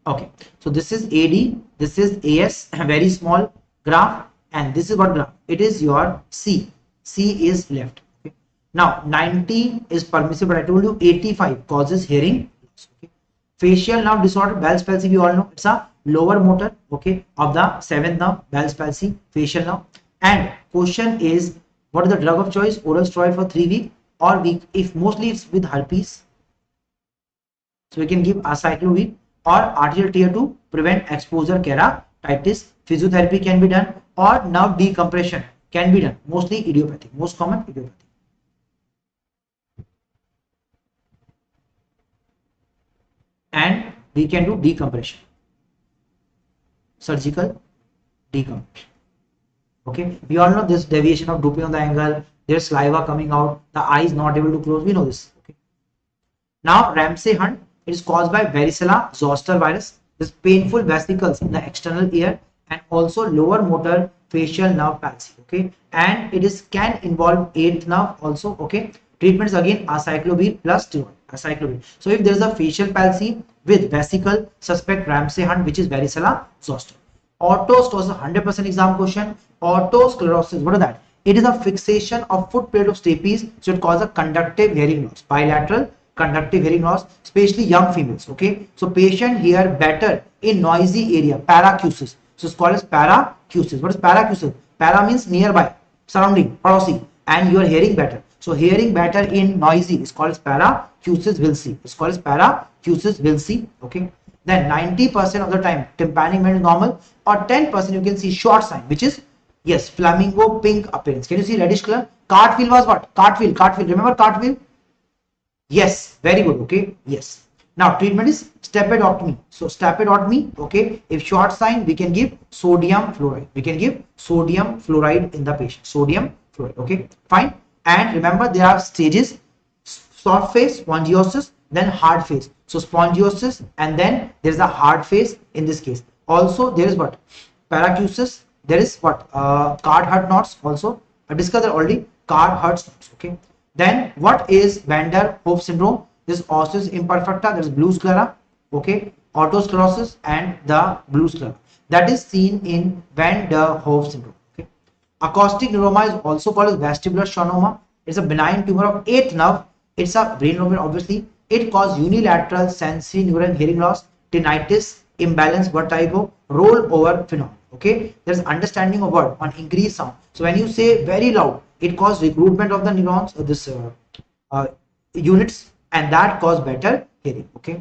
Okay. So this is AD, this is AS, very small graph, and this is what graph? It is your C. C is left. Okay. Now 90 is permissible. I told you 85 causes hearing loss. Okay. Facial nerve disorder, Bell's palsy, we all know it's a lower motor, okay, of the seventh nerve, Bell's palsy, facial nerve. And question is, what is the drug of choice? Oral steroid for 3 weeks or week, if mostly it's with herpes, so we can give acyclovir, or arterial tear to prevent exposure keratitis. Physiotherapy can be done, or nerve decompression can be done, mostly idiopathic, most common idiopathic. And we can do decompression, surgical decompression. Okay, we all know this deviation of drooping on the angle, there's saliva coming out, the eye is not able to close, we know this. Okay. Now Ramsay Hunt, it is caused by varicella zoster virus. This painful vesicles in the external ear and also lower motor facial nerve palsy. Okay, and it is can involve 8th nerve also. Okay, treatment is again acyclovir plus steroid. Acyclovir. So if there is a facial palsy with vesicle, suspect Ramsay Hunt, which is varicella zoster. Autosclerosis, 100% exam question. Autosclerosis, what is that? It is a fixation of foot plate of stapes, so it causes a conductive hearing loss, bilateral conductive hearing loss, especially young females. Okay, so patient hear better in noisy area, paracusis. So it's called as paracusis. What is paracusis? Para means nearby, surrounding, padosi, and you are hearing better. So hearing better in noisy is called as paracusis Wilsey. It's called as paracusis Wilsey. Okay. Then 90% of the time tympanic movement is normal, or 10% you can see short sign, which is, yes, flamingo pink appearance. Can you see reddish color? Cartwheel was what? Cartwheel. Remember cartwheel? Yes, very good. Okay, yes. Now treatment is stepidotomy. So stepidotomy, okay, if short sign, we can give sodium fluoride. We can give sodium fluoride in the patient. Sodium fluoride, okay, fine. And remember there are stages: soft phase, spongiosis, then hard phase. So spongiosis, and then there is a hard phase in this case. Also there is what? Paracusis. There is what? Card-Hurt knots also. I discussed that already. Card-Hurt knots, okay. Then what is Van der Hoef syndrome? This osseous imperfecta, there is blue sclera, okay, autosclerosis and the blue sclera. That is seen in Van der Hoef syndrome, okay. Acoustic neuroma is also called as vestibular schwannoma. It's a benign tumor of 8th nerve. It's a brain tumor, obviously. It causes unilateral sensory neural hearing loss, tinnitus, imbalance, vertigo, rollover phenomenon, okay. There's understanding of what? On increased sound. So when you say very loud, it causes recruitment of the neurons, units, and that cause better hearing, okay.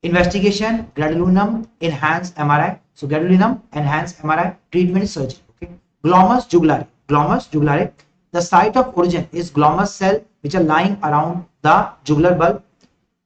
Investigation: gadolinium enhanced MRI. So gadolinium enhanced MRI. Treatment is surgery, okay. Glomus jugulare. Glomus jugulare, the site of origin is glomus cell which are lying around the jugular bulb.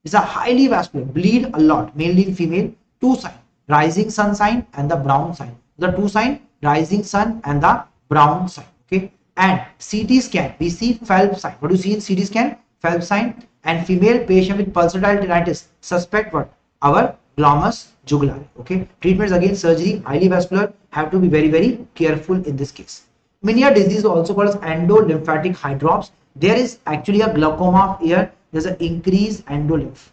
It's a highly vascular, bleed a lot, mainly in female. Two sign: rising sun sign and the brown sign. The two sign: rising sun and the brown sign, okay. And CT scan, we see Phelps sign. What do you see in CT scan? Phelps sign. And female patient with pulsatile tinnitus suspect what? Our glomus jugulare, okay. Treatment is again surgery, highly vascular, have to be very, very careful in this case. Meniere disease is also called as endolymphatic hydrops. There is actually a glaucoma of ear. There's an increased endolymph,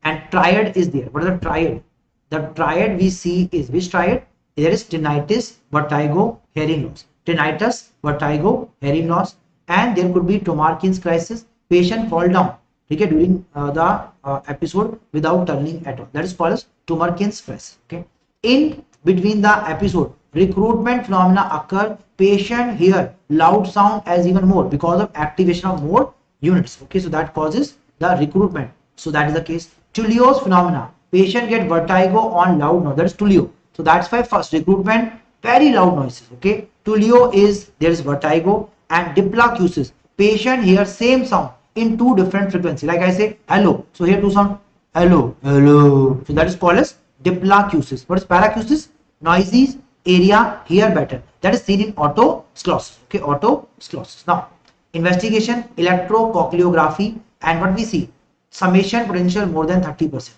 and triad is there. What is the triad? The triad we see is which triad? There is tinnitus, vertigo, hearing loss. Tinnitus, vertigo, hearing loss, and there could be Tomarkin's crisis. Patient fall down, okay, during the episode without turning at all. That is called as Tomarkin's crisis, okay. In between the episode, recruitment phenomena occur. Patient hear loud sound as even more because of activation of more units, okay. So that causes the recruitment. So that is the case. Tullio's phenomena: patient get vertigo on loud noise. That is Tullio. So that's why first recruitment, very loud noises, okay. Tullio is there is vertigo. And diplacusis, patient hears same sound in two different frequencies. Like I say hello, so here two sound hello, hello. So that is called as diplacusis. What is paracusis? Noisy area hear better. That is seen in autosclerosis, okay. Autosclerosis. Now investigation: electrocochleography, and what we see? Summation potential more than 30%.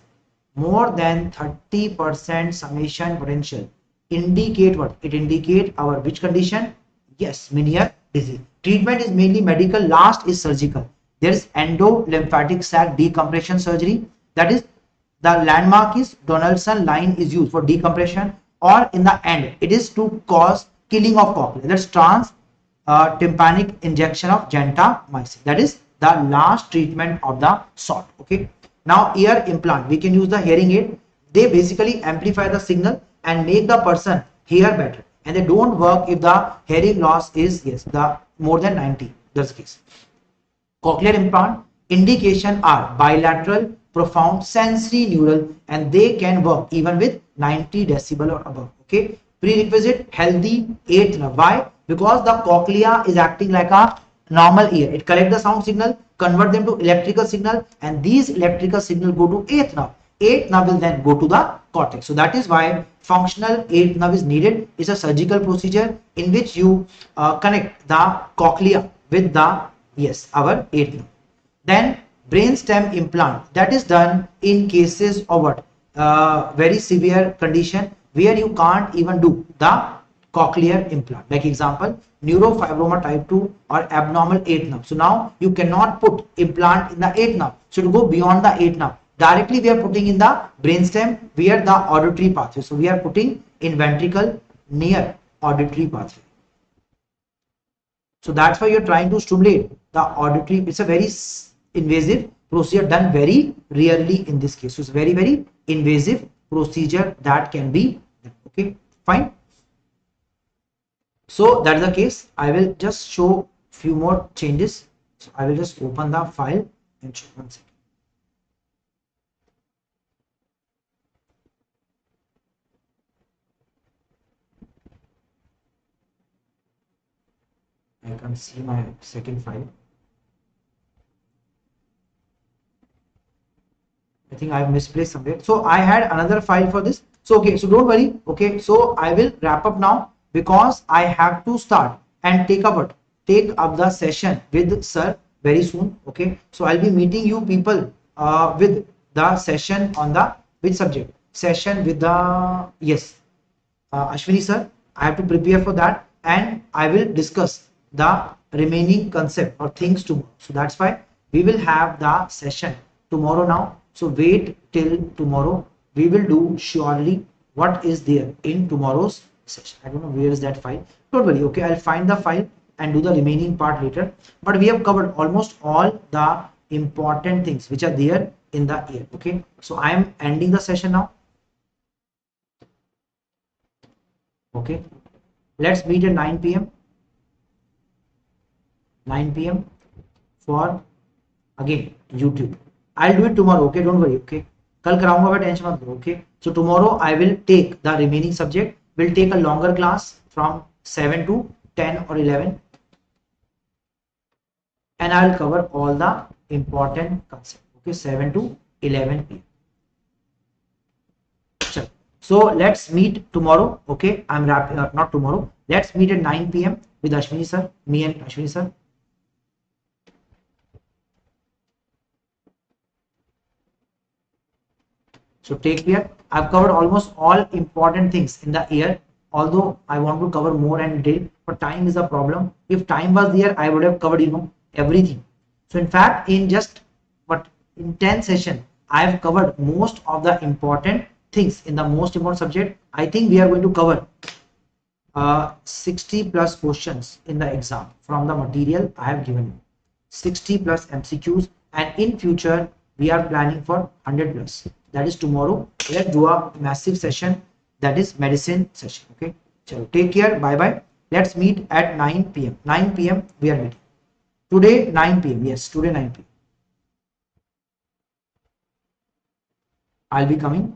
More than 30% summation potential indicate what? It indicate our which condition? Yes, Meniere disease. Treatment is mainly medical, last is surgical. There is endolymphatic sac decompression surgery. That is, the landmark is Donaldson line is used for decompression, or in the end it is to cause killing of cochlea. That's trans tympanic injection of gentamicin. That is the last treatment of the sort, okay. Now ear implant, we can use the hearing aid. They basically amplify the signal and make the person hear better, and they don't work if the hearing loss is the more than 90. That's the case. Cochlear implant indication are bilateral, profound, sensory neural, and they can work even with 90 decibel or above, okay. Prerequisite: healthy 8th nerve. Why? Because the cochlea is acting like a normal ear. It collects the sound signal, convert them to electrical signal, and these electrical signal go to 8th nerve. 8th nerve will then go to the cortex. So that is why functional 8th nerve is needed. It's a surgical procedure in which you connect the cochlea with the our 8th nerve. Then brainstem implant, that is done in cases of what? Very severe condition where you can't even do the cochlear implant. Like example, neurofibroma type 2 or abnormal 8th nerve. So now you cannot put implant in the 8th nerve. So to go beyond the 8th nerve, directly we are putting in the brainstem where the auditory pathway. So we are putting in ventricle near auditory pathway. So that's why you're trying to stimulate the auditory. It's a very invasive procedure done very rarely in this case. So it's very, very invasive procedure that can be done. Okay, fine. So that's the case. I will just show few more changes. So I will just open the file and show one second. I can see my second file. I think I have misplaced somewhere. So I had another file for this. So okay, so don't worry. Okay, so I will wrap up now because I have to start and take up the session with sir very soon. Okay, so I'll be meeting you people with the session on the which subject? Session with the yes, Ashwini sir. I have to prepare for that and I will discuss the remaining concept or things tomorrow. So that's why we will have the session tomorrow now. So wait till tomorrow. We will do surely what is there in tomorrow's session. I don't know where is that file. Don't worry. Okay, I'll find the file and do the remaining part later. But we have covered almost all the important things which are there in the year. Okay, so I am ending the session now. Okay, let's meet at 9 p.m. 9 p.m. for again YouTube. I'll do it tomorrow. Okay, don't worry. Okay, कल कराऊंगा मैं tension मत लो. Okay, so tomorrow I will take the remaining subject. We'll take a longer class from 7 to 10 or 11 and I'll cover all the important concepts. Okay, 7 to 11 p.m. So let's meet tomorrow. Okay, I'm wrapping up, not tomorrow. Let's meet at 9 p.m. with Ashwini sir, me and Ashwini sir. So take care. I've covered almost all important things in the year. Although I want to cover more and detail, but time is a problem. If time was there, I would have covered everything. So in fact, in 10 sessions, I have covered most of the important things in the most important subject. I think we are going to cover 60 plus questions in the exam from the material I have given you. 60 plus MCQs, and in future we are planning for 100 plus. That is tomorrow. Let's do a massive session, that is medicine session. Okay, so take care. Bye bye. Let's meet at 9 p.m. 9 p.m. we are meeting today. 9 p.m. Yes, today 9 p.m. I'll be coming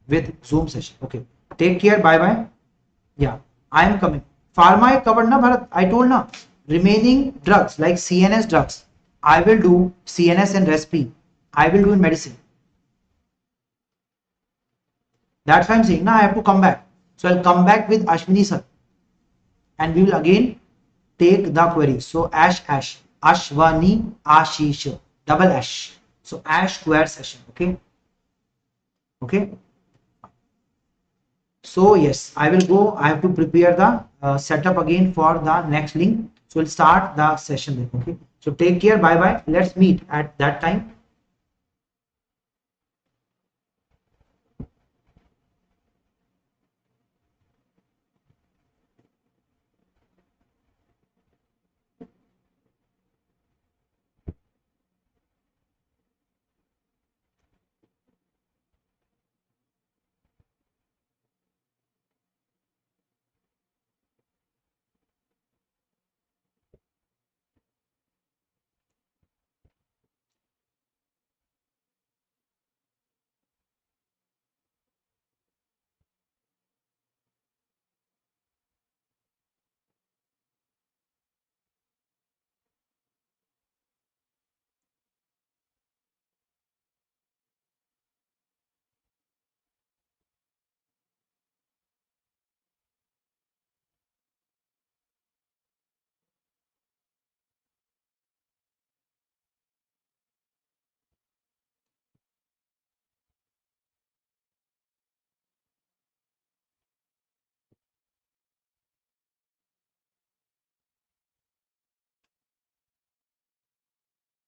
with Zoom session. Okay, take care. Bye bye. Yeah, I am coming. Pharma I covered na Bharat. I told na, remaining drugs like CNS drugs I will do. CNS and respi I will do in medicine. That's why I'm saying now I have to come back. So I'll come back with Ashwini sir and we will again take the query. So Ashwani Ashish double Ash. So Ash square session. Okay. Okay. So yes, I will go. I have to prepare the setup again for the next link. So we'll start the session then. Okay. So take care. Bye bye. Let's meet at that time.